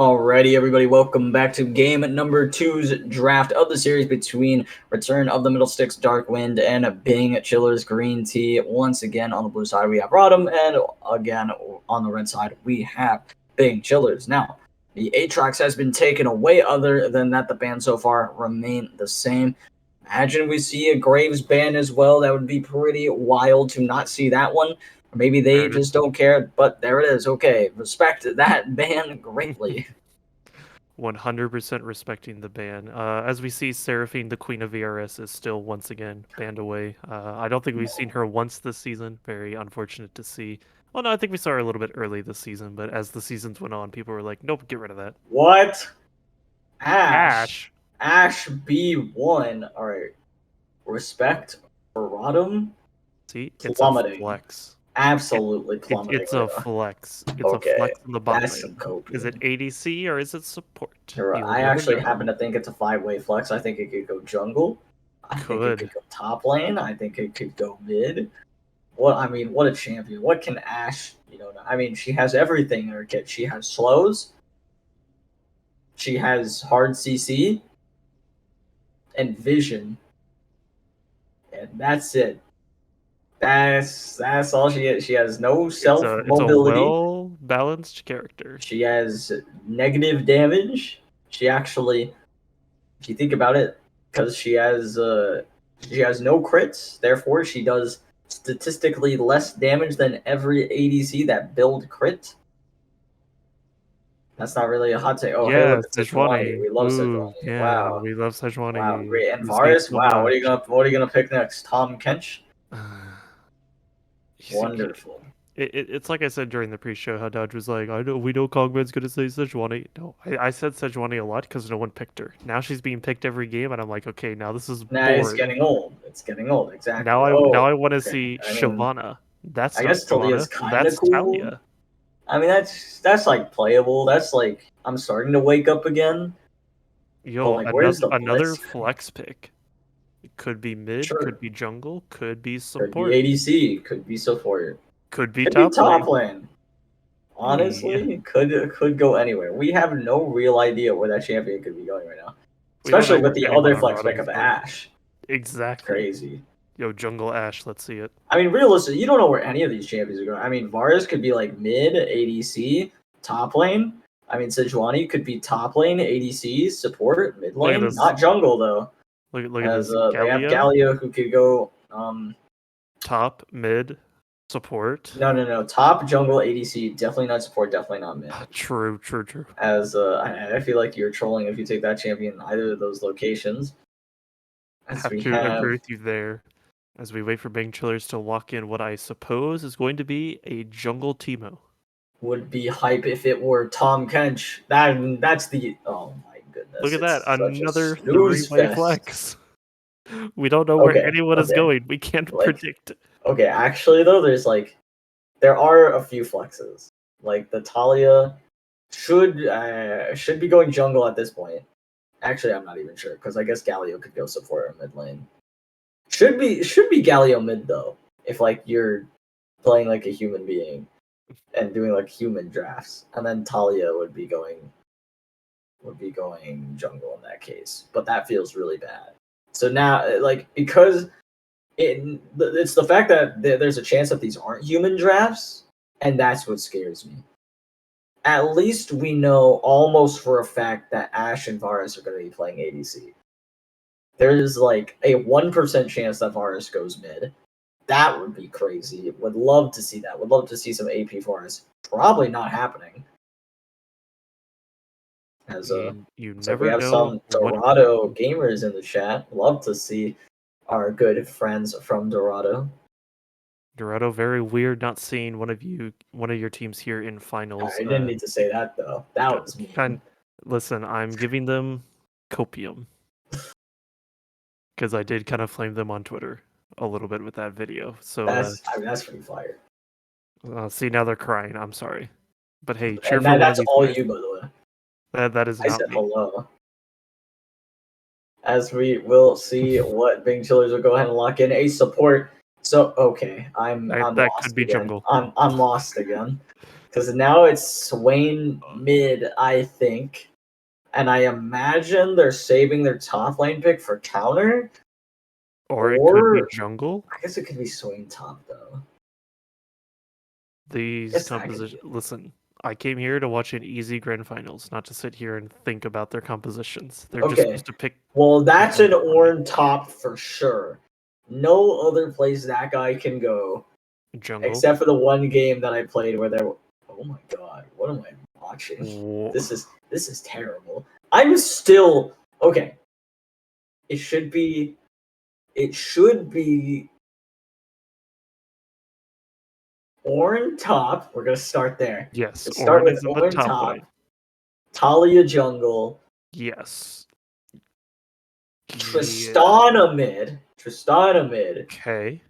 [SPEAKER 2] Alrighty, everybody, welcome back to game number 2's draft of the series between Return of the Middlesticks Darkwind and Bing Chillers Green Tea. Once again, on the blue side, we have ROTM, and again, on the red side, we have Bing Chillers. Now, the Aatrox has been taken away. Other than that, the bans so far remain the same. Imagine we see a Graves ban as well. That would be pretty wild to not see that one. Maybe they just don't care, but there it is. Okay, respect that ban greatly.
[SPEAKER 3] 100% respecting the ban. As we see, Seraphine, the Queen of VRS, is still once again banned away. I don't think we've seen her once this season. Very unfortunate to see. Well, no, I think we saw her a little bit early this season, but as the seasons went on, people were like, nope, get rid of that.
[SPEAKER 2] What? Ash B1. All right. Respect for ROTM.
[SPEAKER 3] See, it's
[SPEAKER 2] plummeting.
[SPEAKER 3] A flex.
[SPEAKER 2] Absolutely plummeting.
[SPEAKER 3] It's a flex. It's
[SPEAKER 2] okay.
[SPEAKER 3] A flex in the bot
[SPEAKER 2] That's
[SPEAKER 3] lane.
[SPEAKER 2] some copium.
[SPEAKER 3] Is it ADC or is it support?
[SPEAKER 2] Right. I actually happen to think it's a 5-way flex. I think it could go jungle. I think it could go top lane. I think it could go mid. What a champion. What can Ash, she has everything in her kit. She has slows. She has hard CC and vision. And that's it. That's all she is. She has no self mobility.
[SPEAKER 3] It's a well balanced character.
[SPEAKER 2] She has negative damage. She actually, if you think about it, because she has no crits, therefore she does statistically less damage than every ADC that build crit. That's not really a hot take. Oh,
[SPEAKER 3] yeah,
[SPEAKER 2] hey, look at Sejuani. We love Sejuani.
[SPEAKER 3] Yeah,
[SPEAKER 2] wow,
[SPEAKER 3] we love Sejuani.
[SPEAKER 2] Wow, great. And Varus. Wow, what are you gonna pick next? Tom Kench. Wonderful.
[SPEAKER 3] It's like I said during the pre-show, how Dodge was like, we know Cogman's gonna say Sejuani. No, I said Sejuani a lot because no one picked her. Now she's being picked every game, and I'm like, okay, now this is boring.
[SPEAKER 2] It's getting old. It's getting old. Exactly.
[SPEAKER 3] Now I want to see Shyvana.
[SPEAKER 2] I guess Talia's kind of cool.
[SPEAKER 3] Talia.
[SPEAKER 2] I mean, that's like playable. That's like I'm starting to wake up again.
[SPEAKER 3] Yo, like, another flex pick. It could be mid, could be jungle, could be support.
[SPEAKER 2] Could be ADC, could be support.
[SPEAKER 3] Could be
[SPEAKER 2] top lane. Honestly, could go anywhere. We have no real idea where that champion could be going right now. Especially with the other flex pick of Ash.
[SPEAKER 3] Exactly.
[SPEAKER 2] Crazy.
[SPEAKER 3] Yo, jungle Ash, let's see it.
[SPEAKER 2] I mean, realistically, you don't know where any of these champions are going. I mean, Varus could be like mid, ADC, top lane. I mean, Sejuani could be top lane, ADC, support, mid lane. Not jungle, though.
[SPEAKER 3] Look at this.
[SPEAKER 2] They have Galio who could go
[SPEAKER 3] top, mid, support.
[SPEAKER 2] No. Top, jungle, ADC. Definitely not support, definitely not mid.
[SPEAKER 3] True.
[SPEAKER 2] As I feel like you're trolling if you take that champion in either of those locations.
[SPEAKER 3] I have to agree with you there. As we wait for Bang Chillers to lock in what I suppose is going to be a jungle Teemo.
[SPEAKER 2] Would be hype if it were Tom Kench. That's the oh my goodness.
[SPEAKER 3] Look at that, another 3-way flex. We don't know where anyone is going. We can't predict.
[SPEAKER 2] Okay, actually though, there are a few flexes. Like the Talia should be going jungle at this point. Actually, I'm not even sure because I guess Galio could go support or mid lane. Should be Galio mid though. If like you're playing like a human being and doing like human drafts, and then Talia would be going jungle in that case. But that feels really bad. So now, like, because it's the fact that there's a chance that these aren't human drafts, and that's what scares me. At least we know almost for a fact that Ash and Varus are going to be playing ADC. There is like a 1% chance that Varus goes mid. That would be crazy. Would love to see that. Would love to see some AP Varus. Probably not happening.
[SPEAKER 3] We
[SPEAKER 2] have some Dorado gamers in the chat. Love to see our good friends from Dorado.
[SPEAKER 3] Dorado, very weird not seeing one of your teams here in finals.
[SPEAKER 2] I didn't need to say that though. That was mean.
[SPEAKER 3] Listen, I'm giving them copium because I did kind of flame them on Twitter a little bit with that video. So
[SPEAKER 2] that's pretty fire.
[SPEAKER 3] See, now they're crying. I'm sorry, but hey,
[SPEAKER 2] that's all you, by the way.
[SPEAKER 3] That is not
[SPEAKER 2] I said
[SPEAKER 3] me.
[SPEAKER 2] Hello. As we will see what Bing Chillers will go ahead and lock in a support. So okay, I'm
[SPEAKER 3] that
[SPEAKER 2] lost
[SPEAKER 3] could be
[SPEAKER 2] again.
[SPEAKER 3] jungle.
[SPEAKER 2] I'm lost again. Because now it's Swain mid, I think. And I imagine they're saving their top lane pick for counter.
[SPEAKER 3] Or it could be jungle.
[SPEAKER 2] I guess it could be Swain top, though.
[SPEAKER 3] These compositions. Listen, I came here to watch an easy grand finals, not to sit here and think about their compositions. They're just supposed to pick.
[SPEAKER 2] Well, that's an Ornn top for sure. No other place that guy can go.
[SPEAKER 3] Jungle.
[SPEAKER 2] Except for the one game that I played where there. Oh my god, what am I watching?
[SPEAKER 3] Whoa.
[SPEAKER 2] This is terrible. I'm still okay. It should be Ornn top. We're gonna start there.
[SPEAKER 3] Yes,
[SPEAKER 2] Let's start with
[SPEAKER 3] is in
[SPEAKER 2] Ornn
[SPEAKER 3] the top
[SPEAKER 2] top.
[SPEAKER 3] lane.
[SPEAKER 2] Talia jungle.
[SPEAKER 3] Yes.
[SPEAKER 2] Tristana mid.
[SPEAKER 3] Okay.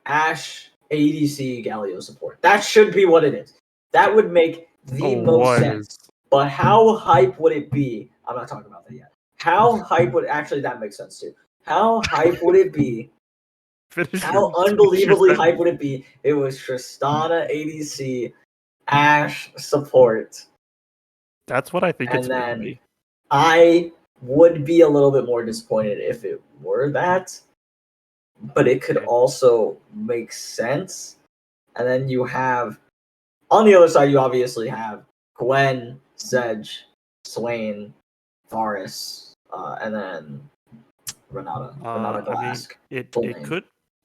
[SPEAKER 2] Ashe ADC Galio support. That should be what it is. That would make the most sense. But how hype would it be? I'm not talking about that yet. How hype would actually that makes sense too. How hype would it be? How unbelievably hype would it be? It was Tristana ADC Ashe support.
[SPEAKER 3] That's what I think it's going to be.
[SPEAKER 2] I would be a little bit more disappointed if it were that, but it could also make sense. And then you have, on the other side, you obviously have Gwen, Sedge, Swain, Varus, and then Renata Glask.
[SPEAKER 3] I mean, it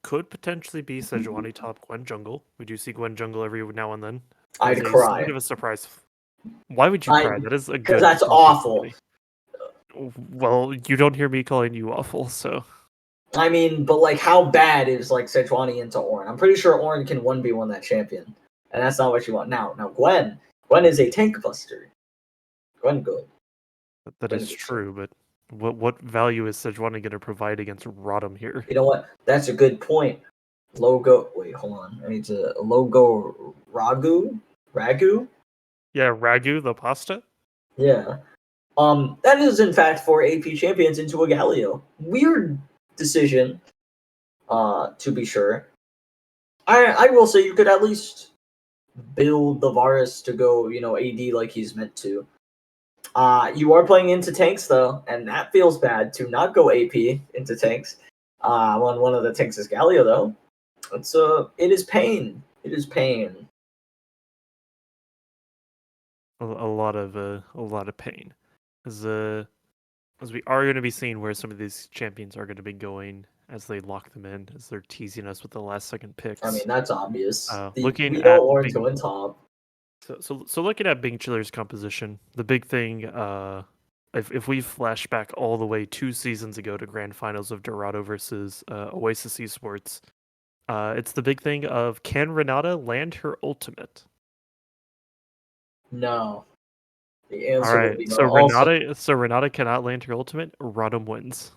[SPEAKER 3] could potentially be Sejuani top, Gwen jungle. We do see Gwen jungle every now and then.
[SPEAKER 2] I'd cry.
[SPEAKER 3] A bit of a surprise. Why would you cry? That is a good.
[SPEAKER 2] Because that's awful.
[SPEAKER 3] Well, you don't hear me calling you awful, so.
[SPEAKER 2] I mean, but like, how bad is like Sejuani into Ornn? I'm pretty sure Ornn can 1v1 that champion, and that's not what you want now. Now, Gwen is a tank buster. Gwen good.
[SPEAKER 3] That is true, but what value is Sejuani going to provide against ROTM here?
[SPEAKER 2] You know what? That's a good point. Wait, hold on. I need to logo Ragu.
[SPEAKER 3] Yeah, Ragu the pasta.
[SPEAKER 2] Yeah. That is in fact for AP champions into a Galio. Weird decision. To be sure. I will say you could at least build the Varus to go, AD like he's meant to. You are playing into tanks though, and that feels bad to not go AP into tanks. When one of the tanks is Galio though. It is pain. It is pain.
[SPEAKER 3] A lot of pain. As we are going to be seeing where some of these champions are going to be going as they lock them in, as they're teasing us with the last second picks.
[SPEAKER 2] I mean, that's obvious.
[SPEAKER 3] Looking
[SPEAKER 2] at Ornn going top.
[SPEAKER 3] So looking at Bing Chiller's composition, the big thing, if we flash back all the way 2 seasons ago to grand finals of Dorado versus Oasis Esports, it's the big thing of, can Renata land her ultimate?
[SPEAKER 2] No. The answer would be no.
[SPEAKER 3] So Renata cannot land her ultimate. ROTM wins.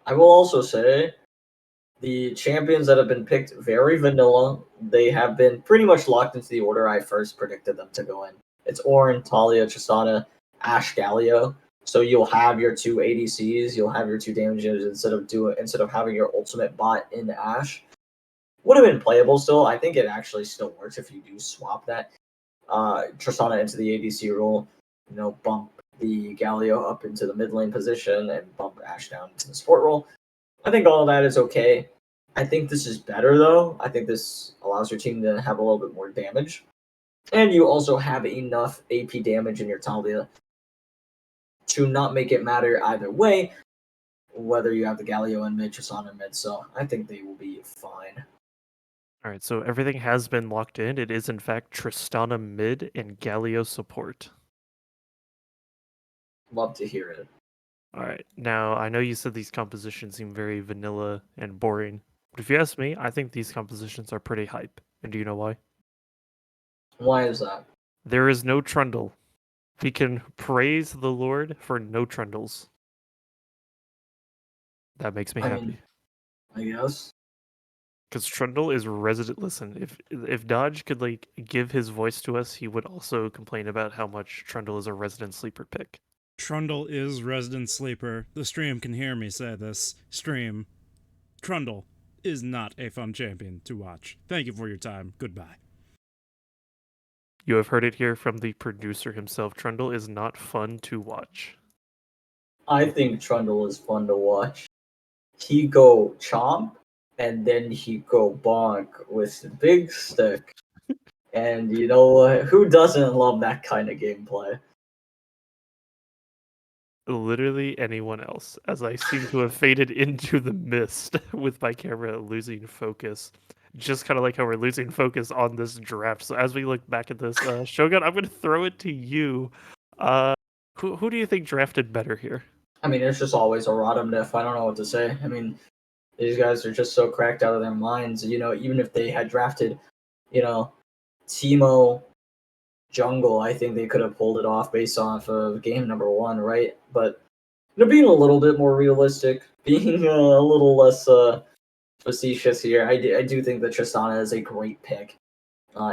[SPEAKER 2] I will also say the champions that have been picked very vanilla. They have been pretty much locked into the order I first predicted them to go in. It's Ornn, Talia, Tristana, Ashe, Galio. So you'll have your 2 ADCs, you'll have your 2 damages instead of having your ultimate bot in Ashe. Would have been playable still. I think it actually still works if you do swap that Tristana into the ADC role, bump the Galio up into the mid lane position and bump Ashe down into the support role. I think all of that is okay. I think this is better though. I think this allows your team to have a little bit more damage. And you also have enough AP damage in your Talia to not make it matter either way, whether you have the Galio in mid, Tristana in mid. So I think they will be fine.
[SPEAKER 3] All right, so everything has been locked in. It is, in fact, Tristana mid and Galio support.
[SPEAKER 2] Love to hear it.
[SPEAKER 3] All right, now I know you said these compositions seem very vanilla and boring, but if you ask me, I think these compositions are pretty hype. And do you know why?
[SPEAKER 2] Why is that?
[SPEAKER 3] There is no Trundle. We can praise the Lord for no Trundles. That makes me happy.
[SPEAKER 2] I guess.
[SPEAKER 3] Because Trundle is resident. Listen, if Dodge could give his voice to us, he would also complain about how much Trundle is a resident sleeper pick.
[SPEAKER 1] Trundle is resident sleeper. The stream can hear me say this. Stream. Trundle is not a fun champion to watch. Thank you for your time. Goodbye.
[SPEAKER 3] You have heard it here from the producer himself. Trundle is not fun to watch.
[SPEAKER 2] I think Trundle is fun to watch. He go chomp, and then he go bonk with the big stick. And you know what? Who doesn't love that kind of gameplay?
[SPEAKER 3] Literally anyone else, as I seem to have faded into the mist with my camera losing focus. Just kind of like how we're losing focus on this draft. So as we look back at this, Shogun, I'm going to throw it to you. Who do you think drafted better here?
[SPEAKER 2] I mean, it's just always a ROTM diff. I don't know what to say. I mean, these guys are just so cracked out of their minds. You know, even if they had drafted, you know, Teemo jungle, I think they could have pulled it off based off of game number 1, right? But being a little bit more realistic, being a little less facetious here, I do think that Tristana is a great pick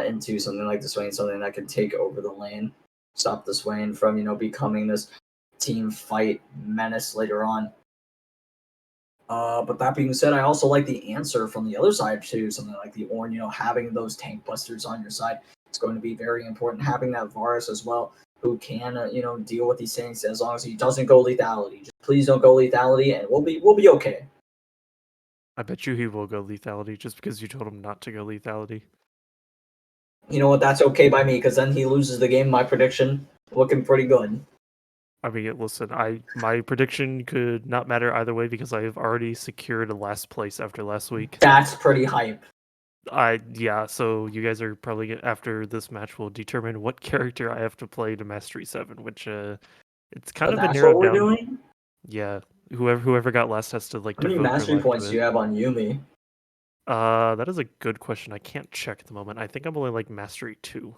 [SPEAKER 2] into something like the Swain, something that can take over the lane, stop the Swain from, becoming this team fight menace later on. But that being said, I also like the answer from the other side too, something like the Ornn, having those tank busters on your side. It's going to be very important. Having that Varus as well, who can, deal with these things as long as he doesn't go lethality. Just please don't go lethality, and we'll be okay.
[SPEAKER 3] I bet you he will go lethality just because you told him not to go lethality.
[SPEAKER 2] You know what? That's okay by me, because then he loses the game. My prediction looking pretty good.
[SPEAKER 3] I mean, listen, my prediction could not matter either way because I have already secured a last place after last week.
[SPEAKER 2] That's pretty hype.
[SPEAKER 3] So you guys are probably after this match will determine what character I have to play to Mastery 7, which it's kind of a
[SPEAKER 2] That's
[SPEAKER 3] narrowed
[SPEAKER 2] what we're
[SPEAKER 3] down.
[SPEAKER 2] doing?
[SPEAKER 3] Yeah, whoever got last has to
[SPEAKER 2] How many
[SPEAKER 3] devote their
[SPEAKER 2] mastery
[SPEAKER 3] life
[SPEAKER 2] points
[SPEAKER 3] to
[SPEAKER 2] do you
[SPEAKER 3] it.
[SPEAKER 2] have on Yumi?
[SPEAKER 3] That is a good question. I can't check at the moment. I think I'm only like Mastery 2.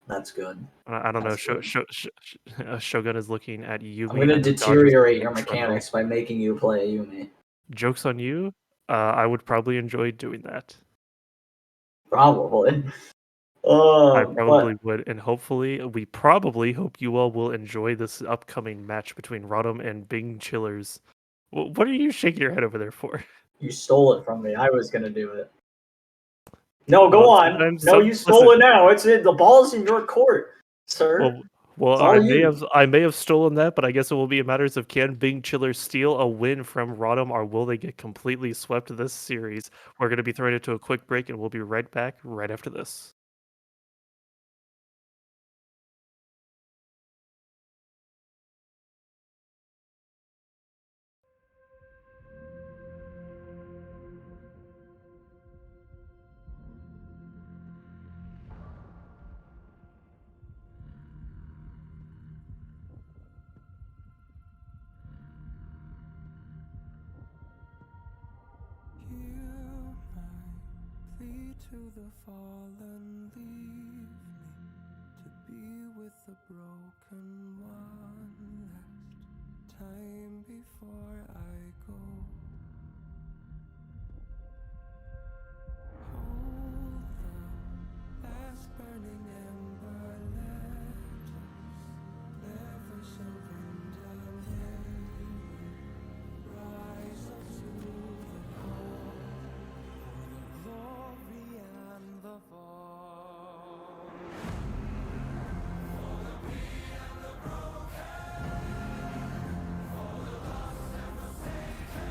[SPEAKER 2] That's good.
[SPEAKER 3] I don't know.
[SPEAKER 2] That's good.
[SPEAKER 3] Shogun is looking at Yumi.
[SPEAKER 2] I'm gonna
[SPEAKER 3] and dodges
[SPEAKER 2] deteriorate your
[SPEAKER 3] Trundle.
[SPEAKER 2] mechanics by making you play Yumi.
[SPEAKER 3] Joke's on you. I would probably enjoy doing that.
[SPEAKER 2] Probably.
[SPEAKER 3] I probably
[SPEAKER 2] But
[SPEAKER 3] would, and hopefully, we probably hope you all will enjoy this upcoming match between ROTM and Bing Chillers. What are you shaking your head over there for?
[SPEAKER 2] you stole it from me. I was gonna do it. No, go
[SPEAKER 3] Well,
[SPEAKER 2] on. No, you stole it now. The ball's in your court, sir.
[SPEAKER 3] Well,
[SPEAKER 2] It's all you.
[SPEAKER 3] I may have stolen that, but I guess it will be a matter of can Bing Chillers steal a win from ROTM, or will they get completely swept this series? We're going to be throwing it to a quick break, and we'll be right back right after this.
[SPEAKER 4] To the fallen, leave me to be with the broken one last time before I go. Hold the last burning ember, let us never surrender. Rise up to the call, for the glory and the fall. For the weak and the broken, for the lost and forsaken,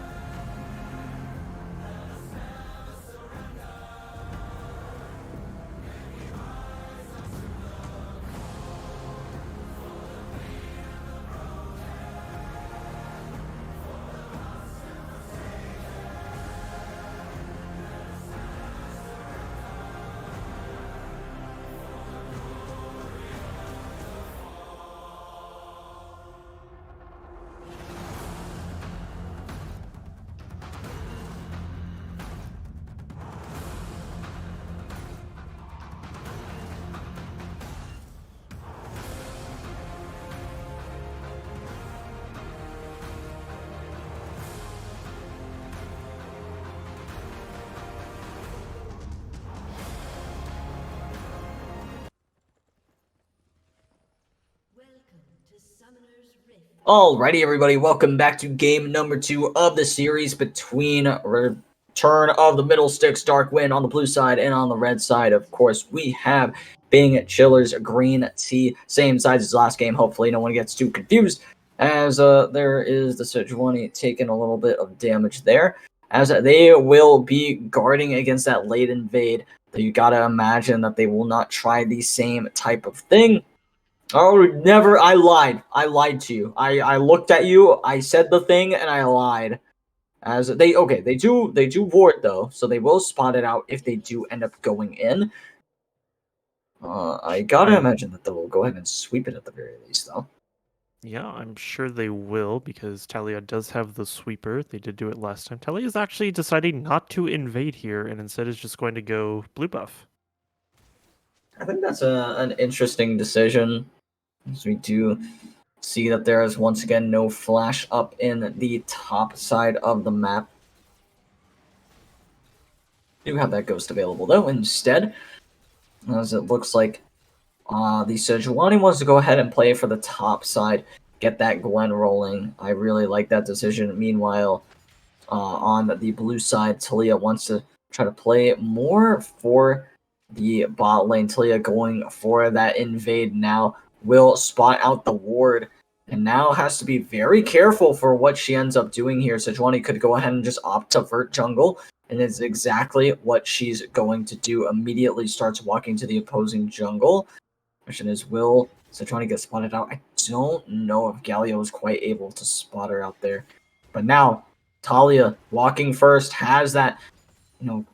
[SPEAKER 4] let us never surrender. May we rise up to the call, for the weak and the broken, for the lost and forsaken, let us never surrender.
[SPEAKER 2] Alrighty, everybody, welcome back to game number 2 of the series between turn of the middle sticks, Dark Wind on the blue side, and on the red side, of course, we have Bing Chillers Green Tea, same size as last game. Hopefully no one gets too confused, as there is the Sejuani taking a little bit of damage there, as they will be guarding against that late invade. You gotta imagine that they will not try the same type of thing. Oh, never. I lied to you. I looked at you, I said the thing, and I lied. As they do ward though, so they will spot it out if they do end up going in. I gotta imagine that they will go ahead and sweep it at the very least, though.
[SPEAKER 3] Yeah, I'm sure they will, because Talia does have the sweeper. They did do it last time. Talia is actually deciding not to invade here, and instead is just going to go blue buff.
[SPEAKER 2] I think that's an interesting decision, as we do see that there is once again no flash up in the top side of the map. Do have that ghost available though instead, as it looks like the Sejuani wants to go ahead and play for the top side, get that Gwen rolling. I really like that decision. Meanwhile, on the blue side, Talia wants to try to play more for the bot lane. Talia going for that invade now, will spot out the ward, and now has to be very careful for what she ends up doing here. Sejuani could go ahead and just opt to vert jungle, and it's exactly what she's going to do. Immediately starts walking to the opposing jungle. Question is, will Sejuani get spotted out? I don't know if Galio is quite able to spot her out there. But now, Talia walking first, has that,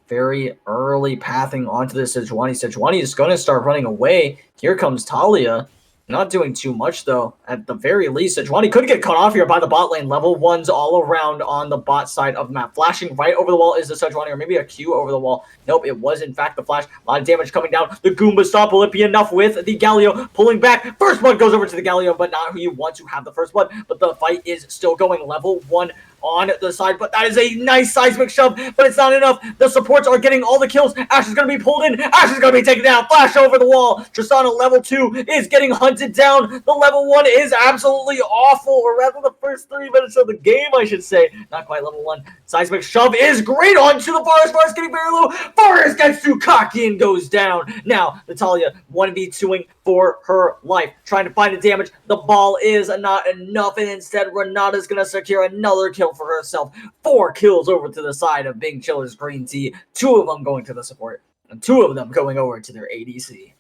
[SPEAKER 2] very early pathing onto the Sejuani. Sejuani is going to start running away. Here comes Talia. Not doing too much, though. At the very least, Sejuani could get cut off here by the bot lane. Level 1s all around on the bot side of the map. Flashing right over the wall is the Sejuani, or maybe a Q over the wall. Nope, it was in fact the flash. A lot of damage coming down. The Goomba stop. Will it be enough with the Galio pulling back? First blood goes over to the Galio, but not who you want to have the first blood. But the fight is still going. Level 1 on the side, but that is a nice seismic shove, but it's not enough. The supports are getting all the kills. Ash is going to be pulled in. Ash is going to be taken down. Flash over the wall. Tristana level 2 is getting hunted down. The level 1 is absolutely awful, or rather the first 3 minutes of the game, I should say. Not quite level 1. Seismic shove is great onto the Forest. Forest getting very low. Forest gets too cocky and goes down. Now, Natalia 1v2ing for her life, trying to find the damage. The ball is not enough, and instead Renata's going to secure another kill for herself. 4 kills over to the side of Bing Chiller's Green Tea. 2 of them going to the support, and 2 of them going over to their ADC.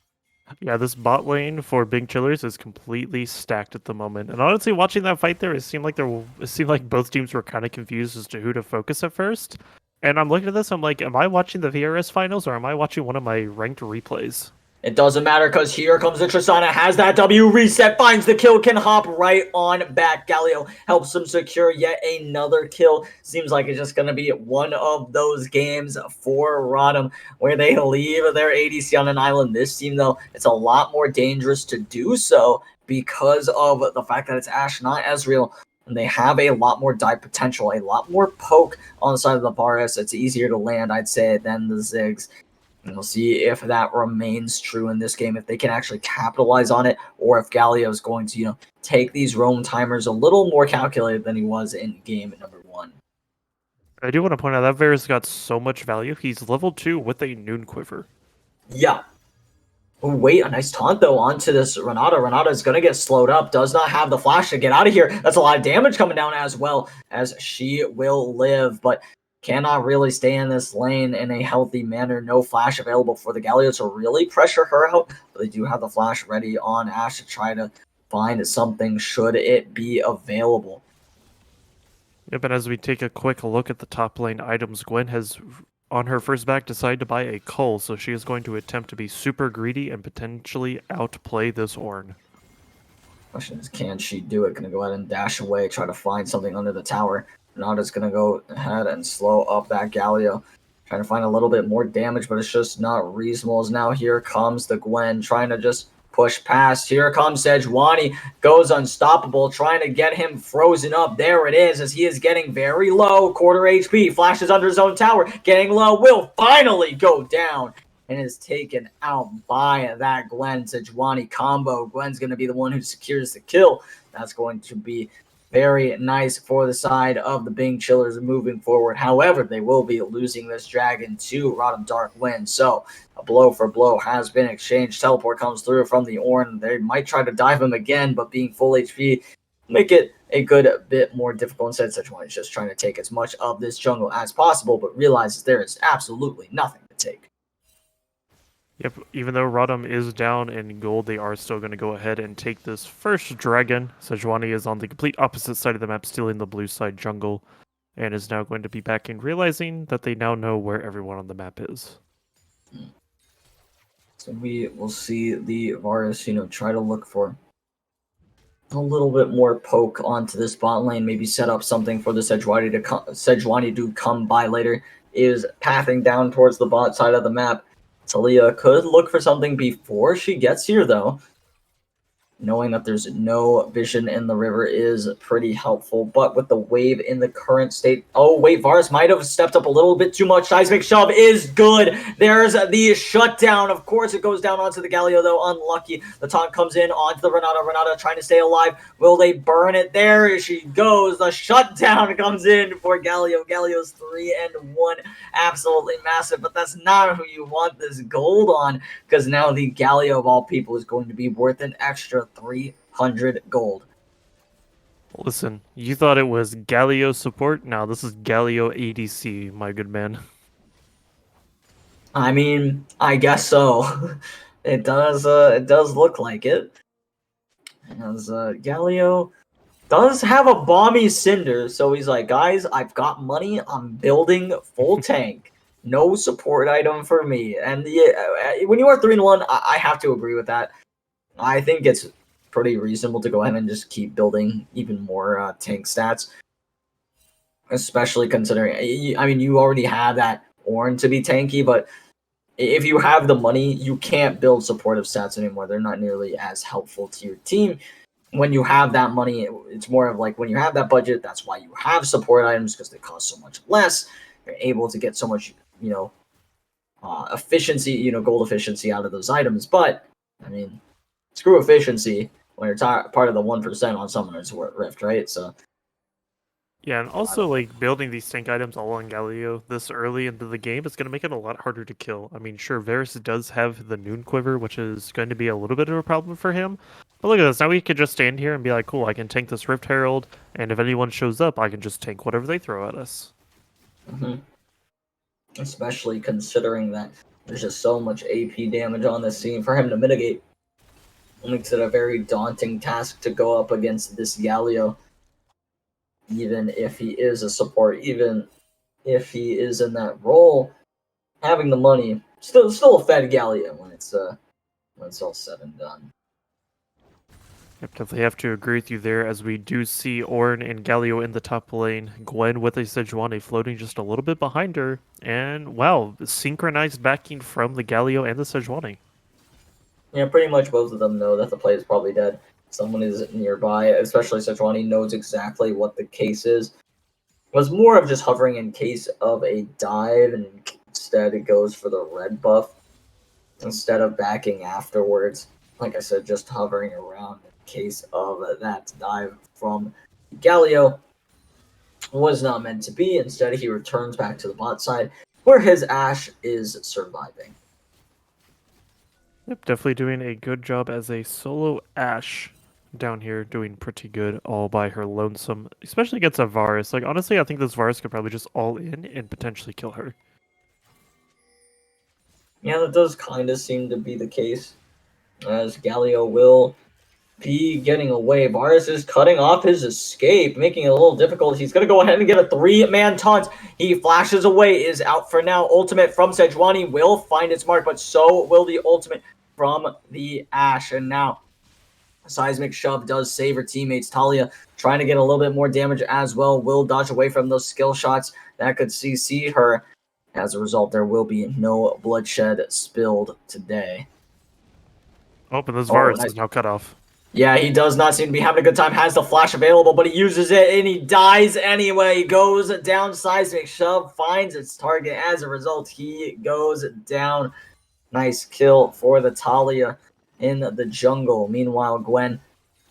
[SPEAKER 3] Yeah, this bot lane for Big Chillers is completely stacked at the moment. And honestly, watching that fight there, it seemed like both teams were kind of confused as to who to focus at first. And I'm looking at this, I'm like, am I watching the VRS finals or am I watching one of my ranked replays?
[SPEAKER 2] It doesn't matter, because here comes the Tristana, has that W reset, finds the kill, can hop right on back. Galio helps him secure yet another kill. Seems like it's just going to be one of those games for ROTM where they leave their ADC on an island. This team, though, it's a lot more dangerous to do so because of the fact that it's Ashe, not Ezreal. And they have a lot more dive potential, a lot more poke on the side of the Varus. It's easier to land, I'd say, than the Ziggs. And we'll see if that remains true in this game, if they can actually capitalize on it, or if Galio is going to, take these roam timers a little more calculated than he was in game number 1.
[SPEAKER 3] I do want to point out that Varus got so much value. He's level 2 with a Noon Quiver.
[SPEAKER 2] Yeah. Oh, wait, a nice taunt, though, onto this Renata. Renata is going to get slowed up, does not have the flash to get out of here. That's a lot of damage coming down as well, as she will live, but cannot really stay in this lane in a healthy manner. No flash available for the Galio to really pressure her out, but they do have the flash ready on Ashe to try to find something should it be available.
[SPEAKER 3] Yep, and as we take a quick look at the top lane items, Gwen has, on her first back, decided to buy a Cull, so she is going to attempt to be super greedy and potentially outplay this Ornn.
[SPEAKER 2] Question is, can she do it? Gonna go ahead and dash away, try to find something under the tower. Renata's going to go ahead and slow up that Galio. Trying to find a little bit more damage, but it's just not reasonable. As now here comes the Gwen, trying to just push past. Here comes Sejuani, goes unstoppable, trying to get him frozen up. There it is, as he is getting very low. Quarter HP, flashes under his own tower, getting low, will finally go down. And is taken out by that Gwen Sejuani combo. Gwen's going to be the one who secures the kill. That's going to be Very nice for the side of the Bing Chillers moving forward. However, they will be losing this dragon to ROTM Dark Wind. So a blow for blow has been exchanged. Teleport comes through from the Ornn. They might try to dive him again, but being full HP, make it a good bit more difficult. Instead, Sejuani is just trying to take as much of this jungle as possible, but realizes there is absolutely nothing to take.
[SPEAKER 3] Yep, even though Rodham is down in gold, they are still going to go ahead and take this first dragon. Sejuani is on the complete opposite side of the map, stealing the blue side jungle, and is now going to be back and realizing that they now know where everyone on the map is.
[SPEAKER 2] So we will see the Varus, try to look for a little bit more poke onto this bot lane, maybe set up something for the Sejuani to come by later. Is pathing down towards the bot side of the map. Talia could look for something before she gets here, though. Knowing that there's no vision in the river is pretty helpful, but with the wave in the current state... Oh, wait, Varus might have stepped up a little bit too much. Seismic Shove is good. There's the shutdown. Of course, it goes down onto the Galio, though. Unlucky. The taunt comes in onto the Renata. Renata trying to stay alive. Will they burn it? There she goes. The shutdown comes in for Galio. Galio's 3-1. Absolutely massive, but that's not who you want this gold on, because now the Galio of all people is going to be worth an extra 300 gold.
[SPEAKER 3] Listen, you thought it was Galio support? Now this is Galio ADC, my good man.
[SPEAKER 2] I mean, I guess so. It does look like it. As Galio does have a Balmy Cinder, so he's like, guys, I've got money. I'm building full tank. No support item for me. And when you are 3-1, I have to agree with that. I think it's pretty reasonable to go ahead and just keep building even more tank stats. Especially considering, I mean, you already have that Ornn to be tanky, but if you have the money, you can't build supportive stats anymore. They're not nearly as helpful to your team. When you have that money, it's more of like when you have that budget, that's why you have support items, because they cost so much less. You're able to get so much, efficiency, gold efficiency out of those items. But, I mean, screw efficiency when you're part of the 1% on Summoner's Rift, right? So
[SPEAKER 3] Yeah, and also like building these tank items all on Galio this early into the game is going to make it a lot harder to kill. I mean, sure, Varus does have the Noon Quiver, which is going to be a little bit of a problem for him. But look at this, now we could just stand here and be like, cool, I can tank this Rift Herald, and if anyone shows up, I can just tank whatever they throw at us.
[SPEAKER 2] Mm-hmm. Especially considering that there's just so much AP damage on this scene for him to mitigate. It makes it a very daunting task to go up against this Galio. Even if he is a support, even if he is in that role, having the money, still a fed Galio when it's all said and done.
[SPEAKER 3] Yep, definitely have to agree with you there, as we do see Ornn and Galio in the top lane. Gwen with a Sejuani floating just a little bit behind her, and wow, synchronized backing from the Galio and the Sejuani.
[SPEAKER 2] Yeah, pretty much both of them know that the play is probably dead. Someone is nearby, especially Sejuani knows exactly what the case is. It was more of just hovering in case of a dive, and instead it goes for the red buff instead of backing afterwards. Like I said, just hovering around in case of that dive from Galio was not meant to be. Instead, he returns back to the bot side where his Ashe is surviving.
[SPEAKER 3] Yep, definitely doing a good job as a solo Ashe down here, doing pretty good all by her lonesome, especially against a Varus. Like, honestly, I think this Varus could probably just all in and potentially kill her.
[SPEAKER 2] Yeah, that does kind of seem to be the case, as Galio will be getting away. Varus is cutting off his escape, making it a little difficult. He's going to go ahead and get a 3-man taunt. He flashes away, is out for now. Ultimate from Sejuani will find its mark, but so will the ultimate from the Ashe. And now Seismic Shove does save her teammates. Talia trying to get a little bit more damage as well. Will dodge away from those skill shots that could CC her. As a result, there will be no bloodshed spilled today.
[SPEAKER 3] Oh, but this Varus
[SPEAKER 2] nice.
[SPEAKER 3] is now cut off.
[SPEAKER 2] Yeah, he does not seem to be having a good time. Has the flash available, but he uses it and he dies anyway. He goes down. Seismic Shove finds its target. As a result, he goes down. Nice kill for the Talia in the jungle. Meanwhile, Gwen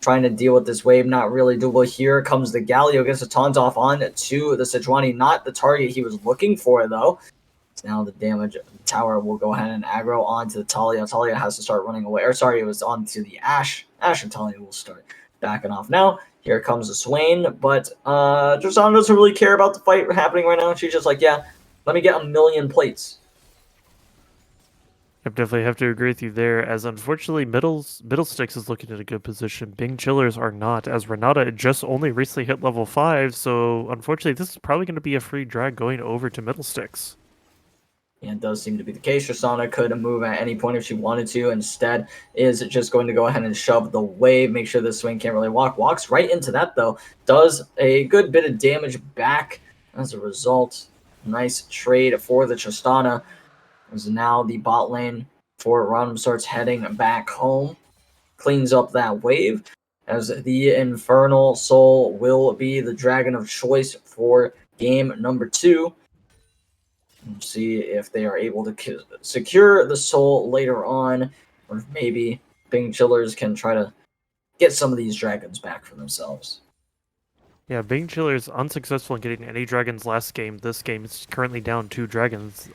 [SPEAKER 2] trying to deal with this wave. Not really doable. Here comes the Galio, gets a taunt off on to the Sejuani. Not the target he was looking for, though. Now the damage tower will go ahead and aggro onto the Talia. Talia has to start running away. Or sorry, it was onto the Ashe. Ashe and Talia will start backing off now. Here comes the Swain, but Tristana doesn't really care about the fight happening right now. She's just like, yeah, let me get 1,000,000 plates.
[SPEAKER 3] I definitely have to agree with you there, as unfortunately Middlesticks is looking at a good position. Bing Chillers are not, as Renata just only recently hit level 5, so unfortunately this is probably going to be a free drag going over to Middlesticks.
[SPEAKER 2] Yeah, it does seem to be the case. Tristana could move at any point if she wanted to. Instead, is just going to go ahead and shove the wave, make sure the Swain can't really walk. Walks right into that, though. Does a good bit of damage back as a result. Nice trade for the Tristana. As now the bot lane for Rum starts heading back home. Cleans up that wave. As the Infernal Soul will be the dragon of choice for game number 2. And see if they are able to secure the soul later on, or if maybe Bing Chillers can try to get some of these dragons back for themselves.
[SPEAKER 3] Yeah, Bing Chillers unsuccessful in getting any dragons last game. This game is currently down 2 dragons.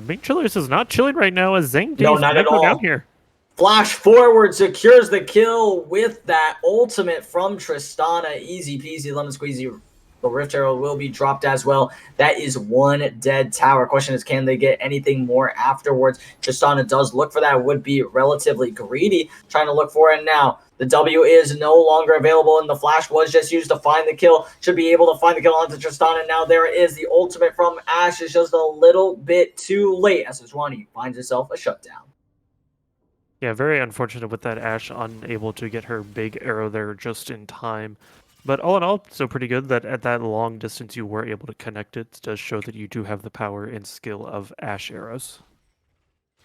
[SPEAKER 3] Bing Chillers is not chilling right now as Zhang
[SPEAKER 2] No,
[SPEAKER 3] Days
[SPEAKER 2] not
[SPEAKER 3] might
[SPEAKER 2] at
[SPEAKER 3] go
[SPEAKER 2] all.
[SPEAKER 3] down here.
[SPEAKER 2] Flash forward, secures the kill with that ultimate from Tristana. Easy peasy, lemon squeezy. The Rift Arrow will be dropped as well. That is 1 dead tower. Question is, can they get anything more afterwards? Tristana does look for that. Would be relatively greedy, trying to look for it now. The W is no longer available, and the flash was just used to find the kill. Should be able to find the kill onto Tristana. Now there is the ultimate from Ashe. It's just a little bit too late as Sejuani finds herself a shutdown.
[SPEAKER 3] Yeah, very unfortunate with that Ashe unable to get her big arrow there just in time. But all in all, still pretty good that at that long distance you were able to connect it. It does show that you do have the power and skill of Ashe arrows.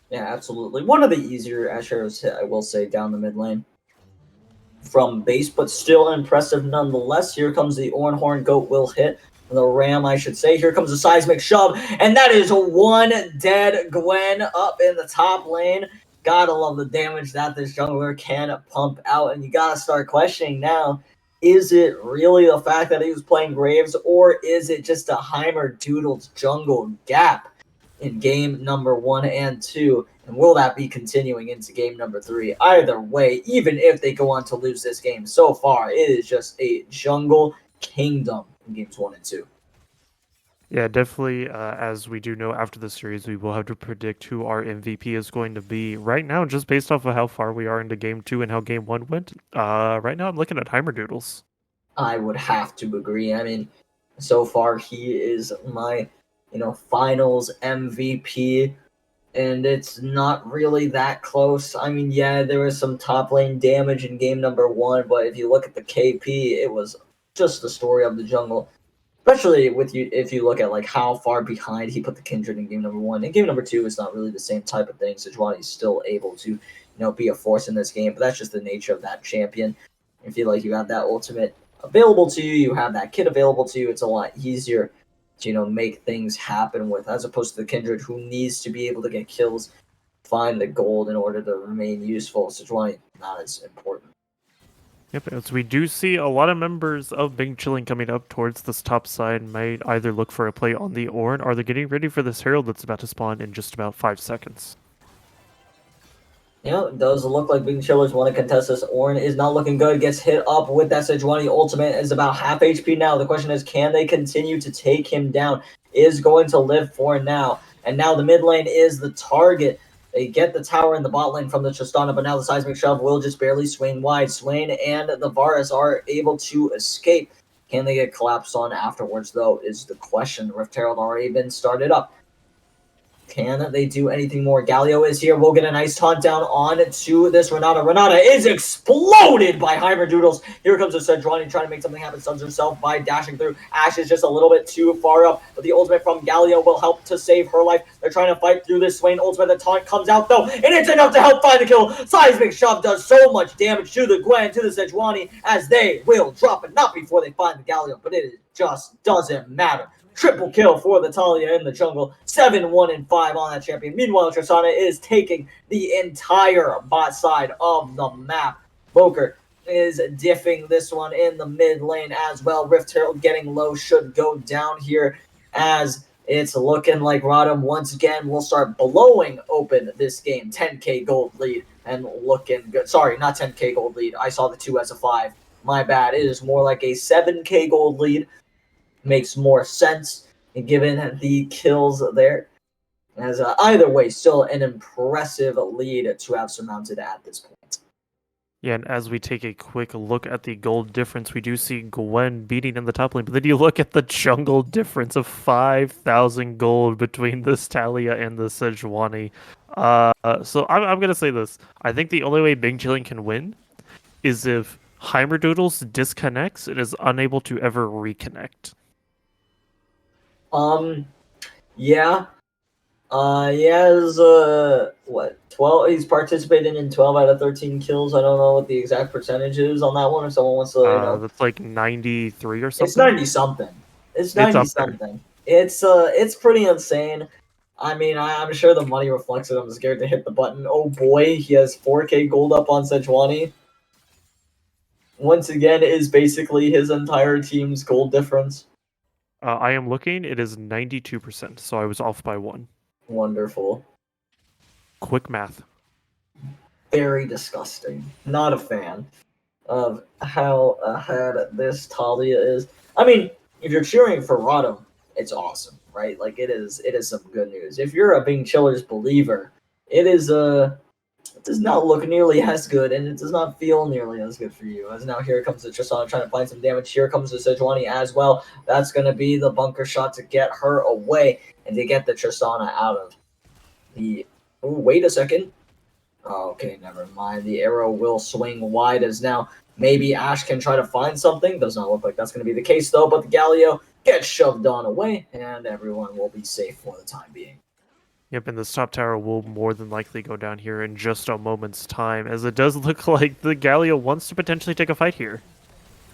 [SPEAKER 2] Yeah, absolutely. One of the easier Ashe arrows hit, I will say, down the mid lane from base, but still impressive nonetheless. Here comes the Ornhorn Goat will hit. The Ram, I should say. Here comes the Seismic Shove, and that is 1 dead Gwen up in the top lane. Gotta love the damage that this jungler can pump out, and you gotta start questioning now. Is it really the fact that he was playing Graves, or is it just a Heimerdoodle's jungle gap in game number 1 and 2? And will that be continuing into game number 3? Either way, even if they go on to lose this game, so far it is just a jungle kingdom in games 1 and 2.
[SPEAKER 3] Yeah, definitely. As we do know after the series, we will have to predict who our MVP is going to be. Right now, just based off of how far we are into game 2 and how game 1 went, right now I'm looking at Heimerdoodles.
[SPEAKER 2] I would have to agree. I mean, so far he is my, finals MVP, and it's not really that close. I mean, yeah, there was some top lane damage in game number 1, but if you look at the KP, it was just the story of the jungle. Especially if you look at like how far behind he put the Kindred in game number 1. In game number 2, it's not really the same type of thing. Sejuani is still able to, be a force in this game, but that's just the nature of that champion. I feel like you have that ultimate available to you, you have that kit available to you. It's a lot easier to, make things happen with, as opposed to the Kindred, who needs to be able to get kills, find the gold in order to remain useful. Sejuani, not as important.
[SPEAKER 3] Yep, as we do see a lot of members of Bing Chilling coming up towards this top side, might either look for a play on the Ornn, or they're getting ready for this Herald that's about to spawn in just about 5 seconds.
[SPEAKER 2] It does look like Big Chillers want to contest this. Ornn is not looking good. Gets hit up with that Sejuani ultimate. Is about half HP now. The question is, can they continue to take him down? Is going to live for now. And now the mid lane is the target. They get the tower in the bot lane from the Tristana, but now the Seismic Shove will just barely swing wide. Swain and the Varus are able to escape. Can they get collapsed on afterwards, though, is the question. Rift Herald already been started up. Can they do anything more? Galio is here. We'll get a nice taunt down on to this Renata. Renata is exploded by Heimerdoodles. Here comes the Sejuani trying to make something happen. Stuns herself by dashing through. Ashe is just a little bit too far up, but the ultimate from Galio will help to save her life. They're trying to fight through this Swain ultimate. The taunt comes out, though, and it's enough to help find the kill. Seismic Shove does so much damage to the Gwen, to the Sejuani, as they will drop it. Not before they find the Galio, but it just doesn't matter. Triple kill for the Talia in the jungle. 7-1-5 on that champion. Meanwhile, Tristana is taking the entire bot side of the map. Boker is diffing this one in the mid lane as well. Rift Herald getting low should go down here as it's looking like ROTM once again will start blowing open this game. 10k gold lead and looking good. Sorry, not 10k gold lead. I saw the 2 as a 5. My bad. It is more like a 7k gold lead. Makes more sense given the kills there. As either way, still an impressive lead to have surmounted at this point.
[SPEAKER 3] Yeah, and as we take a quick look at the gold difference, we do see Gwen beating in the top lane, but then you look at the jungle difference of 5,000 gold between this Talia and the Sejuani. So I'm going to say this. I think the only way Big Chilling can win is if Heimerdoodles disconnects and is unable to ever reconnect.
[SPEAKER 2] Yeah. He has, what, 12? He's participated in 12 out of 13 kills. I don't know what the exact percentage is on that one. If someone wants to,
[SPEAKER 3] That's like 93 or something.
[SPEAKER 2] It's 90-something. It's
[SPEAKER 3] It's up there.
[SPEAKER 2] 90-something. It's pretty insane. I mean, I'm sure the money reflects it. I'm scared to hit the button. Oh boy, he has 4k gold up on Sejuani. Once again, is basically his entire team's gold difference.
[SPEAKER 3] I am looking. It is 92%, so I was off by 1.
[SPEAKER 2] Wonderful.
[SPEAKER 3] Quick math.
[SPEAKER 2] Very disgusting. Not a fan of how ahead this Talia is. I mean, if you're cheering for ROTM, it's awesome, right? Like it is some good news. If you're a Bing Chillers believer, it does not look nearly as good, and it does not feel nearly as good for you. As now here comes the Tristana trying to find some damage. Here comes the Sejuani as well. That's going to be the bunker shot to get her away and to get the Tristana out of the... Ooh, wait a second. Oh, okay, never mind. The arrow will swing wide as now maybe Ash can try to find something. Does not look like that's going to be the case, though, but the Galio gets shoved on away, and everyone will be safe for the time being.
[SPEAKER 3] Yep, and this top tower will more than likely go down here in just a moment's time, as it does look like the Galio wants to potentially take a fight here.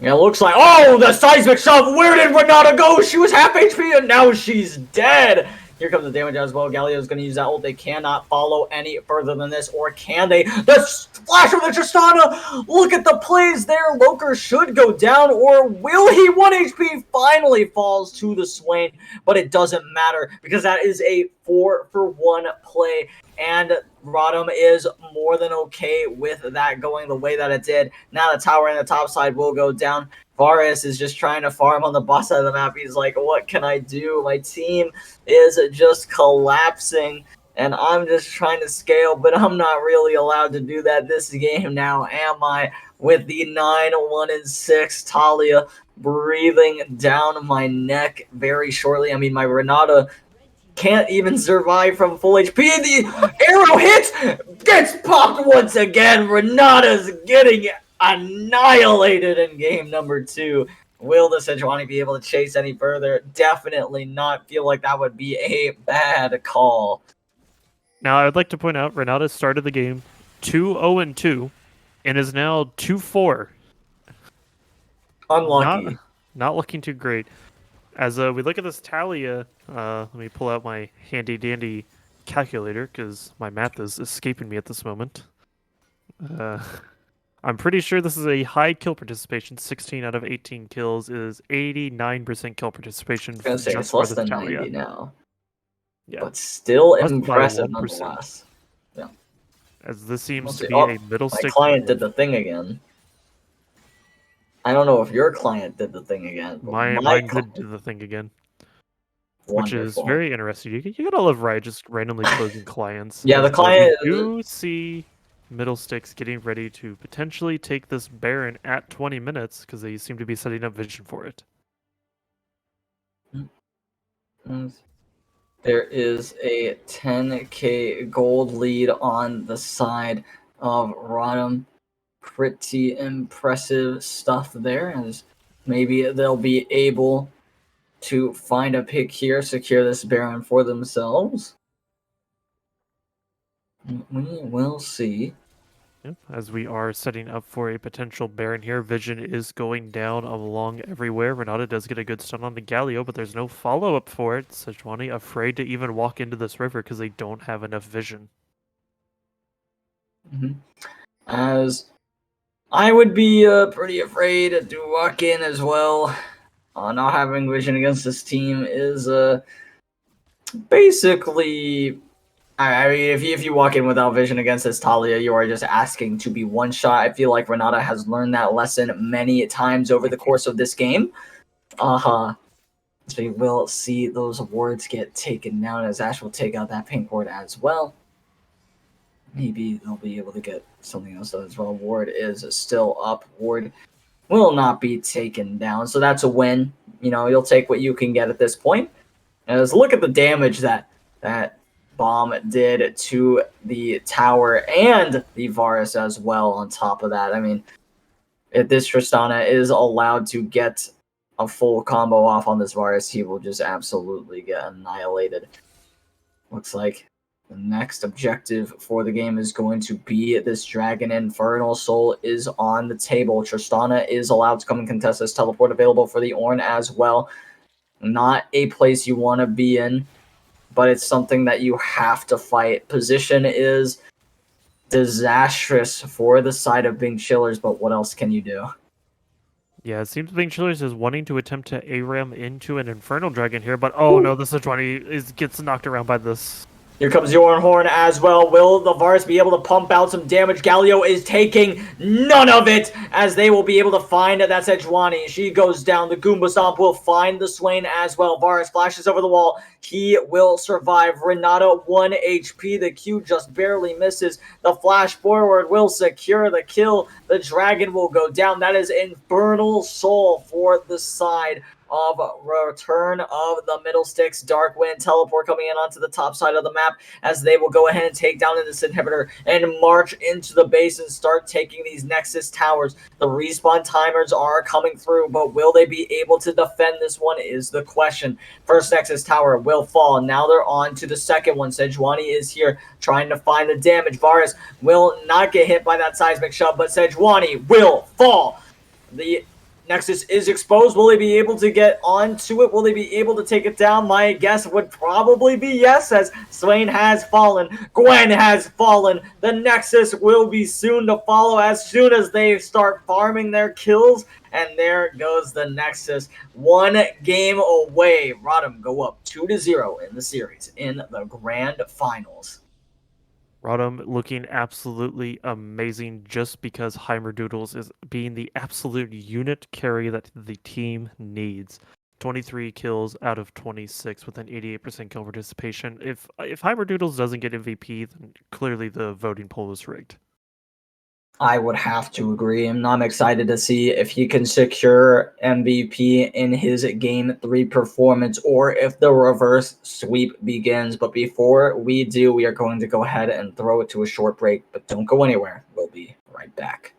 [SPEAKER 2] Yeah, it looks like... Oh, the seismic shove! Where did Renata go? She was half HP, and now she's dead! Here comes the damage as well. Galio's going to use that ult. They cannot follow any further than this, or can they? The flash of the Tristana! Look at the plays there. Loker should go down, or will he? 1 HP finally falls to the Swain, but it doesn't matter because that is a 4-for-1 play, and ROTM is more than okay with that going the way that it did. Now the tower and the top side will go down. Varus is just trying to farm on the boss side of the map. He's like, what can I do? My team is just collapsing, and I'm just trying to scale, but I'm not really allowed to do that this game now, am I? With the 9-1-6 Talia breathing down my neck very shortly. I mean, my Renata can't even survive from full HP. The arrow hits, gets popped once again. Renata's getting annihilated in game number 2. Will the Sejuani be able to chase any further? Definitely not. Feel like that would be a bad call.
[SPEAKER 3] Now, I would like to point out, Renata started the game 2-0-2 and is now 2-4.
[SPEAKER 2] Unlucky.
[SPEAKER 3] Not looking too great. As we look at this Talia, let me pull out my handy-dandy calculator because my math is escaping me at this moment. I'm pretty sure this is a high kill participation. 16 out of 18 kills is 89% kill participation.
[SPEAKER 2] I was gonna say it's less than 90 now.
[SPEAKER 3] Yeah,
[SPEAKER 2] but still
[SPEAKER 3] Less by
[SPEAKER 2] impressive
[SPEAKER 3] 1%.
[SPEAKER 2] nonetheless.
[SPEAKER 3] as this seems
[SPEAKER 2] Let's
[SPEAKER 3] to
[SPEAKER 2] see.
[SPEAKER 3] be
[SPEAKER 2] Oh,
[SPEAKER 3] a middle
[SPEAKER 2] My
[SPEAKER 3] stick.
[SPEAKER 2] client did the thing again. I don't know if your client did the thing again. But
[SPEAKER 3] Mine did do the thing again, which is
[SPEAKER 2] Wonderful.
[SPEAKER 3] very interesting. You gotta love Riot just randomly closing clients.
[SPEAKER 2] Yeah, the
[SPEAKER 3] as,
[SPEAKER 2] client-
[SPEAKER 3] We do see middle sticks getting ready to potentially take this Baron at 20 minutes because they seem to be setting up vision for it.
[SPEAKER 2] There is a 10k gold lead on the side of ROTM. Pretty impressive stuff there, as maybe they'll be able to find a pick here, secure this Baron for themselves. We will see.
[SPEAKER 3] Yep. As we are setting up for a potential Baron here, vision is going down along everywhere. Renata does get a good stun on the Galio, but there's no follow-up for it. Sejuani afraid to even walk into this river because they don't have enough vision.
[SPEAKER 2] As I would be pretty afraid to walk in as well. Not having vision against this team is basically. I mean, if you walk in without vision against this Talia, you are just asking to be one shot. I feel like Renata has learned that lesson many times over the course of this game. So we will see those wards get taken down as Ash will take out that pink ward as well. Maybe they'll be able to get something else as well. Ward is still up. Ward will not be taken down, so that's a win. You know, you'll take what you can get at this point. As look at the damage that bomb did to the tower and the Varus as well on top of that. I mean, if this Tristana is allowed to get a full combo off on this Varus, he will just absolutely get annihilated. Looks like the next objective for the game is going to be this Dragon Infernal Soul is on the table. Tristana is allowed to come and contest this. Teleport available for the Ornn as well. Not a place you want to be in, but it's something that you have to fight. Position is disastrous for the side of Bing Chillers, but what else can you do?
[SPEAKER 3] Yeah, it seems Bing Chillers is wanting to attempt to ARAM into an Infernal Dragon here, but oh no, the Sejuani gets knocked around by this.
[SPEAKER 2] Here comes Yorn Horn as well. Will the Varus be able to pump out some damage? Galio is taking none of it as they will be able to find that Sejuani. She goes down. The Goomba Stomp will find the Swain as well. Varus flashes over the wall. He will survive. Renata 1 HP. The Q just barely misses. The flash forward will secure the kill. The dragon will go down. That is Infernal Soul for the side of Return of the Middle Sticks. Dark Wind teleport coming in onto the top side of the map as they will go ahead and take down this inhibitor and march into the base and start taking these Nexus towers. The respawn timers are coming through, but will they be able to defend this one is the question. First Nexus tower will fall. Now they're on to the second one. Sejuani is here trying to find the damage. Varus will not get hit by that seismic shove, but Sejuani will fall. The Nexus is exposed. Will they be able to get onto it? Will they be able to take it down? My guess would probably be yes, as Swain has fallen. Gwen has fallen. The Nexus will be soon to follow as soon as they start farming their kills. And there goes the Nexus. One game away. ROTM go up 2-0 in the series in the grand finals.
[SPEAKER 3] ROTM looking absolutely amazing just because Heimerdoodles is being the absolute unit carry that the team needs. 23 kills out of 26 with an 88% kill participation. If Heimerdoodles doesn't get MVP, then clearly the voting poll is rigged.
[SPEAKER 2] I would have to agree. I'm excited to see if he can secure MVP in his Game 3 performance or if the reverse sweep begins. But before we do, we are going to go ahead and throw it to a short break. But don't go anywhere. We'll be right back.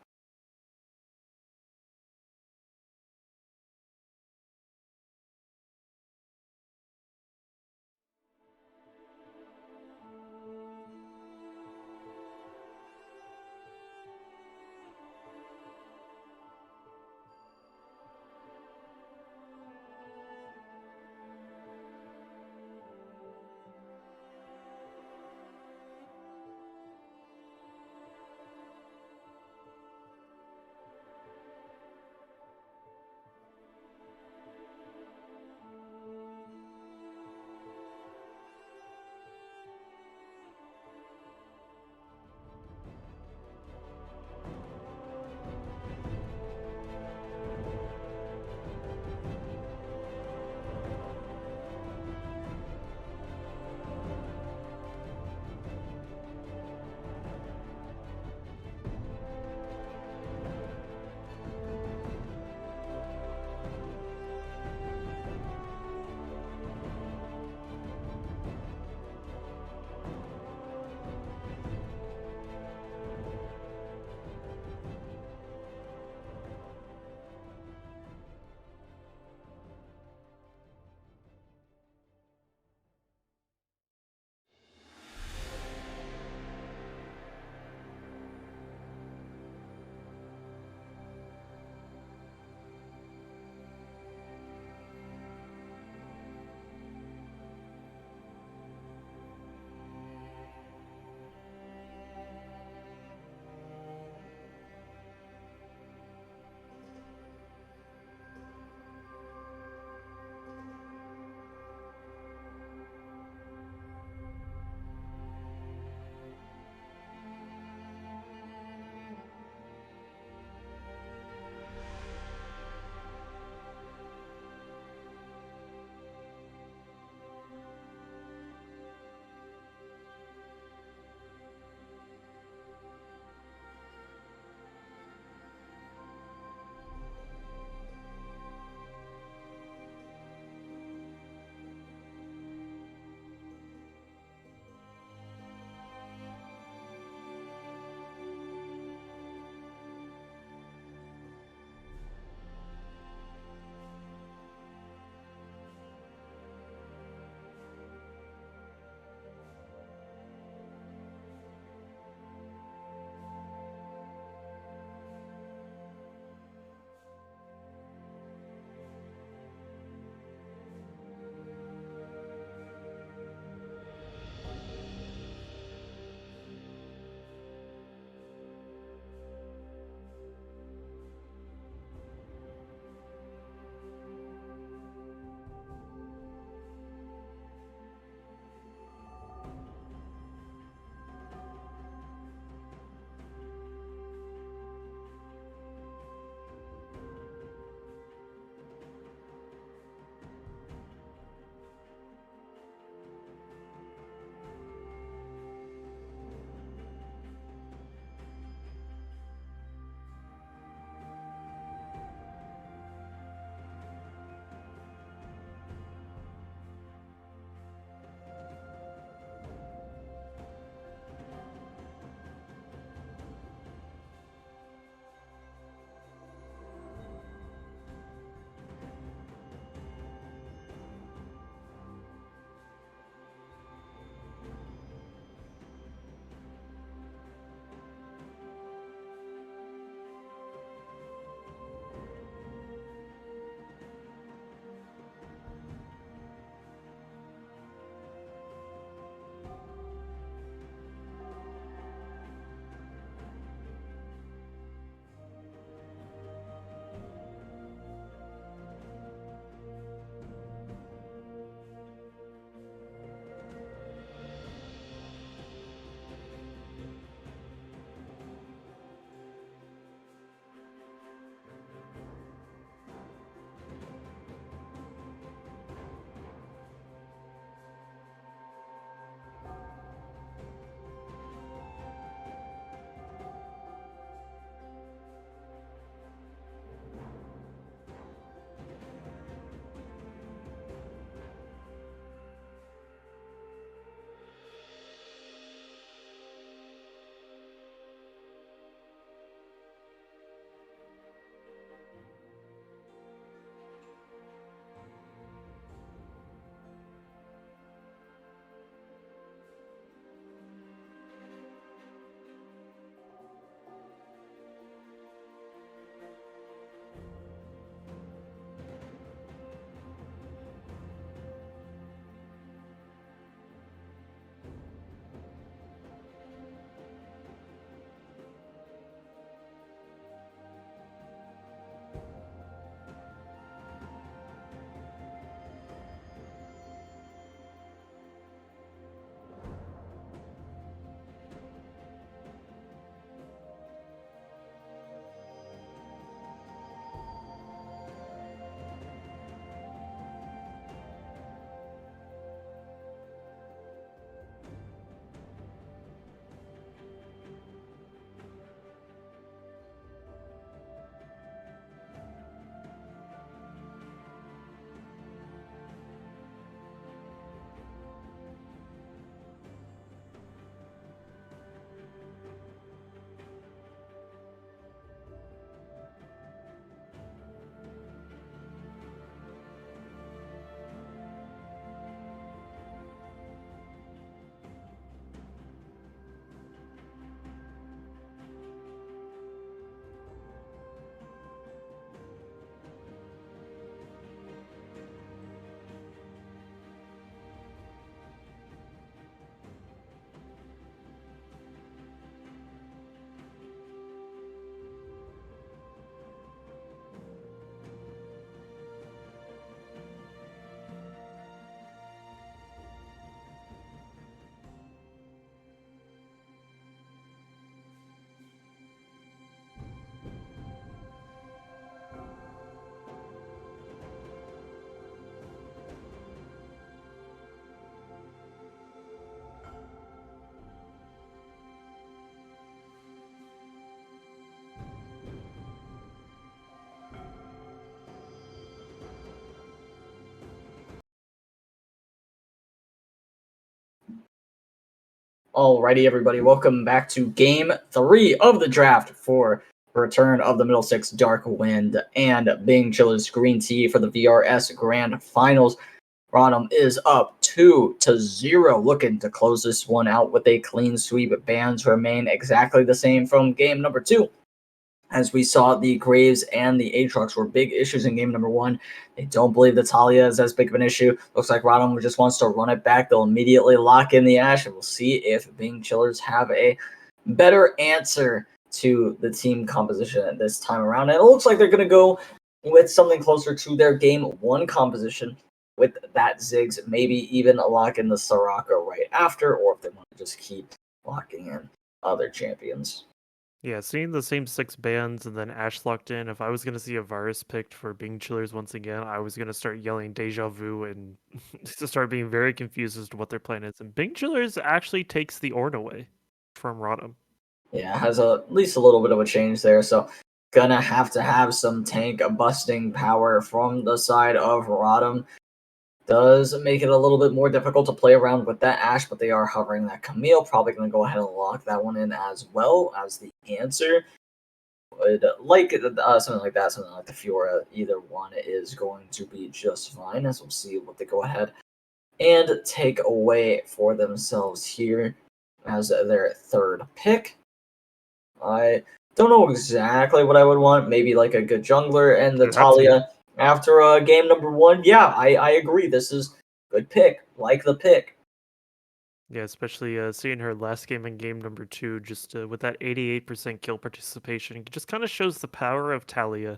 [SPEAKER 2] Alrighty, everybody, welcome back to Game 3 of the draft for the return of the Middlesex Dark Wind and Bing Chillers Green Tea for the VRS Grand Finals. ROTM is up 2-0, looking to close this one out with a clean sweep. Bans remain exactly the same from game number 2. As we saw, the Graves and the Aatrox were big issues in game number 1. They don't believe that Talia is as big of an issue. Looks like ROTM just wants to run it back. They'll immediately lock in the Ashe, and we'll see if Bing Chillers have a better answer to the team composition at this time around. And it looks like they're going to go with something closer to their game 1 composition with that Ziggs, maybe even lock in the Soraka right after, or if they want to just keep locking in other champions.
[SPEAKER 3] Yeah, seeing the same 6 bans and then Ashe locked in, if I was going to see a virus picked for Bing Chillers once again, I was going to start yelling deja vu and to start being very confused as to what their plan is. And Bing Chillers actually takes the Ornn away from ROTM.
[SPEAKER 2] Yeah, has at least a little bit of a change there, so gonna have to have some tank busting power from the side of ROTM. Does make it a little bit more difficult to play around with that Ashe, but they are hovering that Camille. Probably going to go ahead and lock that one in as well as the answer. Would like something like that, something like the Fiora. Either one is going to be just fine, as we'll see what they go ahead and take away for themselves here as their third pick. I don't know exactly what I would want. Maybe like a good jungler and the Talia. After game number 1, yeah, I agree. This is good pick. Like the pick.
[SPEAKER 3] Yeah, especially seeing her last game in game number 2, just with that 88% kill participation, it just kind of shows the power of Talia.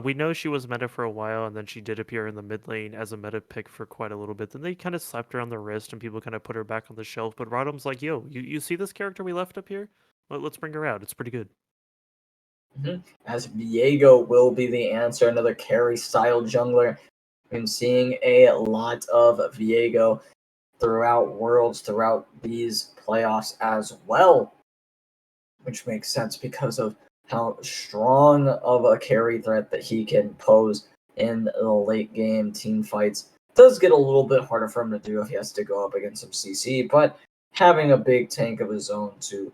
[SPEAKER 3] We know she was meta for a while, and then she did appear in the mid lane as a meta pick for quite a little bit. Then they kind of slapped her on the wrist, and people kind of put her back on the shelf. But ROTM's like, yo, you see this character we left up here? Well, let's bring her out. It's pretty good.
[SPEAKER 2] As Viego will be the answer, another carry-style jungler. Been seeing a lot of Viego throughout Worlds, throughout these playoffs as well, which makes sense because of how strong of a carry threat that he can pose in the late game team fights. It does get a little bit harder for him to do if he has to go up against some CC, but having a big tank of his own to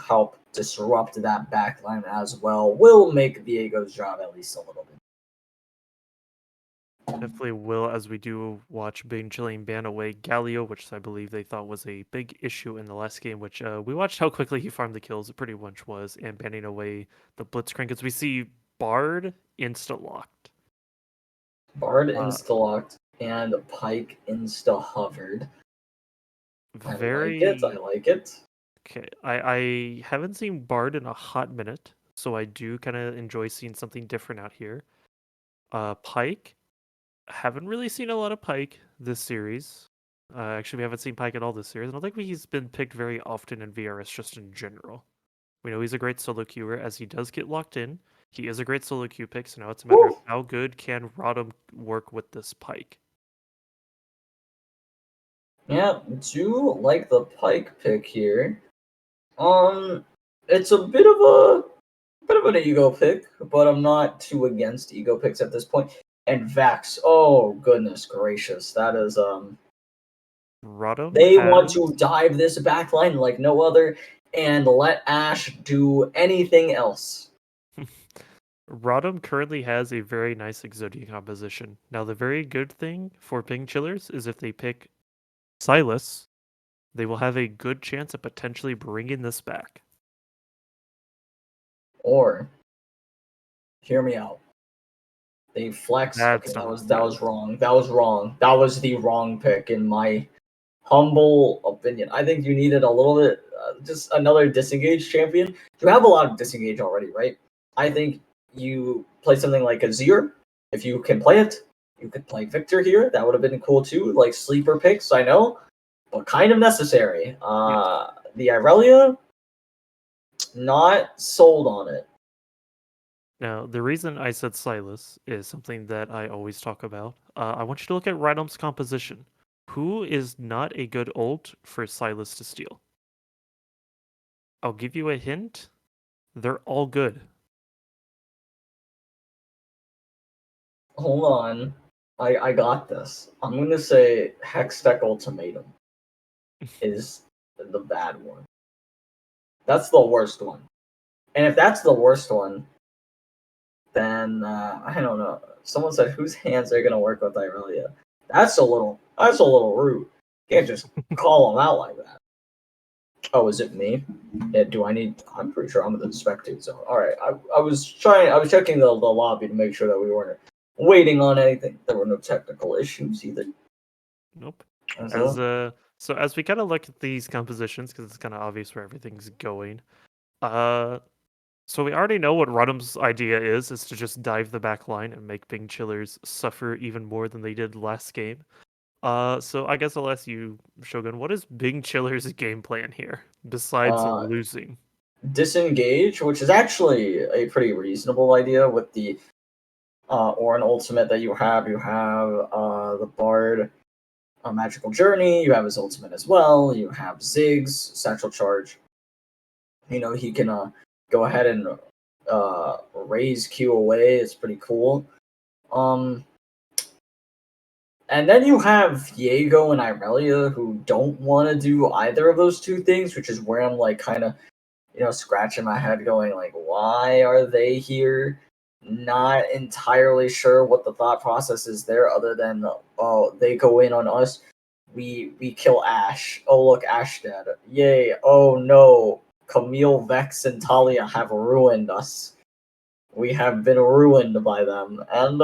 [SPEAKER 2] help disrupt that backline as well will make Viego's job at least a little bit.
[SPEAKER 3] Definitely will, as we do watch Bing Chilling ban away Galio, which I believe they thought was a big issue in the last game, which we watched how quickly he farmed the kills, it pretty much was, and banning away the Blitzcrank, as we see Bard insta-locked.
[SPEAKER 2] Bard insta-locked and Pike insta-hovered. I like it.
[SPEAKER 3] Okay, I haven't seen Bard in a hot minute, so I do kind of enjoy seeing something different out here. Pike, haven't really seen a lot of Pike this series. Actually, we haven't seen Pike at all this series. I don't think he's been picked very often in VRS just in general. We know he's a great solo queuer, as he does get locked in. He is a great solo queue pick, so now it's a matter of how good can ROTM work with this Pike.
[SPEAKER 2] Yeah, do like the Pike pick here. It's a bit of an ego pick, but I'm not too against ego picks at this point. And Vax, oh goodness gracious, that is
[SPEAKER 3] ROTM
[SPEAKER 2] they want to dive this backline like no other and let Ashe do anything else.
[SPEAKER 3] ROTM currently has a very nice Exodia composition. Now, the very good thing for Bing Chillers is if they pick Sylas, they will have a good chance of potentially bringing this back.
[SPEAKER 2] Or, hear me out. They flex.
[SPEAKER 3] That
[SPEAKER 2] was wrong. That was wrong. That was the wrong pick in my humble opinion. I think you needed a little bit, just another disengage champion. You have a lot of disengage already, right? I think you play something like Azir. If you can play it, you could play Victor here. That would have been cool too. Like sleeper picks, I know, but kind of necessary. The Irelia, not sold on it.
[SPEAKER 3] Now, the reason I said Sylas is something that I always talk about. I want you to look at ROTM's composition. Who is not a good ult for Sylas to steal? I'll give you a hint. They're all good.
[SPEAKER 2] Hold on. I got this. I'm going to say Hextech Ultimatum is the bad one. That's the worst one. And if that's the worst one, then I don't know. Someone said, "Whose hands are gonna work with Irelia?" That's a little rude. You can't just call them out like that. Oh, is it me? Yeah, do I need? I'm pretty sure I'm in the spectate zone. All right, I was checking the lobby to make sure that we weren't waiting on anything. There were no technical issues either.
[SPEAKER 3] Nope.
[SPEAKER 2] So,
[SPEAKER 3] So as we kind of look at these compositions, because it's kind of obvious where everything's going. So we already know what Rodham's idea is to just dive the back line and make Bing Chillers suffer even more than they did last game. So I guess I'll ask you, Shogun, what is Bing Chiller's game plan here besides losing?
[SPEAKER 2] disengage, which is actually a pretty reasonable idea with the Orin ultimate that you have. You have the Bard Magical Journey. You have his ultimate as well. You have Ziggs Satchel Charge. You know, he can go ahead and raise Q away. It's pretty cool. And then you have Diego and Irelia who don't want to do either of those two things, which is where I'm like kind of, scratching my head going like, why are they here? Not entirely sure what the thought process is there other than, oh, they go in on us. We kill Ash. Oh, look, Ash dead. Yay. Oh, no. Camille, Vex, and Talia have ruined us. We have been ruined by them. And,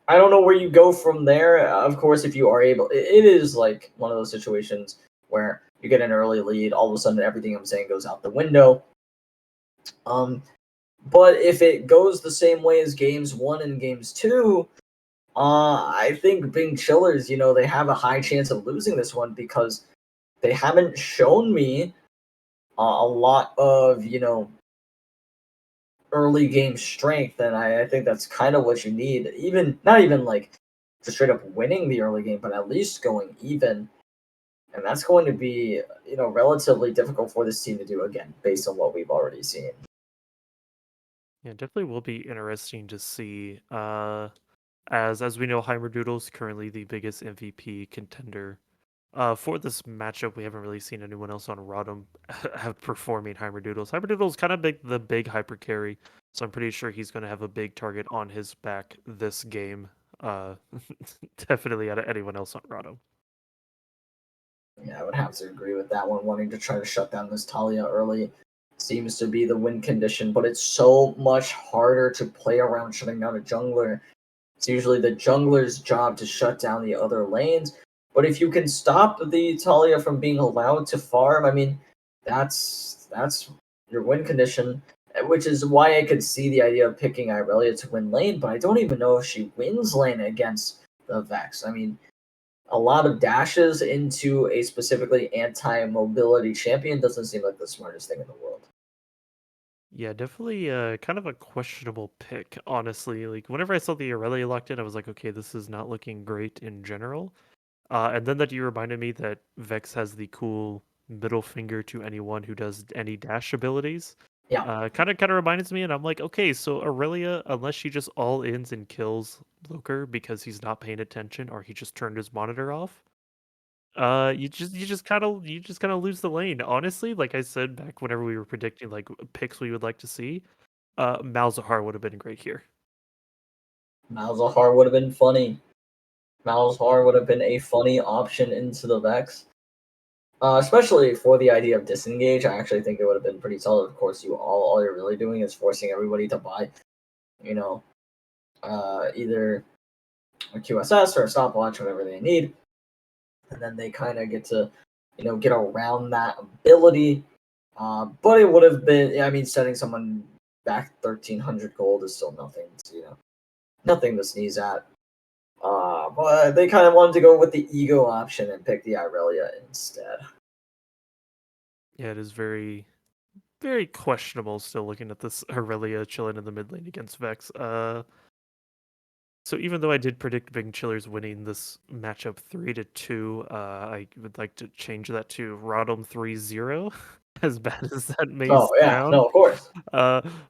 [SPEAKER 2] I don't know where you go from there. Of course, if you are able, it is like one of those situations where you get an early lead, all of a sudden everything I'm saying goes out the window. But if it goes the same way as games 1 and games 2, I think Bing Chillers, they have a high chance of losing this one because they haven't shown me a lot of, early game strength, and I think that's kind of what you need. Even not even like just straight up winning the early game, but at least going even. And that's going to be, relatively difficult for this team to do again, based on what we've already seen.
[SPEAKER 3] Yeah, definitely will be interesting to see. As we know, Heimerdoodle's currently the biggest MVP contender. For this matchup, we haven't really seen anyone else on Rodham have performing Heimerdoodles. Heimerdoodle's kind of the big hyper carry, so I'm pretty sure he's going to have a big target on his back this game. Definitely out of anyone else on Rodham.
[SPEAKER 2] Yeah, I would have to agree with that one. Wanting to try to shut down this Talia early seems to be the win condition, but it's so much harder to play around shutting down a jungler. It's usually the jungler's job to shut down the other lanes. But if you can stop the Talia from being allowed to farm, I mean, that's your win condition, which is why I could see the idea of picking Irelia to win lane, but I don't even know if she wins lane against the Vex. I mean, a lot of dashes into a specifically anti-mobility champion doesn't seem like the smartest thing in the world.
[SPEAKER 3] Yeah, definitely kind of a questionable pick, honestly. Like whenever I saw the Aurelia locked in, I was like, okay, this is not looking great in general. And then that you reminded me that Vex has the cool middle finger to anyone who does any dash abilities.
[SPEAKER 2] Yeah.
[SPEAKER 3] Kind of reminds me, and I'm like, okay, so Aurelia, unless she just all ins and kills Bloker because he's not paying attention or he just turned his monitor off, you just kind of lose the lane. Honestly, like I said back whenever we were predicting like picks we would like to see, Malzahar would have been great here.
[SPEAKER 2] Malzahar would have been funny. Malzahar would have been a funny option into the Vex. Especially for the idea of disengage, I actually think it would have been pretty solid. Of course, all you're really doing is forcing everybody to buy, either a QSS or a stopwatch, whatever they need, and then they kind of get to, get around that ability. But it would have been, I mean, setting someone back 1,300 gold is still nothing, nothing to sneeze at. But they kind of wanted to go with the ego option and pick the Irelia instead.
[SPEAKER 3] Yeah, it is very, very questionable still looking at this Aurelia chilling in the mid lane against Vex. So even though I did predict Big Chillers winning this matchup 3-2, I would like to change that to Rodham 3-0. As bad as that may
[SPEAKER 2] Oh yeah,
[SPEAKER 3] sound.
[SPEAKER 2] no, of course.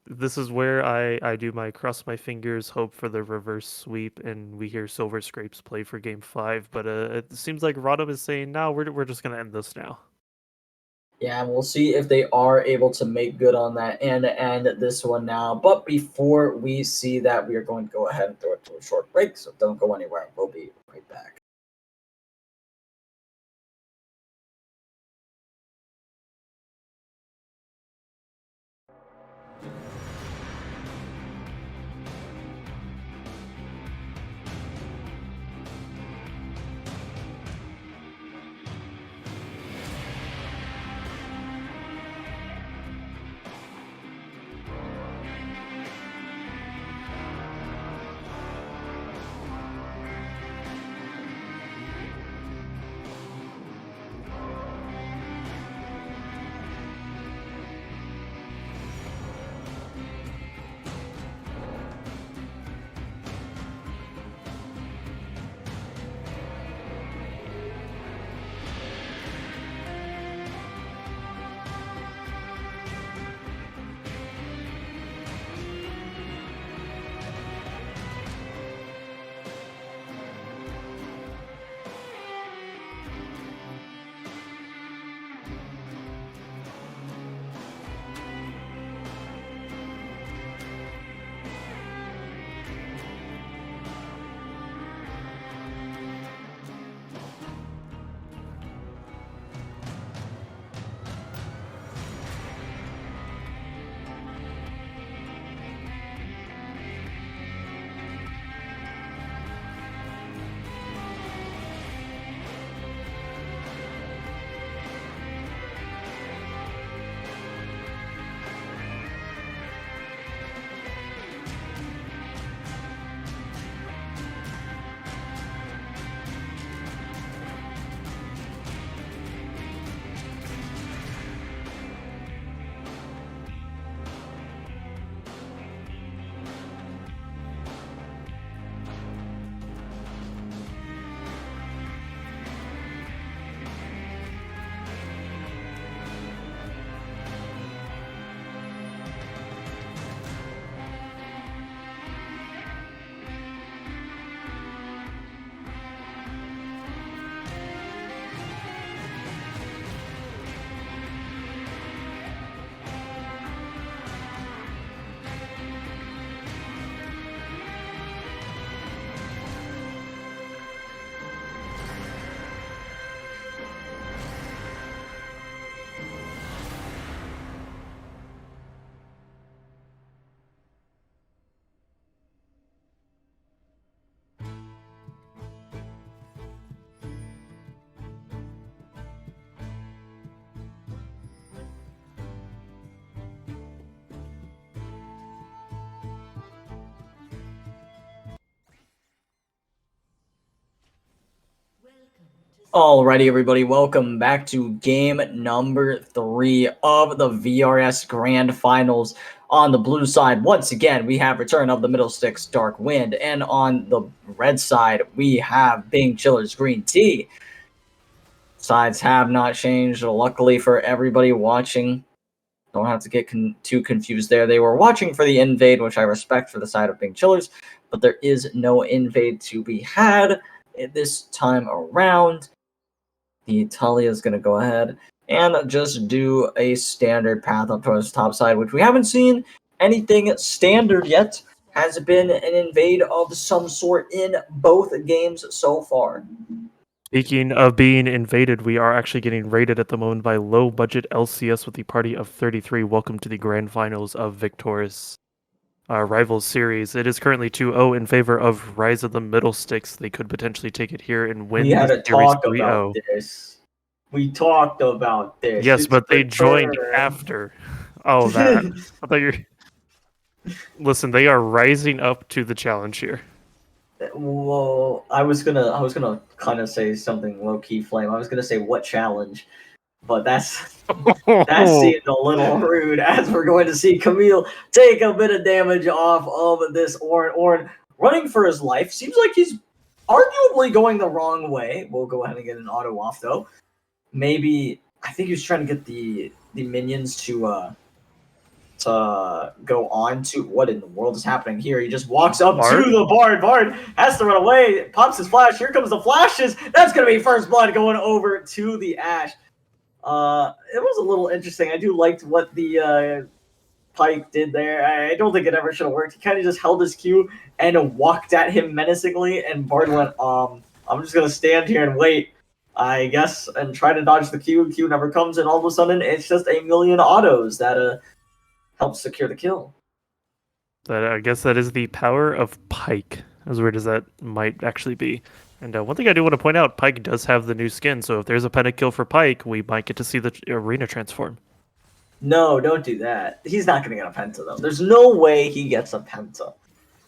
[SPEAKER 3] This is where I do my cross my fingers, hope for the reverse sweep, and we hear Silver Scrapes play for game 5. But it seems like Rodham is saying, no, we're just gonna end this now.
[SPEAKER 2] Yeah, we'll see if they are able to make good on that and end this one now. But before we see that, we are going to go ahead and throw it to a short break, so don't go anywhere. We'll be right back. Alrighty, everybody, welcome back to game number 3 of the VRS Grand Finals. On the blue side, once again, we have return of the Middle Sticks Dark Wind, and on the red side, we have Bing Chiller's Green Tea. Sides have not changed, luckily for everybody watching. Don't have to get too confused there. They were watching for the invade, which I respect for the side of Bing Chillers, but there is no invade to be had this time around. The Italia is going to go ahead and just do a standard path up towards the top side, which we haven't seen anything standard yet. Has been an invade of some sort in both games so far.
[SPEAKER 3] Speaking of being invaded, we are actually getting raided at the moment by low-budget LCS with the party of 33. Welcome to the grand finals of Victoris Rivals Series. It is currently 2-0 in favor of Rise of the Middle Sticks. They could potentially take it here and win
[SPEAKER 2] We had
[SPEAKER 3] the
[SPEAKER 2] to
[SPEAKER 3] series
[SPEAKER 2] talk
[SPEAKER 3] 3-0.
[SPEAKER 2] about this. We talked about this.
[SPEAKER 3] Yes,
[SPEAKER 2] It's
[SPEAKER 3] but they joined
[SPEAKER 2] return.
[SPEAKER 3] after all that. I thought you're... Listen, they are rising up to the challenge here.
[SPEAKER 2] Well, I was gonna kind of say something low key flame. I was gonna say what challenge, but that seemed a little rude. As we're going to see Camille take a bit of damage off of this Orin running for his life. Seems like he's arguably going the wrong way. We'll go ahead and get an auto off though. Maybe I think he was trying to get the minions to go on to what in the world is happening here. He just walks up
[SPEAKER 3] Bard?
[SPEAKER 2] to the Bard. Bard has to run away. Pops his flash. Here comes the flashes. That's going to be first blood going over to the Ash. It was a little interesting. I do liked what the Pike did there. I don't think it ever should have worked. He kind of just held his Q and walked at him menacingly, and Bard went, I'm just gonna stand here and wait, I guess, and try to dodge the Q. Q never comes, and all of a sudden it's just a million autos that helps secure the kill.
[SPEAKER 3] I guess that is the power of Pike, as weird as that might actually be. And one thing I do want to point out, Pike does have the new skin, so if there's a penta kill for Pike, we might get to see the arena transform.
[SPEAKER 2] No, don't do that. He's not gonna get a penta though. There's no way he gets a penta.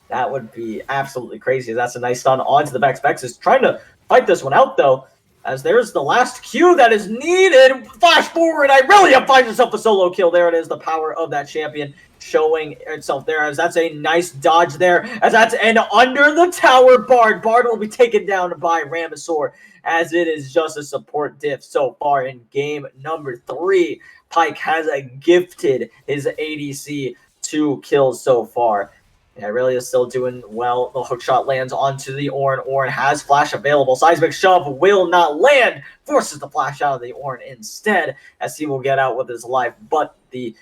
[SPEAKER 2] That would be absolutely crazy. That's a nice stun onto the Vex. Vex is trying to fight this one out though, as there's the last Q that is needed. Flash forward, Irelia finds herself a solo kill. There it is, the power of that champion showing itself there, as that's a nice dodge there, as that's an under the tower Bard. Bard will be taken down by Ramesor, as it is just a support diff so far in game number 3. Pike has gifted his ADC 2 kills so far. Yeah, really is still doing well. The hook shot lands onto the Ornn. Ornn has flash available. Seismic shove will not land. Forces the flash out of the Ornn instead, as he will get out with his life. But the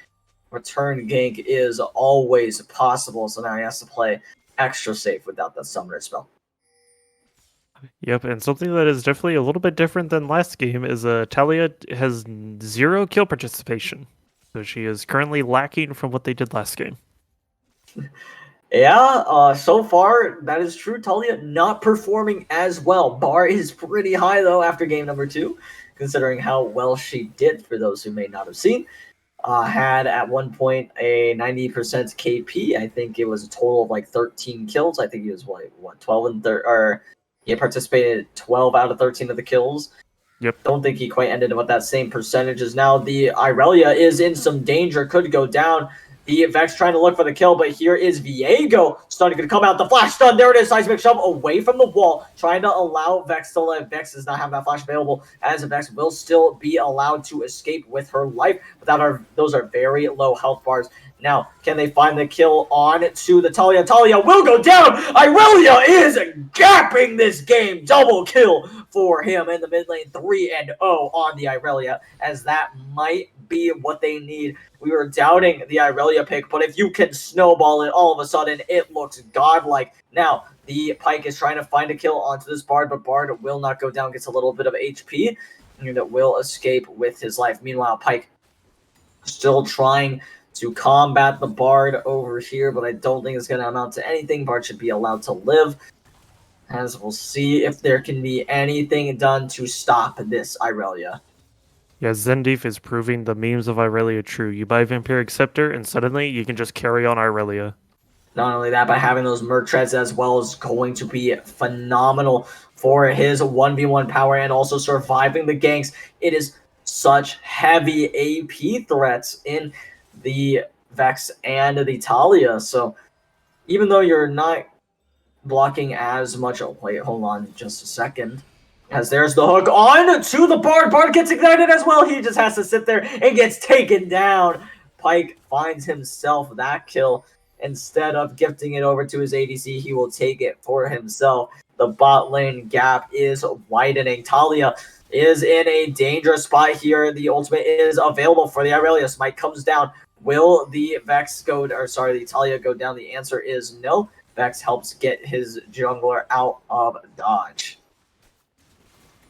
[SPEAKER 2] return gank is always possible, so now he has to play extra safe without that summoner spell.
[SPEAKER 3] Yep, and something that is definitely a little bit different than last game is Talia has 0 kill participation. So she is currently lacking from what they did last game.
[SPEAKER 2] Yeah, so far, that is true. Talia not performing as well. Bar is pretty high, though, after game number 2, considering how well she did, for those who may not have seen. Had at one point a 90% KP. I think it was a total of like 13 kills. I think he was, what 12 and 13, or he participated 12 out of 13 of the kills.
[SPEAKER 3] Yep.
[SPEAKER 2] Don't think he quite ended with that same percentages. Now, the Irelia is in some danger, could go down. The Vex trying to look for the kill, but here is Viego starting to come out. The flash stun, there it is. Seismic shove away from the wall, trying to allow Vex to live. Vex does not have that flash available, as Vex will still be allowed to escape with her life. But those are very low health bars. Now, can they find the kill on to the Talia? Talia will go down. Irelia is gapping this game. Double kill for him in the mid lane. 3-0 on the Irelia, as that might be what they need. We were doubting the Irelia pick, but if you can snowball it, all of a sudden it looks godlike. Now, the Pike is trying to find a kill onto this Bard, but Bard will not go down, gets a little bit of HP, and it will escape with his life. Meanwhile, Pike still trying to combat the Bard over here, but I don't think it's going to amount to anything. Bard should be allowed to live, as we'll see if there can be anything done to stop this Irelia.
[SPEAKER 3] Yeah, Zendif is proving the memes of Irelia true. You buy Vampiric Scepter, and suddenly you can just carry on Irelia.
[SPEAKER 2] Not only that, but having those Mertreads as well is going to be phenomenal for his 1v1 power, and also surviving the ganks. It is such heavy AP threats in the Vex and the Talia. So even though you're not blocking as much, oh wait, hold on just a second. As there's the hook on to the Bard. Bard gets ignited as well. He just has to sit there and gets taken down. Pike finds himself that kill. Instead of gifting it over to his ADC, he will take it for himself. The bot lane gap is widening. Talia is in a dangerous spot here. The ultimate is available for the Irelia. Smite comes down. Will the Vex go, or sorry, the Talia go down? The answer is no. Vex helps get his jungler out of dodge.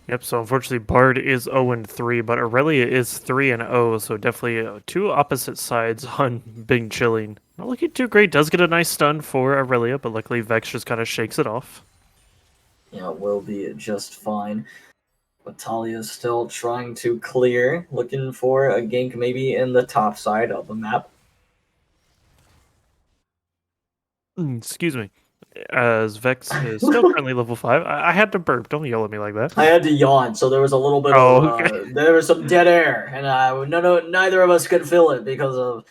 [SPEAKER 3] Yep, so unfortunately Bard is 0-3, but Irelia is 3-0, so definitely 2 opposite sides on being chilling. Not looking too great. Does get a nice stun for Irelia, but luckily Vex just kind of shakes it off.
[SPEAKER 2] Yeah, it will be just fine. But Talia's still trying to clear, looking for a gank maybe in the top side of the map.
[SPEAKER 3] Excuse me. As Vex is still currently level 5. I had to burp. Don't yell at me like that.
[SPEAKER 2] I had to yawn, so there was a little bit of there was some dead air, and neither of us could fill it because of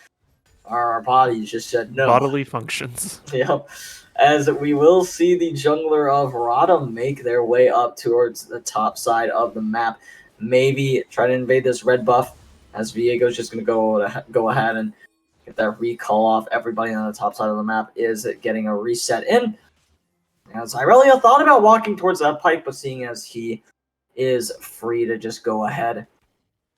[SPEAKER 2] our bodies just said no.
[SPEAKER 3] Bodily functions.
[SPEAKER 2] Yep. As we will see the jungler of ROTM make their way up towards the top side of the map. Maybe try to invade this red buff, as Viego's just going to go ahead and get that recall off. Everybody on the top side of the map is getting a reset in. As Irelia thought about walking towards that Pike, but seeing as he is free to just go ahead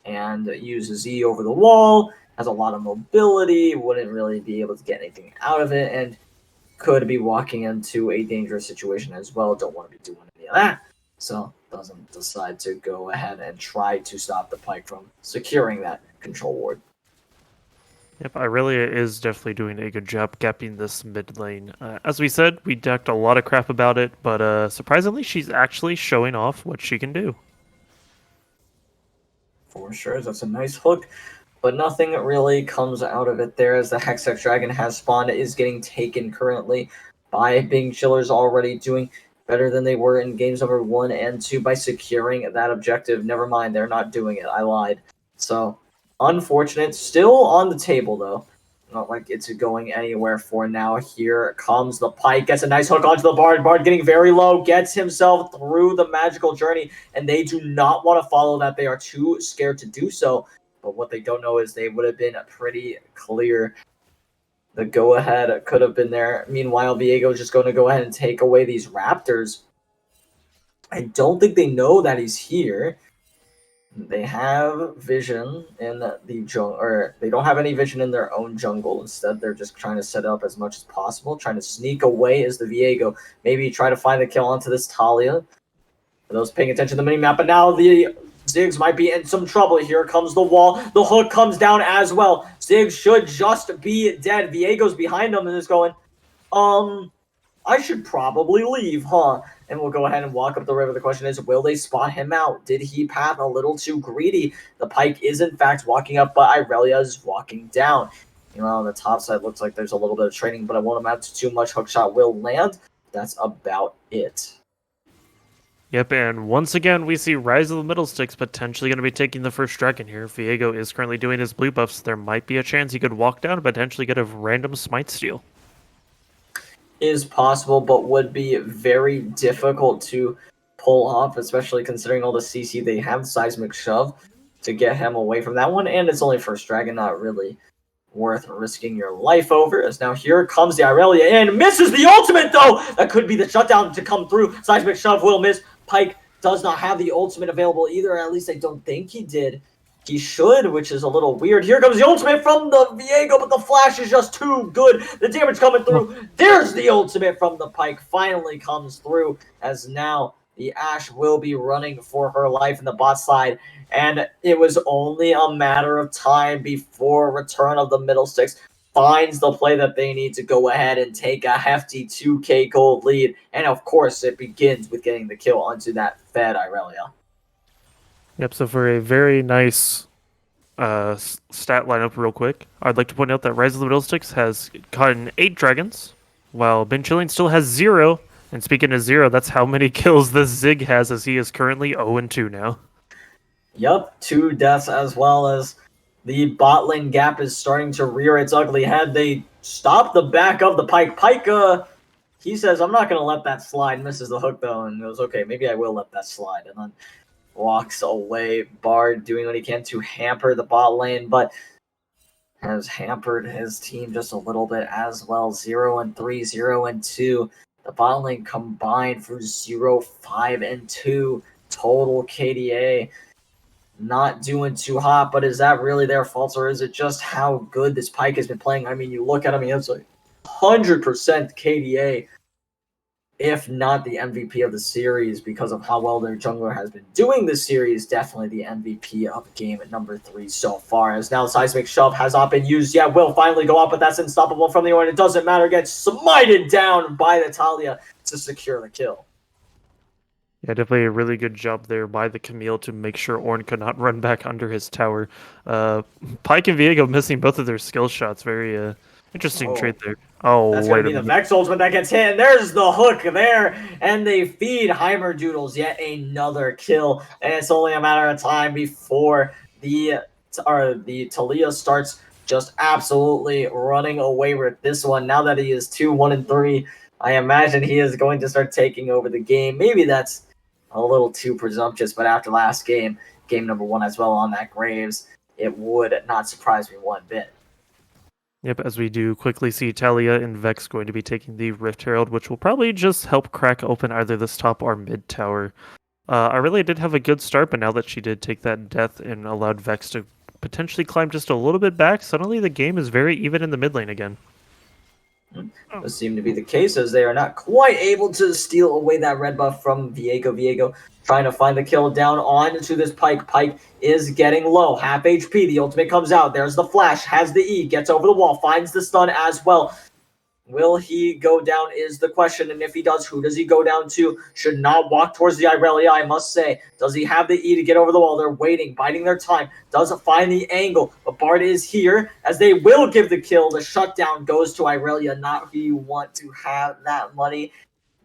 [SPEAKER 2] and uses Z over the wall, has a lot of mobility, wouldn't really be able to get anything out of it, and could be walking into a dangerous situation as well. Don't want to be doing any of that. So doesn't decide to go ahead and try to stop the Pyke from securing that control ward.
[SPEAKER 3] Yep, Irelia is definitely doing a good job gapping this mid lane. As we said, we decked a lot of crap about it, but surprisingly, she's actually showing off what she can do.
[SPEAKER 2] For sure, that's a nice hook, but nothing really comes out of it there as the Hextech Dragon has spawned. It is getting taken currently by Bing Chillers, already doing better than they were in games number 1 and 2 by securing that objective. Never mind, they're not doing it. I lied. So, unfortunate. Still on the table, though. Not like it's going anywhere for now. Here comes the Pyke. Gets a nice hook onto the Bard. Bard getting very low. Gets himself through the magical journey. And they do not want to follow that. They are too scared to do so. But what they don't know is they would have been pretty clear. The go-ahead could have been there. Meanwhile, Viego's just going to go ahead and take away these Raptors. I don't think they know that he's here. They have vision in the jungle, or they don't have any vision in their own jungle. Instead, they're just trying to set up as much as possible, trying to sneak away as the Viego. Maybe try to find the kill onto this Talia. For those paying attention to the minimap, but now the Ziggs might be in some trouble. Here comes the wall. The hook comes down as well. Ziggs should just be dead. Viego's behind him and is going, I should probably leave, huh? And we'll go ahead and walk up the river. The question is, will they spot him out? Did he path a little too greedy? The Pyke is, in fact, walking up, but Irelia is walking down. You know, on the top side, looks like there's a little bit of trading, but it won't amount to too much. Hookshot will land. That's about it.
[SPEAKER 3] Yep, and once again, we see Rise of the Middle Sticks potentially going to be taking the first dragon here. Viego is currently doing his blue buffs. There might be a chance he could walk down and potentially get a random smite steal.
[SPEAKER 2] Is possible, but would be very difficult to pull off, especially considering all the CC they have. Seismic Shove to get him away from that one, and it's only first dragon, not really worth risking your life over. As now here comes the Irelia and misses the ultimate, though. That could be the shutdown to come through. Seismic Shove will miss. Pyke does not have the ultimate available either, at least I don't think he did. He should, which is a little weird. Here comes the ultimate from the Viego, but the flash is just too good. The damage coming through. There's the ultimate from the Pyke. Finally comes through, as now the Ashe will be running for her life in the bot side. And it was only a matter of time before Return of the Middle Sticks finds the play that they need to go ahead and take a hefty 2k gold lead. And of course, it begins with getting the kill onto that fed Irelia.
[SPEAKER 3] Yep, so for a very nice stat lineup real quick, I'd like to point out that Rise of the Middle Sticks has gotten 8 dragons, while Ben Chilling still has 0. And speaking of 0, that's how many kills this Zig has, as he is currently 0-2 now.
[SPEAKER 2] Yup, 2 deaths, as well as the bot lane gap is starting to rear its ugly head. They stop the back of the Pyke. Pyke, he says, I'm not going to let that slide. Misses the hook, though, and goes, okay, maybe I will let that slide. And then walks away. Bard doing what he can to hamper the bot lane, but has hampered his team just a little bit as well. 0-3, 0-2. The bot lane combined for 0-5-2 total KDA. Not doing too hot, but is that really their fault, or is it just how good this Pyke has been playing? I mean, you look at him, he has like 100% KDA, if not the MVP of the series, because of how well their jungler has been doing this series. Definitely the MVP of game at number 3 so far. As now Seismic Shove has not been used yet. Will finally go up, but that's unstoppable from the Ornn. It doesn't matter. Gets smited down by the Talia to secure the kill.
[SPEAKER 3] Yeah, definitely a really good job there by the Camille to make sure Ornn could not run back under his tower. Pyke and Viego missing both of their skill shots. Very interesting trade there. Oh,
[SPEAKER 2] that's going to be the Vex ultimate that gets hit, and there's the hook there, and they feed Heimerdoodles yet another kill, and it's only a matter of time before the Talia starts just absolutely running away with this one. Now that he is 2-1-3, I imagine he is going to start taking over the game. Maybe that's a little too presumptuous, but after last game, game number 1 as well on that Graves, it would not surprise me one bit.
[SPEAKER 3] Yep, as we do quickly see Talia and Vex going to be taking the Rift Herald, which will probably just help crack open either this top or mid tower. Irelia did have a good start, but now that she did take that death and allowed Vex to potentially climb just a little bit back, suddenly the game is very even in the mid lane again.
[SPEAKER 2] Does seem to be the case, as they are not quite able to steal away that red buff from Viego. Viego trying to find the kill down onto this Pyke. Pyke is getting low, half HP. The ultimate comes out. There's the flash, has the E, gets over the wall, finds the stun as well. Will he go down is the question, and if he does, who does he go down to? Should not walk towards the Irelia, I must say. Does he have the E to get over the wall? They're waiting, biding their time. Doesn't find the angle, but Bard is here, as they will give the kill. The shutdown goes to Irelia, not who you want to have that money.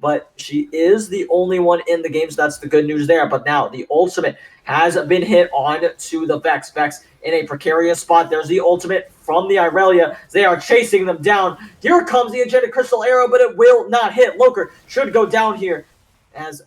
[SPEAKER 2] But she is the only one in the game, so that's the good news there. But now the ultimate has been hit on to the Vex. Vex in a precarious spot. There's the ultimate from the Irelia. They are chasing them down. Here comes the Enchanted Crystal Arrow, but it will not hit. Loker should go down here. There's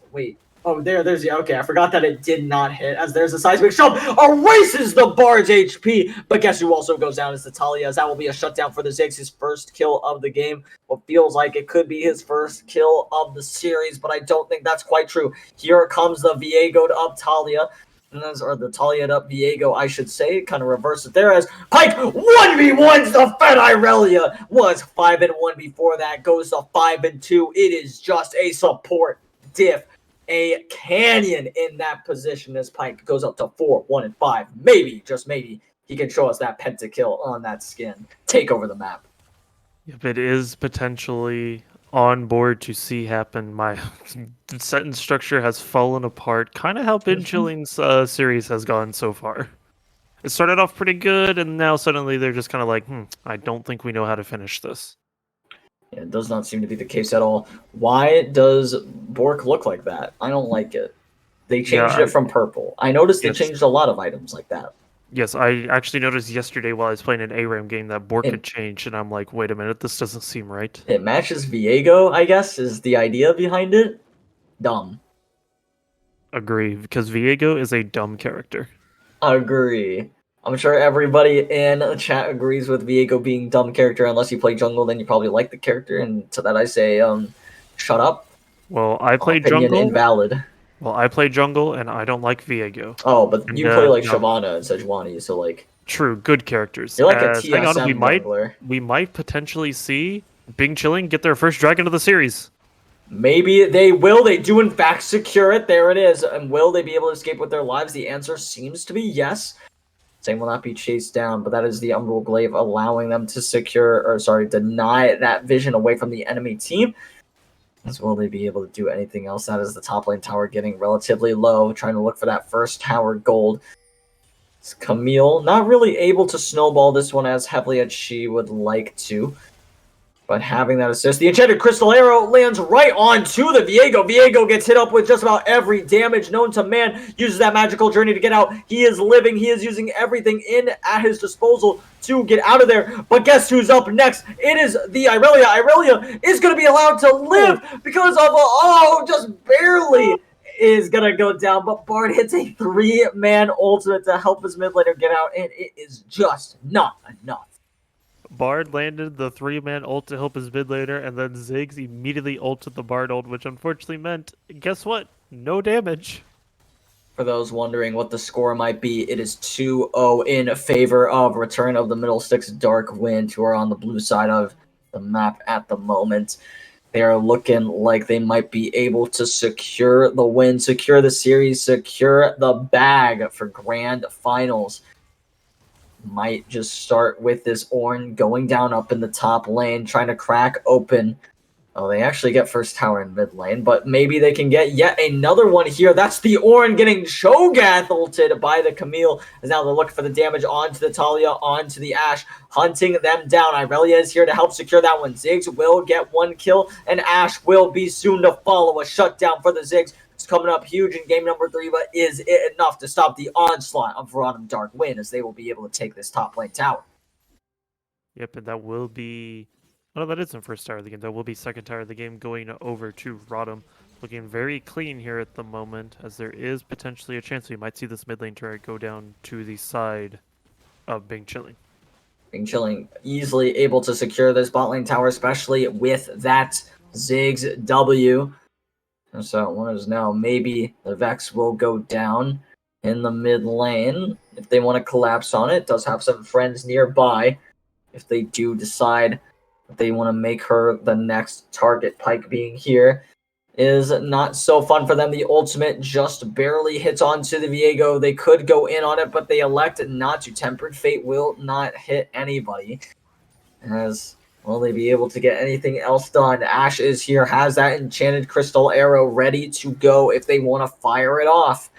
[SPEAKER 2] the, okay, I forgot that it did not hit, as there's a seismic shove, erases the Bard's HP, but guess who also goes down is the Talia, as that will be a shutdown for the Ziggs, his first kill of the game. What feels like it could be his first kill of the series, but I don't think that's quite true. Here comes the Viego'd up Talia, or the Talia'd up Viego, I should say. Kind of reverse it there, as Pyke 1v1s the Fed Irelia. Was 5-1 before that, goes to 5-2. It is just a support diff. A canyon in that position as Pyke goes up to 4-1-5. Maybe, just maybe, he can show us that pentakill on that skin. Take over the map.
[SPEAKER 3] If it is potentially on board to see happen, my sentence structure has fallen apart. Kind of how Bin Chilling's series has gone so far. It started off pretty good, and now suddenly they're just kind of like, I don't think we know how to finish this.
[SPEAKER 2] Yeah, it does not seem to be the case at all. Why does Bork look like that? I don't like it. They changed it from purple. I noticed they changed a lot of items like that.
[SPEAKER 3] Yes, I actually noticed yesterday while I was playing an ARAM game that Bork had changed, and I'm like, wait a minute, this doesn't seem right.
[SPEAKER 2] It matches Viego, I guess, is the idea behind it. Dumb.
[SPEAKER 3] Agree, because Viego is a dumb character.
[SPEAKER 2] Agree. I'm sure everybody in the chat agrees with Viego being dumb character. Unless you play jungle, then you probably like the character. And to that I say, shut up.
[SPEAKER 3] Well, I play
[SPEAKER 2] Opinion
[SPEAKER 3] jungle.
[SPEAKER 2] Invalid.
[SPEAKER 3] Well, I play jungle, and I don't like Viego.
[SPEAKER 2] Oh, but you play like Shyvana and Sejuani, so like...
[SPEAKER 3] True, good characters.
[SPEAKER 2] You're like a TSM jungler.
[SPEAKER 3] We might potentially see Bing Chilling get their first dragon of the series.
[SPEAKER 2] Maybe they will. They do in fact secure it. There it is. And will they be able to escape with their lives? The answer seems to be yes. Same will not be chased down, but that is the Umbral Glaive allowing them to deny that vision away from the enemy team. As will they be able to do anything else? That is the top lane tower getting relatively low, trying to look for that first tower gold. It's Camille not really able to snowball this one as heavily as she would like to. But having that assist, the Enchanted Crystal Arrow lands right onto the Viego. Viego gets hit up with just about every damage known to man. Uses that magical journey to get out. He is living. He is using everything at his disposal to get out of there. But guess who's up next? It is the Irelia. Irelia is going to be allowed to live because of just barely is going to go down. But Bard hits a 3-man ultimate to help his mid laner get out, and it is just not enough.
[SPEAKER 3] Bard landed the 3-man ult to help his mid laner, and then Ziggs immediately ulted the Bard ult, which unfortunately meant, guess what? No damage.
[SPEAKER 2] For those wondering what the score might be, it is 2-0 in favor of Return of the Middlesticks Dark Wind, who are on the blue side of the map at the moment. They are looking like they might be able to secure the win, secure the series, secure the bag for grand finals. Might just start with this Ornn going down up in the top lane, trying to crack open. Oh, they actually get first tower in mid lane, but maybe they can get yet another one here. That's the Ornn getting Cho'Gath ulted by the Camille. As now they're looking for the damage onto the Talia, onto the Ashe, hunting them down. Irelia is here to help secure that one. Ziggs will get one kill, and Ashe will be soon to follow. A shutdown for the Ziggs. It's coming up huge in game number 3, but is it enough to stop the onslaught of ROTM Dark Wind, as they will be able to take this top lane tower?
[SPEAKER 3] Yep, and that will be... Oh, that isn't first tower of the game. That will be second tower of the game, going over to ROTM. Looking very clean here at the moment, as there is potentially a chance we might see this mid lane turret go down to the side of Bing Chilling.
[SPEAKER 2] Bing Chilling easily able to secure this bot lane tower, especially with that Ziggs W. So that one is now maybe the Vex will go down in the mid lane if they want to collapse on it. Does have some friends nearby if they do decide that they want to make her the next target. Pyke being here is not so fun for them. The ultimate just barely hits onto the Viego. They could go in on it, but they elect not to. Tempered Fate will not hit anybody. As will they be able to get anything else done? Ashe is here, has that enchanted crystal arrow ready to go if they want to fire it off.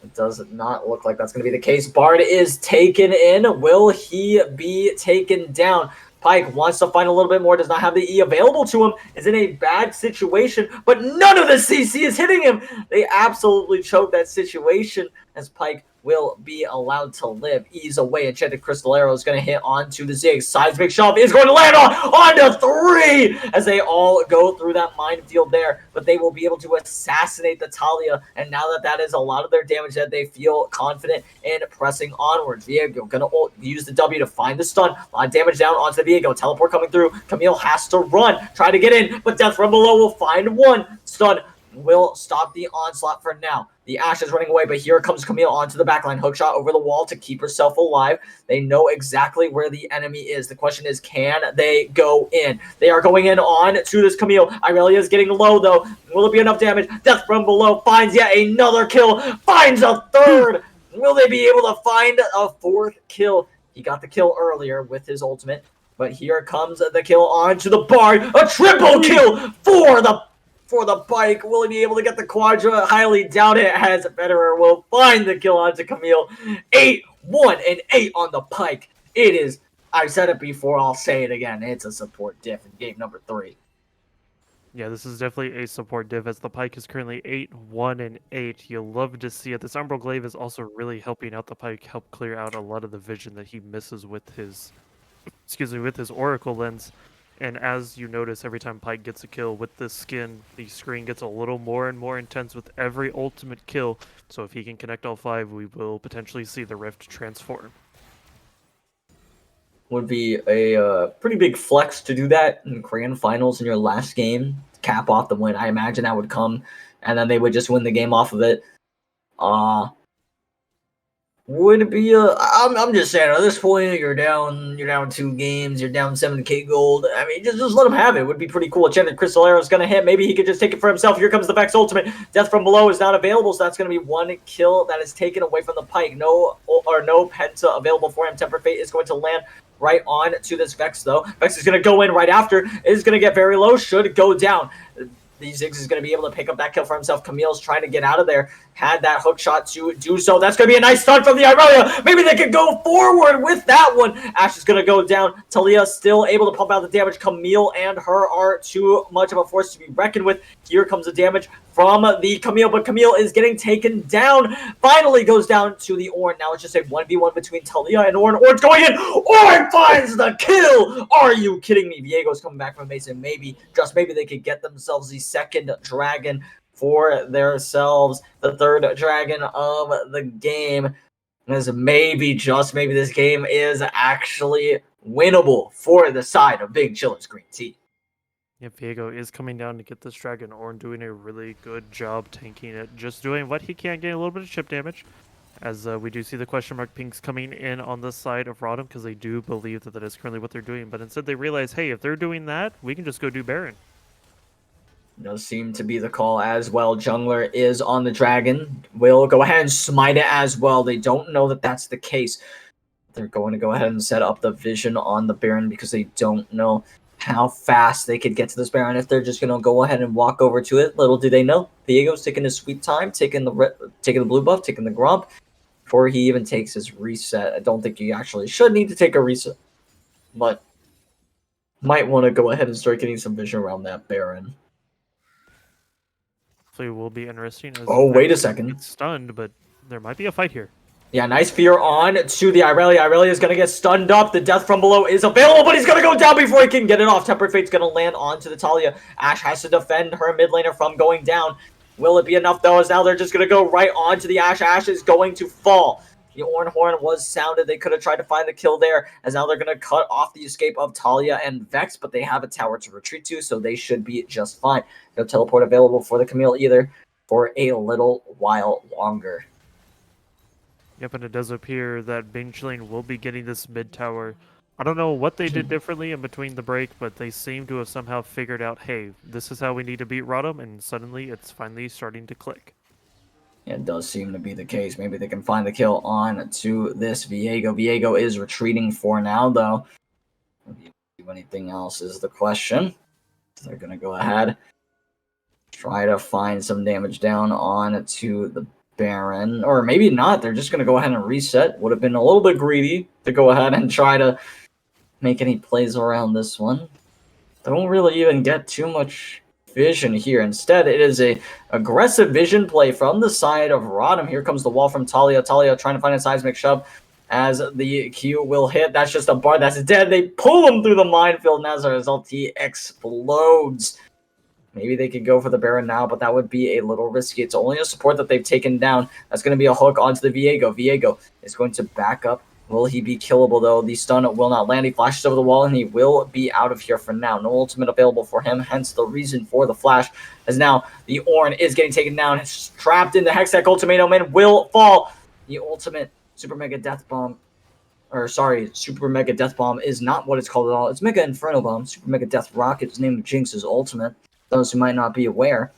[SPEAKER 2] It does not look like that's going to be the case. Bard is taken in. Will he be taken down? Pyke wants to find a little bit more, does not have the E available to him, is in a bad situation, but none of the CC is hitting him. They absolutely choke that situation as Pyke will be allowed to live. Ease away. Enchanted Crystal Arrow is going to hit onto the Ziggs. Seismic Shove is going to land onto 3 as they all go through that minefield there, but they will be able to assassinate the Talia, and now that is a lot of their damage that they feel confident in pressing onwards. Viego going to use the W to find the stun. A lot of damage down onto the Viego. Teleport coming through. Camille has to run, try to get in, but Death from below will find one. Stun will stop the onslaught for now. The Ashe is running away, but here comes Camille onto the backline. Hookshot over the wall to keep herself alive. They know exactly where the enemy is. The question is, can they go in? They are going in on to this Camille. Irelia is getting low, though. Will it be enough damage? Death from below finds yet another kill. Finds a third. Will they be able to find a 4th kill? He got the kill earlier with his ultimate, but here comes the kill onto the Bard. A triple kill for the Pyke. Will he be able to get the Quadra? Highly doubt it, as Federer will find the kill onto Camille. 8-1 and 8 on the Pyke. It is, I've said it before, I'll say it again, it's a support diff in game number 3.
[SPEAKER 3] Yeah, this is definitely a support div as the Pyke is currently 8-1 and 8. You'll love to see it. This Umbral Glaive is also really helping out the Pyke, help clear out a lot of the vision that he misses with his, with his Oracle Lens. And as you notice, every time Pyke gets a kill with this skin, the screen gets a little more and more intense with every ultimate kill. So if he can connect all 5, we will potentially see the Rift transform.
[SPEAKER 2] Would be a pretty big flex to do that in grand finals in your last game, cap off the win. I imagine that would come, and then they would just win the game off of it. Would it be I'm just saying, at this point, you're down 2 games, you're down 7k gold. I mean, just let him have it. Would be pretty cool. Enchanted Crystal Arrow is going to hit. Maybe he could just take it for himself. Here comes the Vex ultimate. Death from below is not available, so that's going to be 1 kill that is taken away from the Pyke. No Penta available for him. Tempered Fate is going to land right on to this Vex, though. Vex is going to go in right after. It is going to get very low. Should go down. The Ziggs is going to be able to pick up that kill for himself. Camille's trying to get out of there. Had that hook shot to do so. That's going to be a nice start from the Irelia. Maybe they could go forward with that one. Ashe is going to go down. Talia still able to pump out the damage. Camille and her are too much of a force to be reckoned with. Here comes the damage from the Camille, but Camille is getting taken down. Finally goes down to the Ornn. Now it's just a 1v1 between Talia and Ornn. Ornn's going in. Ornn finds the kill. Are you kidding me? Viego's coming back from Mason. Maybe, just maybe they could get themselves the 2nd dragon for themselves. The 3rd dragon of the game. As maybe, just maybe, this game is actually winnable for the side of Big Chiller's Green Tea.
[SPEAKER 3] Yeah, Viego is coming down to get this dragon. Ornn doing a really good job tanking it. Just doing what he can, getting a little bit of chip damage. As we do see the question mark pinks coming in on the side of ROTM because they do believe that is currently what they're doing. But instead they realize, hey, if they're doing that, we can just go do Baron.
[SPEAKER 2] Does seem to be the call as well. Jungler is on the dragon. Will go ahead and smite it as well. They don't know that that's the case. They're going to go ahead and set up the vision on the Baron because they don't know how fast they could get to this Baron if they're just going to go ahead and walk over to it. Little do they know, Viego's taking his sweet time, taking the blue buff, taking the grump before he even takes his reset. I don't think you actually should need to take a reset, but might want to go ahead and start getting some vision around that Baron.
[SPEAKER 3] Hopefully it will be interesting. As
[SPEAKER 2] oh, wait a second.
[SPEAKER 3] It's stunned, but there might be a fight here.
[SPEAKER 2] Yeah, nice fear on to the Irelia. Irelia is going to get stunned up. The death from below is available, but he's going to go down before he can get it off. Tempered Fate's going to land onto the Talia. Ashe has to defend her mid laner from going down. Will it be enough, though, as now they're just going to go right onto the Ashe. Ashe is going to fall. The Orin Horn was sounded. They could have tried to find the kill there, as now they're going to cut off the escape of Talia and Vex, but they have a tower to retreat to, so they should be just fine. No teleport available for the Camille either for a little while longer.
[SPEAKER 3] Yep, and it does appear that Bing Chilling will be getting this mid tower. I don't know what they did differently in between the break, but they seem to have somehow figured out, hey, this is how we need to beat ROTM, and suddenly it's finally starting to click.
[SPEAKER 2] It does seem to be the case. Maybe they can find the kill on to this Viego. Viego is retreating for now, though. Do anything else is the question. So they're going to go ahead, try to find some damage down on to the Baron. Or maybe not. They're just going to go ahead and reset. Would have been a little bit greedy to go ahead and try to make any plays around this one. Don't really even get too much vision here. Instead, it is a aggressive vision play from the side of ROTM. Here comes the wall from Talia. Talia trying to find a seismic shove as the Q will hit. That's just a bar that's dead. They pull him through the minefield, and as a result, he explodes. Maybe they could go for the Baron now, but that would be a little risky. It's only a support that they've taken down. That's going to be a hook onto the Viego. Viego is going to back up. Will he be killable, though? The stun will not land. He flashes over the wall, and he will be out of here for now. No ultimate available for him, hence the reason for the flash. As now, the Ornn is getting taken down. It's trapped in the Hextech Ultimatum and will fall. The ultimate Super Mega Death Bomb, or sorry, Super Mega Death Bomb is not what it's called at all. It's Mega Inferno Bomb. Super Mega Death Rocket is named Jinx's ultimate. Those who might not be aware.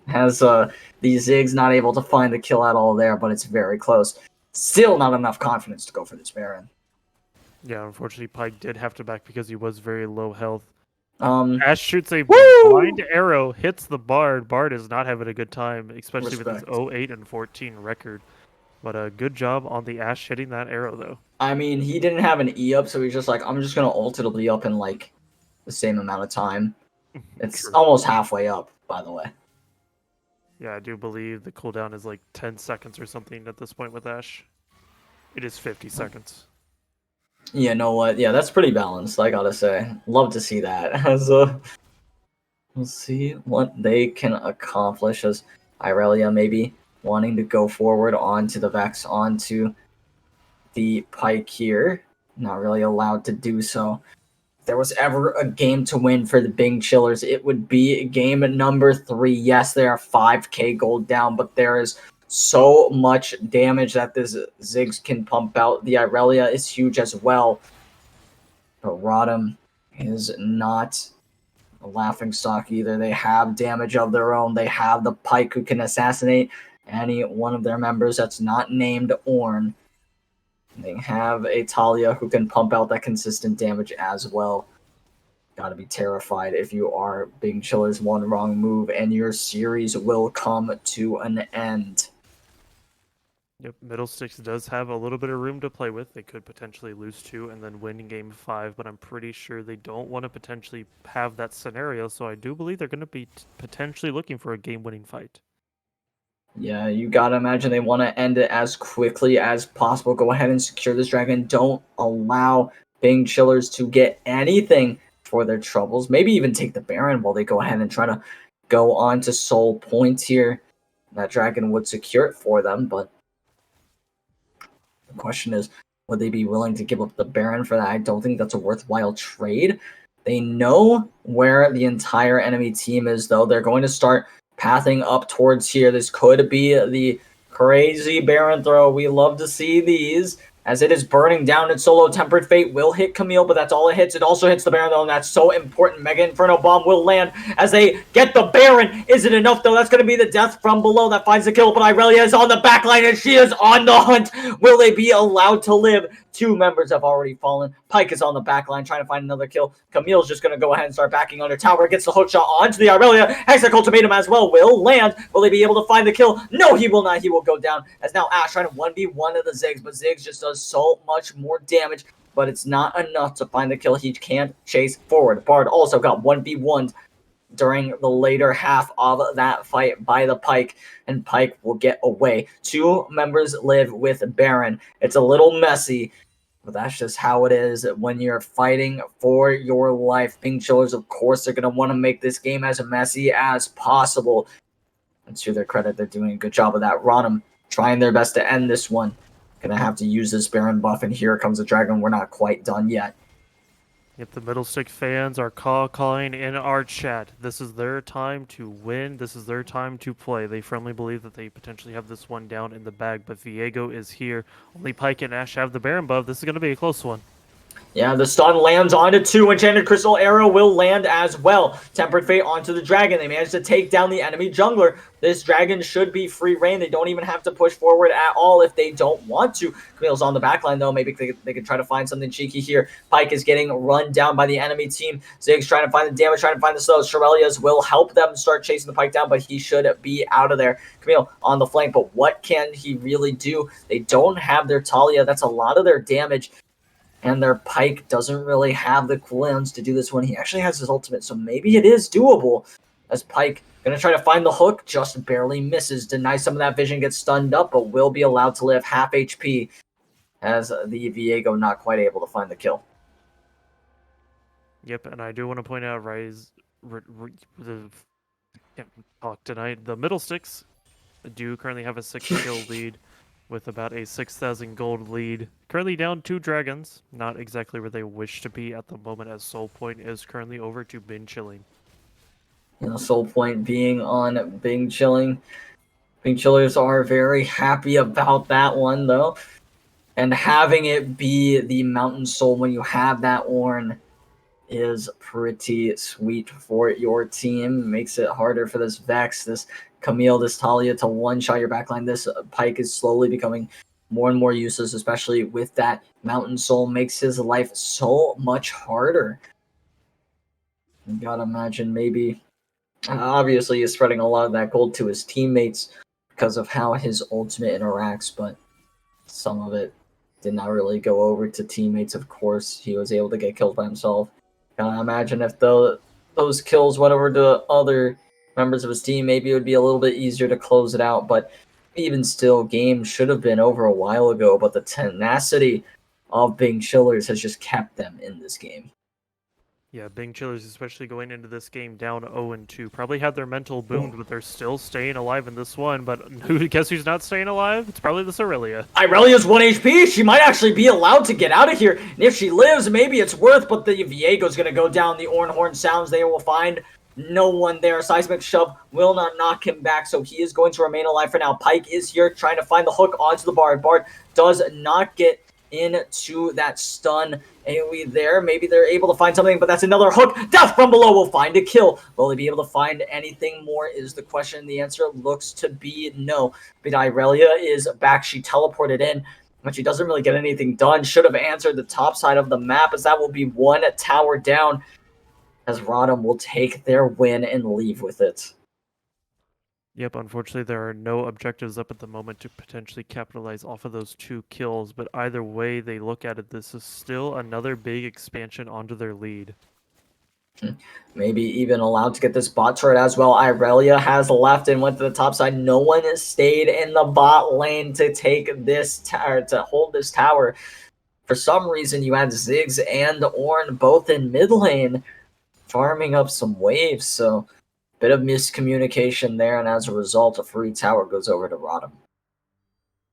[SPEAKER 2] Has the Ziggs not able to find the kill at all there, but it's very close. Still not enough confidence to go for this Baron.
[SPEAKER 3] Yeah, unfortunately, Pike did have to back because he was very low health.
[SPEAKER 2] Um,
[SPEAKER 3] Ash shoots a
[SPEAKER 2] Woo!
[SPEAKER 3] blind arrow, hits the Bard. Bard is not having a good time, especially with
[SPEAKER 2] Respect.
[SPEAKER 3] his 08 and 14 record. But a good job on the Ash hitting that arrow, though.
[SPEAKER 2] I mean, he didn't have an E up, so he's just like, I'm just going to ult it'll be up in, like, the same amount of time. It's
[SPEAKER 3] True.
[SPEAKER 2] almost halfway up, by the way.
[SPEAKER 3] Yeah, I do believe the cooldown is like 10 seconds or something at this point with Ash. It is 50 seconds.
[SPEAKER 2] Yeah, know what? Yeah, that's pretty balanced, I gotta say. Love to see that. As we'll see what they can accomplish as Irelia maybe wanting to go forward onto the Vex, onto the Pike here. Not really allowed to do so. If there was ever a game to win for the Bing Chillers, it would be game number 3. Yes, they are 5k gold down, but there is so much damage that this Ziggs can pump out. The Irelia is huge as well. But ROTM is not a laughingstock either. They have damage of their own. They have the Pike who can assassinate any one of their members that's not named Ornn. They have a Talia who can pump out that consistent damage as well. Gotta be terrified if you are Bing Chillers. One wrong move and your series will come to an end.
[SPEAKER 3] Yep, Middle Sticks does have a little bit of room to play with. They could potentially lose 2 and then win game 5, but I'm pretty sure they don't want to potentially have that scenario, so I do believe they're going to be potentially looking for a game-winning fight.
[SPEAKER 2] Yeah, you gotta imagine they want to end it as quickly as possible. Go ahead and secure this dragon. Don't allow Bing Chillers to get anything for their troubles. Maybe even take the Baron while they go ahead and try to go on to soul points here. That dragon would secure it for them, but the question is, would they be willing to give up the Baron for that? I don't think that's a worthwhile trade. They know where the entire enemy team is, though. They're going to start pathing up towards here. This could be the crazy Baron throw. We love to see these. As it is burning down, its solo Tempered Fate will hit Camille, but that's all it hits. It also hits the Baron, though, and that's so important. Mega Inferno Bomb will land as they get the Baron. Is it enough, though? That's going to be the death from below that finds the kill, but Irelia is on the back line, and she is on the hunt. Will they be allowed to live? 2 members have already fallen. Pike is on the back line trying to find another kill. Camille's just going to go ahead and start backing under tower. Gets the hook shot onto the Irelia. Hextech Ultimatum as well will land. Will they be able to find the kill? No, he will not. He will go down. As now Ash trying to 1v1 of the Ziggs, but Ziggs just does so much more damage, but it's not enough to find the kill. He can't chase forward. Bard also got 1v1'd during the later half of that fight by the Pike, and Pike will get away. 2 members live with Baron. It's a little messy, but that's just how it is when you're fighting for your life. Bing Chillers, of course, they're going to want to make this game as messy as possible. And to their credit, they're doing a good job of that. ROTM trying their best to end this one. Gonna have to use this Baron buff, and here comes the dragon. We're not quite done yet.
[SPEAKER 3] Yep, the Middle Stick fans are calling in our chat. This is their time to win. This is their time to play. They firmly believe that they potentially have this one down in the bag, but Viego is here. Only Pike and Ash have the Baron buff. This is going to be a close one.
[SPEAKER 2] Yeah, the stun lands onto 2. Enchanted Crystal Arrow will land as well. Tempered Fate onto the dragon. They managed to take down the enemy jungler. This dragon should be free reign. They don't even have to push forward at all if they don't want to. Camille's on the backline, though. Maybe they could try to find something cheeky here. Pike is getting run down by the enemy team. Ziggs trying to find the damage, trying to find the slows. Shirelias will help them start chasing the Pike down, but he should be out of there. Camille on the flank, but what can he really do? They don't have their Talia. That's a lot of their damage. And their Pike doesn't really have the cooldowns to do this when he actually has his ultimate. So maybe it is doable. As Pike going to try to find the hook, just barely misses. Denies some of that vision, gets stunned up, but will be allowed to live half HP. As the Viego not quite able to find the kill.
[SPEAKER 3] Yep, and I do want to point out, can't talk tonight. The Middle Sticks do currently have a 6-kill lead, with about a 6,000 gold lead. Currently down 2 dragons. Not exactly where they wish to be at the moment, as Soul Point is currently over to Bing Chilling.
[SPEAKER 2] You know, Soul Point being on Bing Chilling. Bing Chillers are very happy about that one, though. And having it be the Mountain Soul when you have that Ornn is pretty sweet for your team. Makes it harder for this Vex, this Camille, this Talia to one-shot your backline. This Pike is slowly becoming more and more useless, especially with that Mountain Soul. Makes his life so much harder. You gotta imagine maybe... obviously, he's spreading a lot of that gold to his teammates because of how his ultimate interacts, but some of it did not really go over to teammates, of course. He was able to get killed by himself. Gotta imagine if those kills went over to other members of his team, maybe it would be a little bit easier to close it out, but even still, game should have been over a while ago, but the tenacity of Bing Chillers has just kept them in this game.
[SPEAKER 3] Yeah, Bing Chillers, especially going into this game down 0-2, probably had their mental boomed, but they're still staying alive in this one. But guess who's not staying alive? It's probably this Aurelia.
[SPEAKER 2] Irelia's 1 HP. She might actually be allowed to get out of here. And if she lives, maybe it's worth, but the Viego's going to go down. The Ornn Horn sounds. They will find no one there. Seismic Shove will not knock him back, so he is going to remain alive for now. Pike is here trying to find the hook onto the Bard. Bard does not get into that stun AoE there. Maybe they're able to find something, but that's another hook. Death from below will find a kill. Will they be able to find anything more is the question. The answer looks to be no. But Irelia is back. She teleported in, but she doesn't really get anything done. Should have answered the top side of the map, as that will be 1 tower down, as ROTM will take their win and leave with it.
[SPEAKER 3] Yep, unfortunately there are no objectives up at the moment to potentially capitalize off of those 2 kills, but either way they look at it, this is still another big expansion onto their lead.
[SPEAKER 2] Maybe even allowed to get this bot turret as well. Irelia has left and went to the top side. No one has stayed in the bot lane to take this tower, to hold this tower. For some reason, you had Ziggs and Ornn both in mid lane, farming up some waves, so bit of miscommunication there, and as a result, a free tower goes over to ROTM.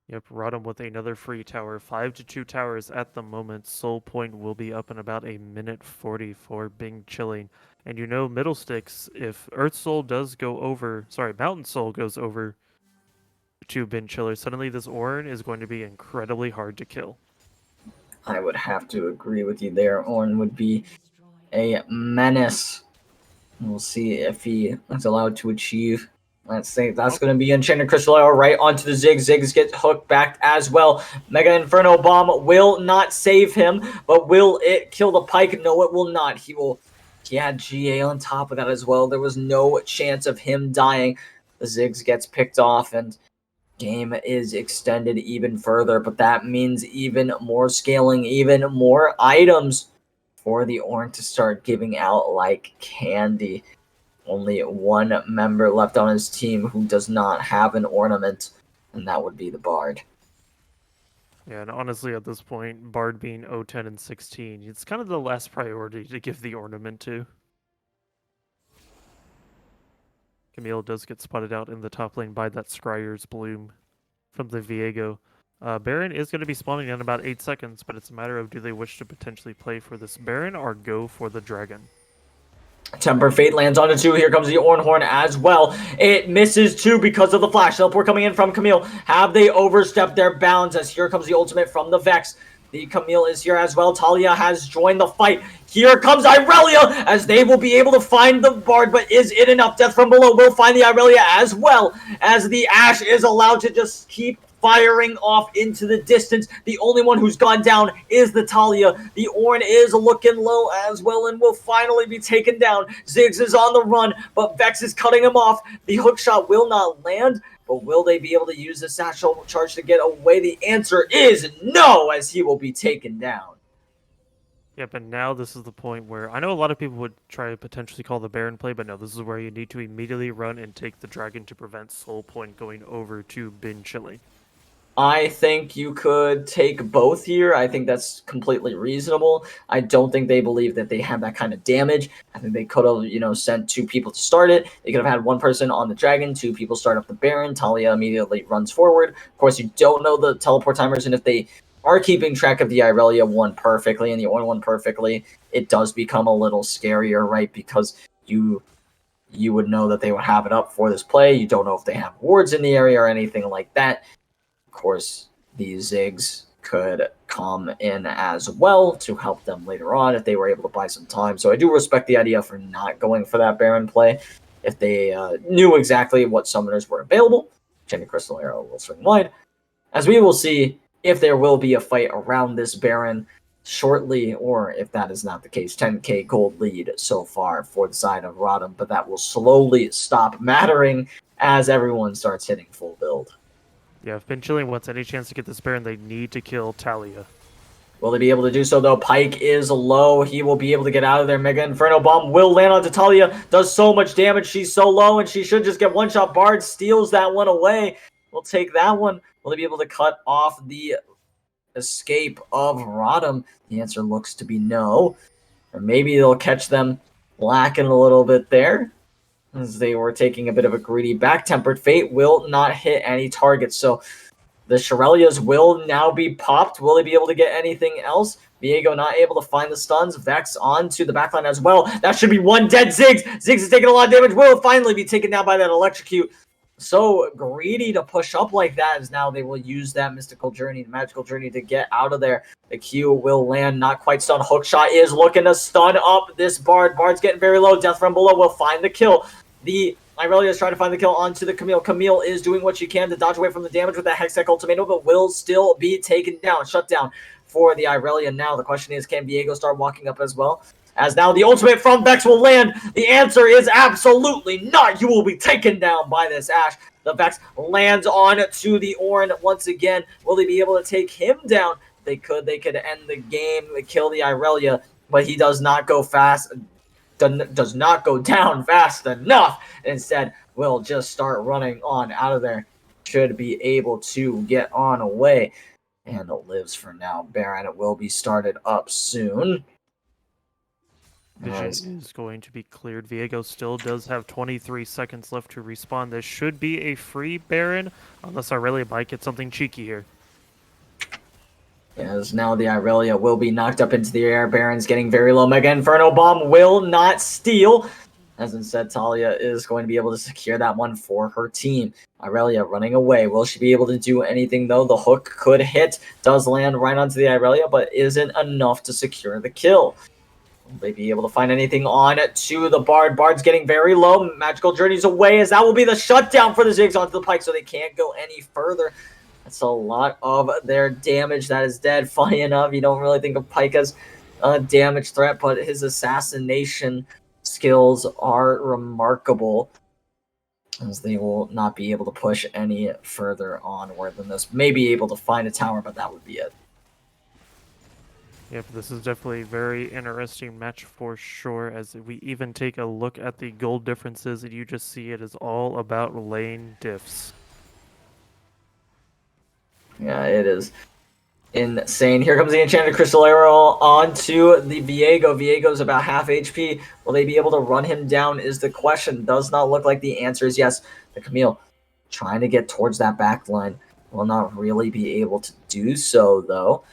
[SPEAKER 3] Yep, ROTM with another free tower. 5-2 towers at the moment. Soul Point will be up in about a minute 40 for Bing Chilling. And you know, Middle Sticks, if Earth Soul does go over, Mountain Soul goes over to Bing Chiller, suddenly this Ornn is going to be incredibly hard to kill.
[SPEAKER 2] I would have to agree with you there. Ornn would be a menace. We'll see if he is allowed to achieve. Let's see. That's going to be Enchanted Crystal Arrow right onto the Ziggs. Ziggs gets hooked back as well. Mega Inferno Bomb will not save him, but will it kill the Pike? No, it will not. He had GA on top of that as well. There was no chance of him dying. The Ziggs gets picked off, and game is extended even further, but that means even more scaling, even more items for the Ornn to start giving out like candy. Only one member left on his team who does not have an ornament, and that would be the Bard.
[SPEAKER 3] Yeah, and honestly, at this point, Bard being 0-10 and 16, it's kind of the last priority to give the ornament to. Camille does get spotted out in the top lane by that Scryer's Bloom from the Viego. Baron is going to be spawning in about 8 seconds, but it's a matter of do they wish to potentially play for this Baron or go for the Dragon.
[SPEAKER 2] Tempered Fate lands onto 2. Here comes the Ornhorn as well. It misses 2 because of the flash. Teleport coming in from Camille. Have they overstepped their bounds as here comes the ultimate from the Vex. The Camille is here as well. Talia has joined the fight. Here comes Irelia as they will be able to find the Bard, but is it enough? Death from below will find the Irelia as well as the Ashe is allowed to just keep firing off into the distance. The only one who's gone down is the Talia. The Ornn is looking low as well and will finally be taken down. Ziggs is on the run, but Vex is cutting him off. The hook shot will not land, but will they be able to use the satchel charge to get away? The answer is no, as he will be taken down.
[SPEAKER 3] Yep, and now this is the point where I know a lot of people would try to potentially call the Baron play, but no, this is where you need to immediately run and take the Dragon to prevent Soul Point going over to Bin Chili.
[SPEAKER 2] I think you could take both here. I think that's completely reasonable. I don't think they believe that they have that kind of damage. I think they could have, sent 2 people to start it. They could have had 1 person on the Dragon, 2 people start up the Baron. Talia immediately runs forward. Of course, you don't know the teleport timers, and if they are keeping track of the Irelia one perfectly and the Ornn one perfectly, it does become a little scarier, right? Because you would know that they would have it up for this play. You don't know if they have wards in the area or anything like that. Of course, these Ziggs could come in as well to help them later on if they were able to buy some time. So I do respect the idea for not going for that Baron play. If they knew exactly what summoners were available, Jenny Crystal Arrow will swing wide. As we will see if there will be a fight around this Baron shortly, or if that is not the case. 10k gold lead so far for the side of ROTM, but that will slowly stop mattering as everyone starts hitting full build.
[SPEAKER 3] Yeah, if Bin Chili wants any chance to get this Baron, they need to kill Talia.
[SPEAKER 2] Will they be able to do so, though? Pyke is low. He will be able to get out of there. Mega Inferno Bomb will land onto Talia. Does so much damage. She's so low, and she should just get one-shot. Bard steals that one away. We'll take that one. Will they be able to cut off the escape of ROTM? The answer looks to be no. Or maybe they'll catch them lacking a little bit there, as they were taking a bit of a greedy back. Tempered Fate will not hit any targets, so the Shirelias will now be popped. Will they be able to get anything else? Viego not able to find the stuns. Vex onto the backline as well. That should be one dead Ziggs. Ziggs is taking a lot of damage. Will finally be taken down by that Electrocute. So greedy to push up like that, as now they will use that Mystical Journey, Magical Journey to get out of there. The Q will land, not quite stunned. Hookshot is looking to stun up this Bard. Bard's getting very low. Death from below will find the kill. The Irelia is trying to find the kill onto the Camille. Camille is doing what she can to dodge away from the damage with that Hextech Ultimatum, but will still be taken down. Shut down for the Irelia now. The question is, can Viego start walking up as well? As now the ultimate from Vex will land. The answer is absolutely not. You will be taken down by this Ashe. The Vex lands on to the Ornn once again. Will they be able to take him down? They could. They could end the game. They kill the Irelia, but he does not go fast. Does not go down fast enough. Instead, will just start running on out of there. Should be able to get on away. And it lives for now. Baron will be started up soon.
[SPEAKER 3] Vision is going to be cleared. Viego still does have 23 seconds left to respawn. This should be a free Baron, unless Irelia might get something cheeky here.
[SPEAKER 2] As now the Irelia will be knocked up into the air. Baron's getting very low. Mega Inferno Bomb will not steal. As instead, Talia is going to be able to secure that one for her team. Irelia running away. Will she be able to do anything, though? The hook could hit. Does land right onto the Irelia, but isn't enough to secure the kill. Will they be able to find anything on to the Bard? Bard's getting very low. Magical Journey's away, as that will be the shutdown for the Ziggs onto the Pyke, so they can't go any further. That's a lot of their damage that is dead. Funny enough, you don't really think of Pyke as a damage threat, but his assassination skills are remarkable, as they will not be able to push any further onward than this. May be able to find a tower, but that would be it.
[SPEAKER 3] Yep, this is definitely a very interesting match for sure. As we even take a look at the gold differences, and you just see it is all about lane diffs.
[SPEAKER 2] Yeah, it is insane. Here comes the Enchanted Crystal Arrow onto the Viego. Viego's about half HP. Will they be able to run him down is the question. Does not look like the answer is yes. The Camille trying to get towards that back line. will not really be able to do so, though,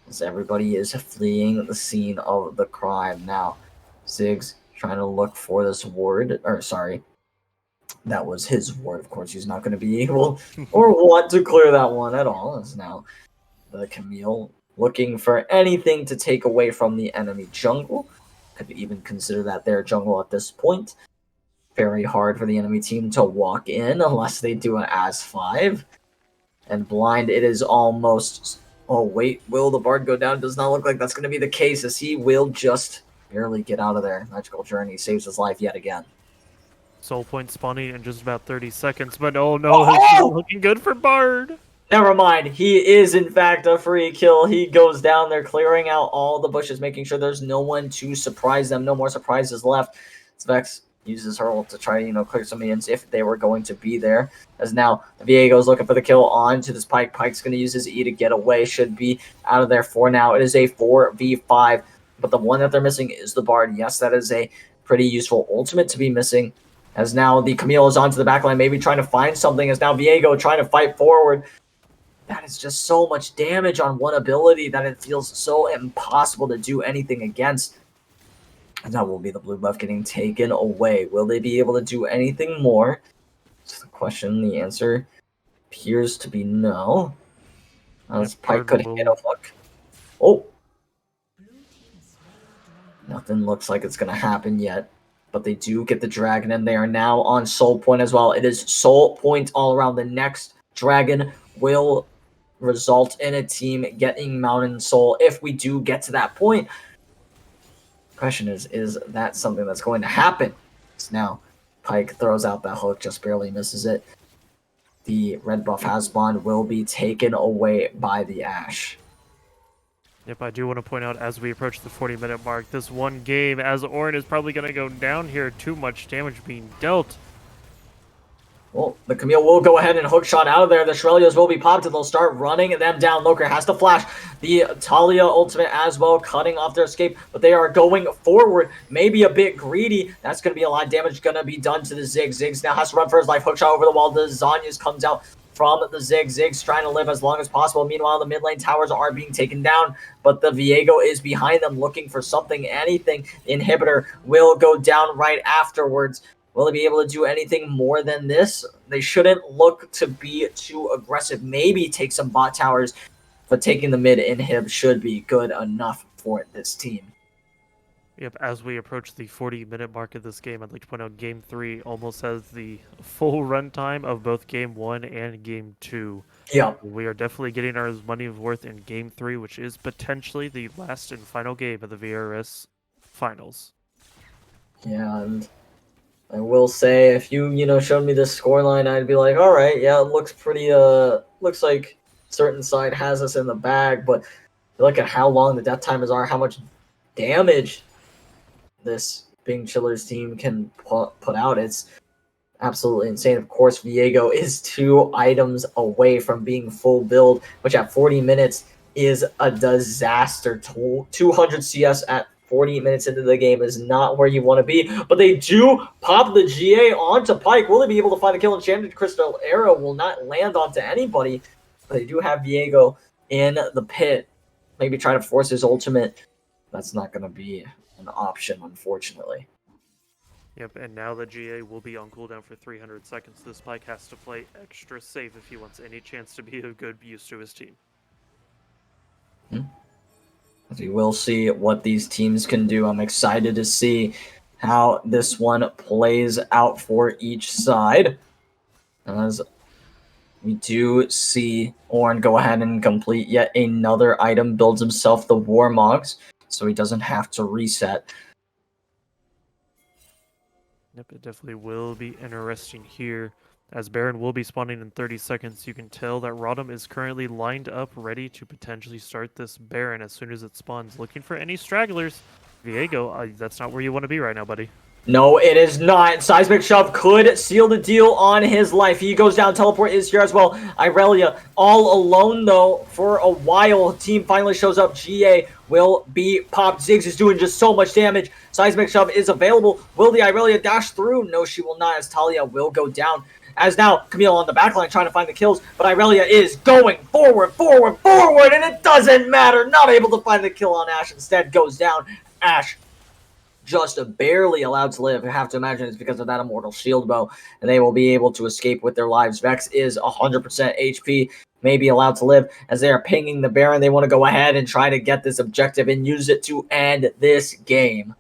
[SPEAKER 2] as everybody is fleeing the scene of the crime. Now, Ziggs trying to look for this ward, or sorry, that was his ward. Of course, he's not going to be able or want to clear that one at all, as now the Camille looking for anything to take away from the enemy jungle. Could even consider that their jungle at this point. Very hard for the enemy team to walk in unless they do an As-5. And blind, it is almost... Oh, wait, will the Bard go down? Does not look like that's going to be the case, as he will just barely get out of there. Magical Journey saves his life yet again.
[SPEAKER 3] Soul point spawning in just about 30 seconds, but oh no, it's not looking good for Bard.
[SPEAKER 2] Never mind, he is in fact a free kill. He goes down there, clearing out all the bushes, making sure there's no one to surprise them. No more surprises left. Vex uses her ult to try to, clear some minions if they were going to be there. As now, Viego's looking for the kill onto this Pyke. Pyke's going to use his E to get away. Should be out of there for now. It is a 4v5, but the one that they're missing is the Bard. Yes, that is a pretty useful ultimate to be missing. As now the Camille is onto the backline, maybe trying to find something. As now Viego trying to fight forward. That is just so much damage on one ability that it feels so impossible to do anything against. And that will be the blue buff getting taken away. Will they be able to do anything more? That's the question. The answer appears to be no. This Pyke could hit a hook. Oh! Nothing looks like it's going to happen yet. But they do get the dragon, and they are now on soul point as well. It is soul point all around. The next dragon will result in a team getting Mountain Soul if we do get to that point. Question is that something that's going to happen? So now, Pyke throws out that hook, just barely misses it. The red buff has spawned, will be taken away by the Ashe.
[SPEAKER 3] Yep, I do want to point out as we approach the 40-minute mark, this one game, as Orin is probably going to go down here, too much damage being dealt.
[SPEAKER 2] Well, the Camille will go ahead and hookshot out of there. The Shrelios will be popped and they'll start running them down. Loker has to flash the Talia ultimate as well, cutting off their escape, but they are going forward. Maybe a bit greedy. That's going to be a lot of damage going to be done to the Ziggs. Ziggs now has to run for his life. Hookshot over the wall. The Zanyas comes out from the Ziggs. Ziggs trying to live as long as possible. Meanwhile, the mid lane towers are being taken down, but the Viego is behind them looking for something, anything. The inhibitor will go down right afterwards. Will they be able to do anything more than this? They shouldn't look to be too aggressive. Maybe take some bot towers, but taking the mid inhib should be good enough for this team.
[SPEAKER 3] Yep, as we approach the 40-minute mark of this game, I'd like to point out Game 3 almost has the full runtime of both Game 1 and Game 2.
[SPEAKER 2] Yeah.
[SPEAKER 3] We are definitely getting our money worth in Game 3, which is potentially the last and final game of the VRS Finals.
[SPEAKER 2] Yeah, and I will say, if you showed me this scoreline, I'd be like, all right, yeah, it looks pretty, looks like certain side has us in the bag, but look at how long the death timers are, how much damage this Bing Chillers team can put out. It's absolutely insane. Of course, Viego is 2 items away from being full build, which at 40 minutes is a disaster. 200 CS at 40 minutes into the game is not where you want to be, but they do pop the GA onto Pyke. Will they be able to find the kill? Enchanted Crystal Arrow will not land onto anybody, but they do have Viego in the pit. Maybe try to force his ultimate. That's not going to be an option, unfortunately.
[SPEAKER 3] Yep, and now the GA will be on cooldown for 300 seconds. This Pyke has to play extra safe if he wants any chance to be of good use to his team.
[SPEAKER 2] We will see what these teams can do. I'm excited to see how this one plays out for each side. As we do see Ornn go ahead and complete yet another item, builds himself the Warmogs, so he doesn't have to reset.
[SPEAKER 3] Yep, it definitely will be interesting here. As Baron will be spawning in 30 seconds, you can tell that ROTM is currently lined up, ready to potentially start this Baron as soon as it spawns, looking for any stragglers. Viego, that's not where you want to be right now, buddy.
[SPEAKER 2] No, it is not. Seismic Shove could seal the deal on his life. He goes down. Teleport is here as well. Irelia all alone, though, for a while. Team finally shows up. GA will be popped. Ziggs is doing just so much damage. Seismic Shove is available. Will the Irelia dash through? No, she will not, as Talia will go down. as now Camille on the backline trying to find the kills, but Irelia is going forward, and it doesn't matter. Not able to find the kill on Ashe. Instead goes down. Ashe just barely allowed to live. I have to imagine it's because of that Immortal Shield Bow, and they will be able to escape with their lives. Vex is 100% HP, maybe allowed to live, as they are pinging the Baron. They want to go ahead and try to get this objective and use it to end this game.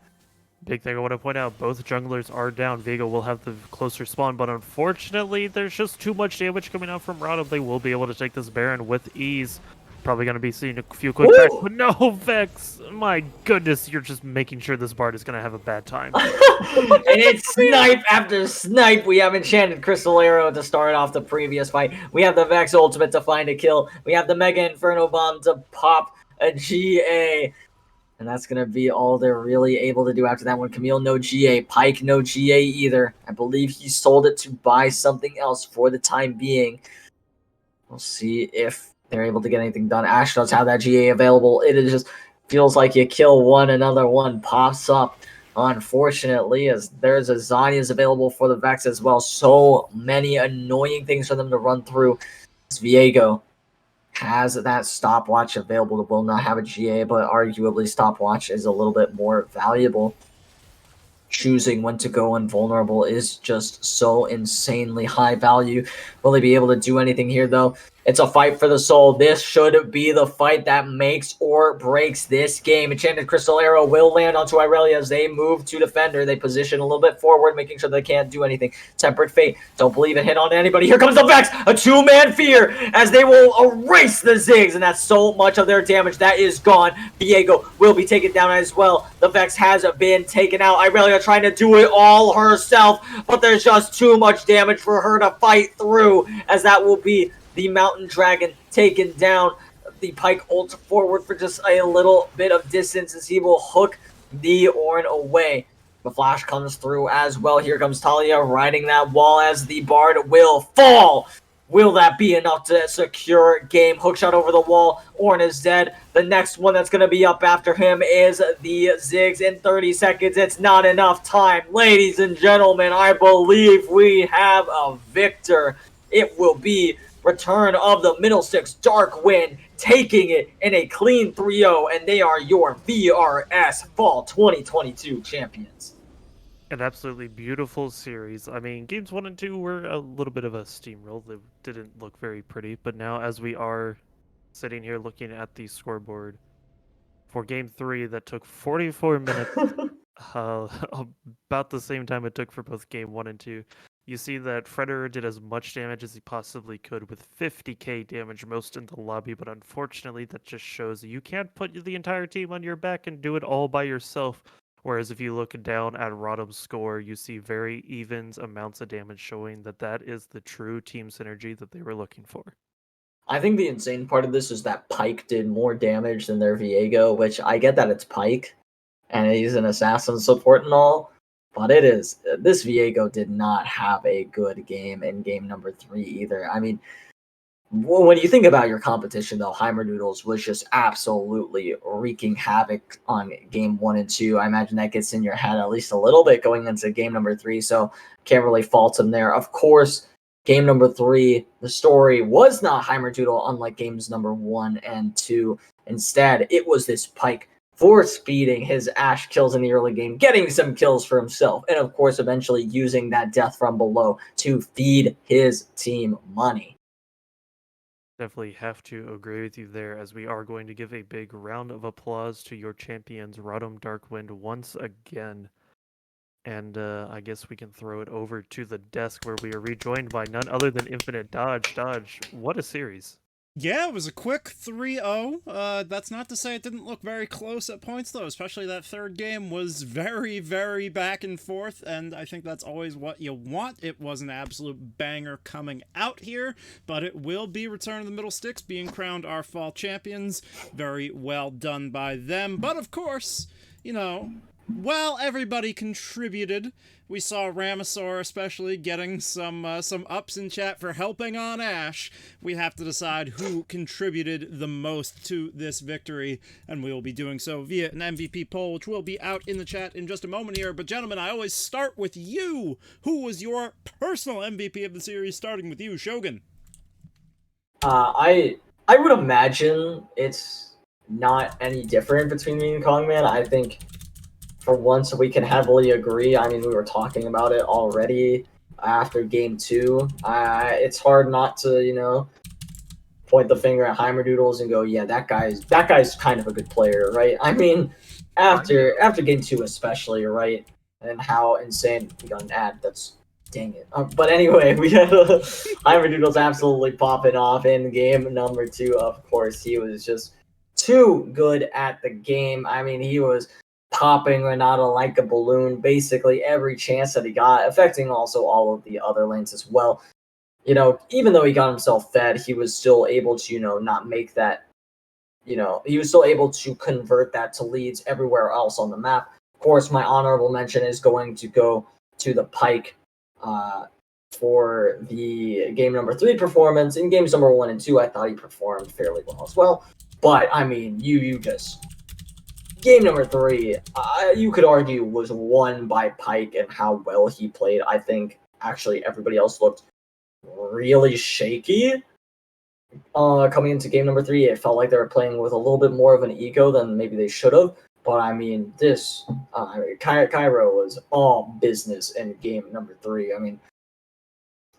[SPEAKER 3] Big thing I want to point out, both junglers are down. Vega will have the closer spawn, but unfortunately, there's just too much damage coming out from ROTM. They will be able to take this Baron with ease. Probably going to be seeing a few quick backs, but no, Vex! My goodness, you're just making sure this Bard is going to have a bad time.
[SPEAKER 2] And it's snipe after snipe. We have Enchanted Crystal Arrow to start off the previous fight. We have the Vex ultimate to find a kill. We have the Mega Inferno Bomb to pop a GA. And that's going to be all they're really able to do after that one. Camille, no GA. Pyke, no GA either. I believe he sold it to buy something else for the time being. We'll see if they're able to get anything done. Ashe does have that GA available. It is just feels like you kill one, another one pops up. Unfortunately, as there's a Zhonya's available for the Vex as well. So many annoying things for them to run through. Viego has that stopwatch available. Will not have a GA, but arguably stopwatch is a little bit more valuable. Choosing when to go invulnerable is just so insanely high value. Will he be able to do anything here, though? It's a fight for the soul. This should be the fight that makes or breaks this game. Enchanted Crystal Arrow will land onto Irelia as they move to defender. They position a little bit forward, making sure they can't do anything. Tempered Fate, don't believe it hit on anybody. Here comes the Vex, a two-man fear, as they will erase the Ziggs, and that's so much of their damage that is gone. Viego will be taken down as well. The Vex has been taken out. Irelia trying to do it all herself, but there's just too much damage for her to fight through, as that will be the Mountain Dragon taken down. The Pyke ults forward for just a little bit of distance as he will hook the Ornn away. The flash comes through as well. Here comes Talia riding that wall as the Bard will fall. Will that be enough to secure game? Hookshot over the wall. Ornn is dead. The next one that's going to be up after him is the Ziggs in 30 seconds. It's not enough time. Ladies and gentlemen, I believe we have a victor. It will be return of the Middle Six Dark Wind, taking it in a clean 3-0, and they are your VRS Fall 2022 champions.
[SPEAKER 3] An absolutely beautiful series. I mean, games 1 and 2 were a little bit of a steamroll. They didn't look very pretty, but now as we are sitting here looking at the scoreboard for game 3, that took 44 minutes, about the same time it took for both game 1 and 2. You see that Fredder did as much damage as he possibly could with 50k damage, most in the lobby, but unfortunately that just shows you can't put the entire team on your back and do it all by yourself. Whereas if you look down at ROTM's score, you see very even amounts of damage, showing that that is the true team synergy that they were looking for.
[SPEAKER 2] I think the insane part of this is that Pyke did more damage than their Viego, which I get that it's Pyke, and he's an assassin support and all, but it is, this Viego did not have a good game in game number 3 either. I mean, when you think about your competition, though, Heimerdoodles was just absolutely wreaking havoc on game 1 and 2. I imagine that gets in your head at least a little bit going into game number 3, so can't really fault him there. Of course, game number 3, the story was not Heimerdoodle, unlike games number 1 and 2. Instead, it was this Pyke force-feeding his Ashe kills in the early game, getting some kills for himself, and of course, eventually using that death from below to feed his team money.
[SPEAKER 3] Definitely have to agree with you there, as we are going to give a big round of applause to your champions, ROTM Darkwind, once again. And I guess we can throw it over to the desk where we are rejoined by none other than Infinite Dodge. Dodge, what a series.
[SPEAKER 1] Yeah, it was a quick 3-0. That's not to say it didn't look very close at points, though. Especially that third game was very, very back and forth, and I think that's always what you want. It was an absolute banger coming out here, but it will be Return of the Middle Sticks being crowned our fall champions. Very well done by them. But of course, you know, Well, everybody contributed. We saw Ramasaur especially getting some ups in chat for helping on Ash. We have to decide who contributed the most to this victory, and we will be doing so via an MVP poll, which will be out in the chat in just a moment here. But gentlemen, I always start with you. Who was your personal MVP of the series, starting with you, Shogun?
[SPEAKER 2] I would imagine it's not any different between me and Kongman. I think for once we can heavily agree. I mean, we were talking about it already after game 2. It's hard not to, point the finger at Heimerdoodles and go, yeah, that guy's kind of a good player, right? I mean, after game 2 especially, right? And how insane we got an ad. That's dang it. But anyway, we had Heimerdoodles absolutely popping off in game number 2. Of course, he was just too good at the game. I mean, he was popping Renata like a balloon, basically every chance that he got, affecting also all of the other lanes as well. Even though he got himself fed, he was still able to, not make that, he was still able to convert that to leads everywhere else on the map. Of course, my honorable mention is going to go to the Pike for the game number 3 performance. In games number 1 and 2, I thought he performed fairly well as well. But, I mean, you just... Game number 3, you could argue, was won by Pike and how well he played. I think, actually, everybody else looked really shaky. Coming into game number 3, it felt like they were playing with a little bit more of an ego than maybe they should have. But, I mean, Cairo was all business in game number 3. I mean,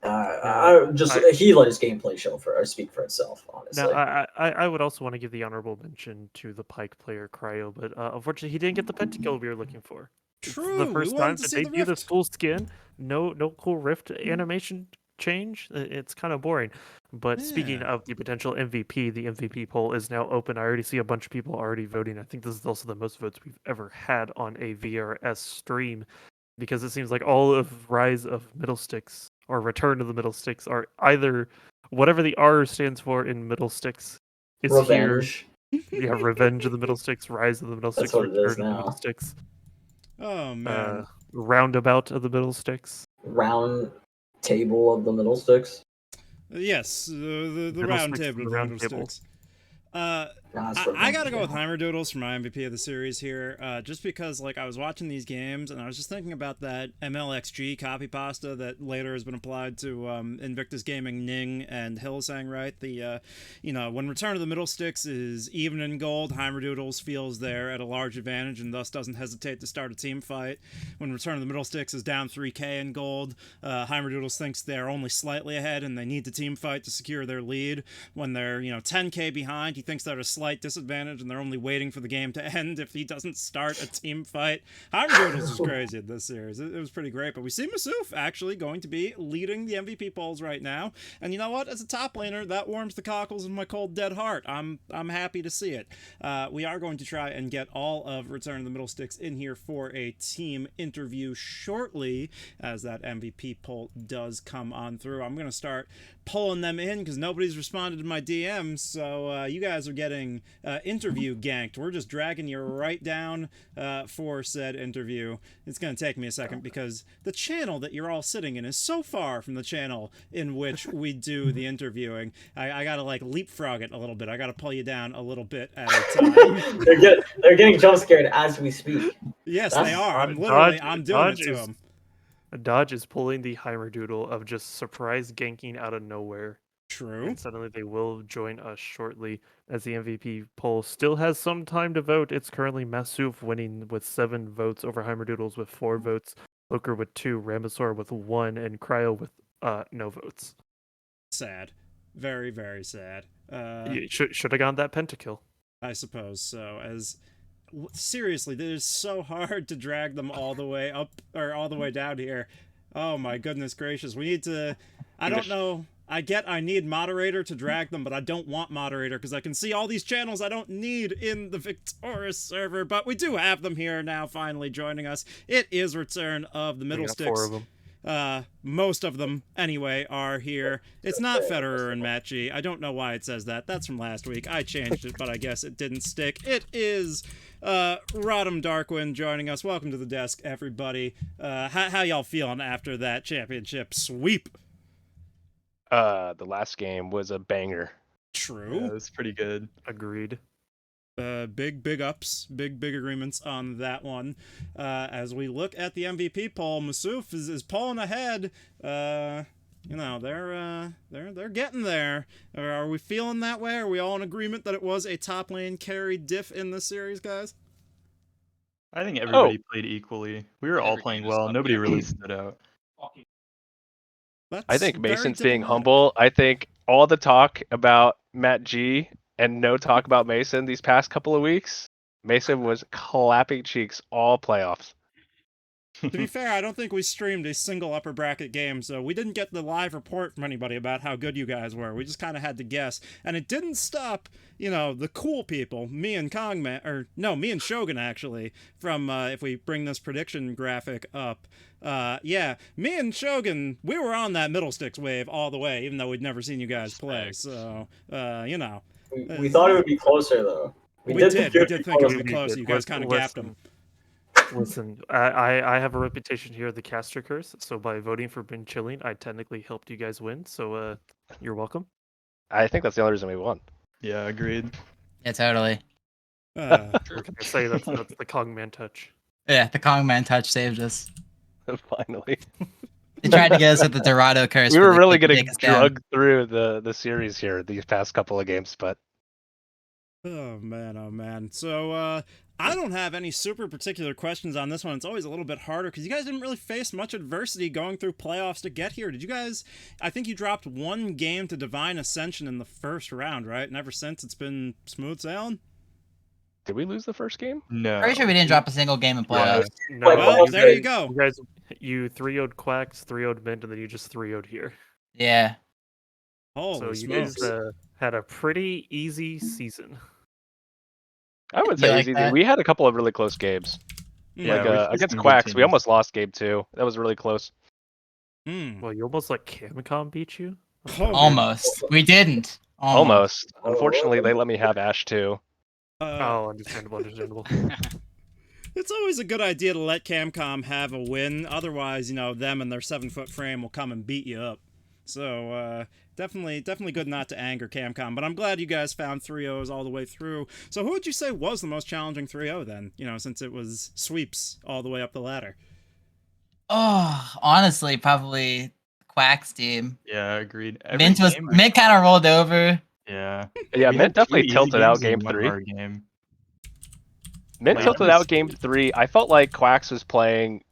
[SPEAKER 2] he let his gameplay speak for itself, honestly.
[SPEAKER 3] Now, I would also want to give the honorable mention to the Pike player Cryo, but unfortunately he didn't get the pentakill we were looking for.
[SPEAKER 1] True.
[SPEAKER 3] It's the first time
[SPEAKER 1] to
[SPEAKER 3] to
[SPEAKER 1] see the
[SPEAKER 3] debut this
[SPEAKER 1] rift.
[SPEAKER 3] full skin. No cool rift animation change. It's kind of boring. But speaking
[SPEAKER 1] Yeah.
[SPEAKER 3] of the potential MVP, the MVP poll is now open. I already see a bunch of people already voting. I think this is also the most votes we've ever had on a VRS stream, because it seems like all of Rise of Middle Sticks or Return of the Middle Sticks are either whatever the R stands for in Middle Sticks is
[SPEAKER 2] Revenge.
[SPEAKER 3] here. Yeah, Revenge of the Middle Sticks, Rise of the Middle
[SPEAKER 2] That's
[SPEAKER 3] Sticks,
[SPEAKER 2] what it is
[SPEAKER 3] Return of the Middle
[SPEAKER 2] now.
[SPEAKER 3] Sticks,
[SPEAKER 1] Oh man.
[SPEAKER 3] Roundabout of the Middle Sticks.
[SPEAKER 2] Round table of the Middle Sticks.
[SPEAKER 1] Yes, the
[SPEAKER 3] Middle
[SPEAKER 1] round
[SPEAKER 3] Sticks
[SPEAKER 1] table
[SPEAKER 3] for
[SPEAKER 1] of
[SPEAKER 3] the round
[SPEAKER 1] middle
[SPEAKER 3] table.
[SPEAKER 1] sticks.
[SPEAKER 2] That's
[SPEAKER 1] I gotta
[SPEAKER 2] revenge,
[SPEAKER 1] go with
[SPEAKER 2] yeah.
[SPEAKER 1] Heimerdoodles for my MVP of the series here, just because I was watching these games and I was just thinking about that MLXG copy pasta that later has been applied to Invictus Gaming Ning and Hillsang, right? The when Return of the Middle Sticks is even in gold, Heimerdoodles feels they're at a large advantage and thus doesn't hesitate to start a team fight. When Return of the Middle Sticks is down 3k in gold, Heimerdoodles thinks they're only slightly ahead and they need to team fight to secure their lead. When they're 10k behind, he thinks they're at a slight disadvantage and they're only waiting for the game to end if he doesn't start a team fight. Heimerdoodles was crazy in this series. It was pretty great, but we see Masuf actually going to be leading the MVP polls right now. And you know what? As a top laner, that warms the cockles in my cold dead heart. I'm happy to see it. We are going to try and get all of Return of the Middle Sticks in here for a team interview shortly as that MVP poll does come on through. I'm going to start pulling them in because nobody's responded to my DMs, so you guys are getting interview ganked. We're just dragging you right down for said interview. It's going to take me a second because the channel that you're all sitting in is so far from the channel in which we do the interviewing. I got to leapfrog it a little bit. I got to pull you down a little bit at a time.
[SPEAKER 2] They're getting jump scared as we speak.
[SPEAKER 1] Yes,
[SPEAKER 2] That's-
[SPEAKER 1] they are. I'm doing
[SPEAKER 3] Dodge
[SPEAKER 1] it to
[SPEAKER 3] is-
[SPEAKER 1] them.
[SPEAKER 3] Dodge is pulling the Heimerdoodle of just surprise ganking out of nowhere.
[SPEAKER 1] True.
[SPEAKER 3] And suddenly they will join us shortly as the MVP poll still has some time to vote. It's currently Masuf winning with 7 votes over Heimerdoodles with 4 votes, Loker with 2, Ramasaur with 1, and Cryo with no votes.
[SPEAKER 1] Sad. Very, very sad.
[SPEAKER 3] Should have gone that pentakill.
[SPEAKER 1] I suppose so. Seriously, it is so hard to drag them all the way up or all the way down here. Oh my goodness gracious. We need to... I don't know. I need moderator to drag them, but I don't want moderator because I can see all these channels I don't need in the Victoris server, but we do have them here now finally joining us. It is Return of the Middle Sticks.
[SPEAKER 3] 4 of them.
[SPEAKER 1] Most of them, anyway, are here. It's not Federer and Matchy. I don't know why it says that. That's from last week. I changed it, but I guess it didn't stick. It is ROTM Darkwind joining us. Welcome to the desk, everybody. How y'all feeling after that championship sweep?
[SPEAKER 5] The last game was a banger.
[SPEAKER 1] True.
[SPEAKER 6] Yeah, it was pretty good.
[SPEAKER 3] Agreed.
[SPEAKER 1] Big ups, big agreements on that one. As we look at the MVP poll, Masouf is pulling ahead. You know, they're getting there. Are we feeling that way? Are we all in agreement that it was a top lane carry diff in this series, guys?
[SPEAKER 6] I think everybody played equally. We were all playing well. Nobody really stood out.
[SPEAKER 1] That's
[SPEAKER 5] I think
[SPEAKER 1] very
[SPEAKER 5] Mason's being
[SPEAKER 1] diplomatic.
[SPEAKER 5] humble. I think all the talk about Matt G and no talk about Mason these past couple of weeks, Mason was clapping cheeks all playoffs.
[SPEAKER 1] To be fair, I don't think we streamed a single upper bracket game, so we didn't get the live report from anybody about how good you guys were. We just kind of had to guess. And it didn't stop, you know, the cool people, me and me and Shogun, actually, from, if we bring this prediction graphic up. Yeah, me and Shogun, we were on that middle sticks wave all the way, even though we'd never seen you guys play. So, you know.
[SPEAKER 2] We thought it would be closer, though.
[SPEAKER 1] We did think it would be
[SPEAKER 3] We
[SPEAKER 1] close.
[SPEAKER 3] did.
[SPEAKER 1] You guys kind of gapped them.
[SPEAKER 3] Listen, I have a reputation here at the Caster Curse, so by voting for Ben Chilling, I technically helped you guys win, so you're welcome.
[SPEAKER 5] I think that's the only reason we won.
[SPEAKER 6] Yeah, agreed.
[SPEAKER 7] Yeah, totally.
[SPEAKER 3] What can I say? That's the Kongman touch.
[SPEAKER 7] Yeah, the Kongman touch saved us.
[SPEAKER 5] Finally.
[SPEAKER 7] They tried to get us with the Dorado curse.
[SPEAKER 5] We
[SPEAKER 7] but
[SPEAKER 5] were
[SPEAKER 7] they
[SPEAKER 5] really
[SPEAKER 7] couldn't
[SPEAKER 5] getting
[SPEAKER 7] take us down.
[SPEAKER 5] drugged through the series here these past couple of games, but
[SPEAKER 1] Oh man. So I don't have any super particular questions on this one. It's always a little bit harder because you guys didn't really face much adversity going through playoffs to get here. Did you guys? I think you dropped one game to Divine Ascension in the first round, right? And ever since it's been smooth sailing.
[SPEAKER 5] did we lose the first game?
[SPEAKER 6] No.
[SPEAKER 7] Pretty sure we didn't drop a single game in playoffs.
[SPEAKER 3] No,
[SPEAKER 1] Well, there you go.
[SPEAKER 3] You guys, you 3-0'd Quacks, 3-0'd Mint, and then you just 3-0'd here.
[SPEAKER 7] Yeah.
[SPEAKER 1] Holy
[SPEAKER 3] So you guys
[SPEAKER 1] smokes.
[SPEAKER 3] had a pretty easy season.
[SPEAKER 5] I would
[SPEAKER 7] You
[SPEAKER 5] say
[SPEAKER 7] like
[SPEAKER 5] easy.
[SPEAKER 7] that?
[SPEAKER 5] We had a couple of really close games.
[SPEAKER 6] Yeah,
[SPEAKER 5] like
[SPEAKER 6] we faced
[SPEAKER 5] against
[SPEAKER 6] some good
[SPEAKER 5] Quacks, we
[SPEAKER 6] teams.
[SPEAKER 5] almost lost game 2. That was really close.
[SPEAKER 3] Well, you almost let Camcom beat you?
[SPEAKER 1] Oh,
[SPEAKER 7] Almost. We didn't.
[SPEAKER 5] Almost. Unfortunately, they let me have Ash too.
[SPEAKER 3] Oh, understandable.
[SPEAKER 1] It's always a good idea to let Camcom have a win. Otherwise, you know, them and their 7-foot frame will come and beat you up. So, definitely good not to anger Camcom. But I'm glad you guys found 3-0s all the way through. So who would you say was the most challenging 3-0 then? You know, since it was sweeps all the way up the ladder.
[SPEAKER 7] Oh, honestly, probably Quack's team.
[SPEAKER 6] Yeah, agreed. Every
[SPEAKER 7] Mint
[SPEAKER 6] game we
[SPEAKER 7] kind of
[SPEAKER 6] fought.
[SPEAKER 7] rolled over.
[SPEAKER 6] Yeah.
[SPEAKER 5] Yeah,
[SPEAKER 6] We
[SPEAKER 5] Mint
[SPEAKER 6] had two
[SPEAKER 5] definitely
[SPEAKER 6] easy
[SPEAKER 5] tilted out
[SPEAKER 6] games and
[SPEAKER 5] game
[SPEAKER 6] one
[SPEAKER 5] 3.
[SPEAKER 6] hard game.
[SPEAKER 5] Mint
[SPEAKER 6] Like,
[SPEAKER 5] tilted
[SPEAKER 6] it was-
[SPEAKER 5] out game 3. I felt like Quacks was playing,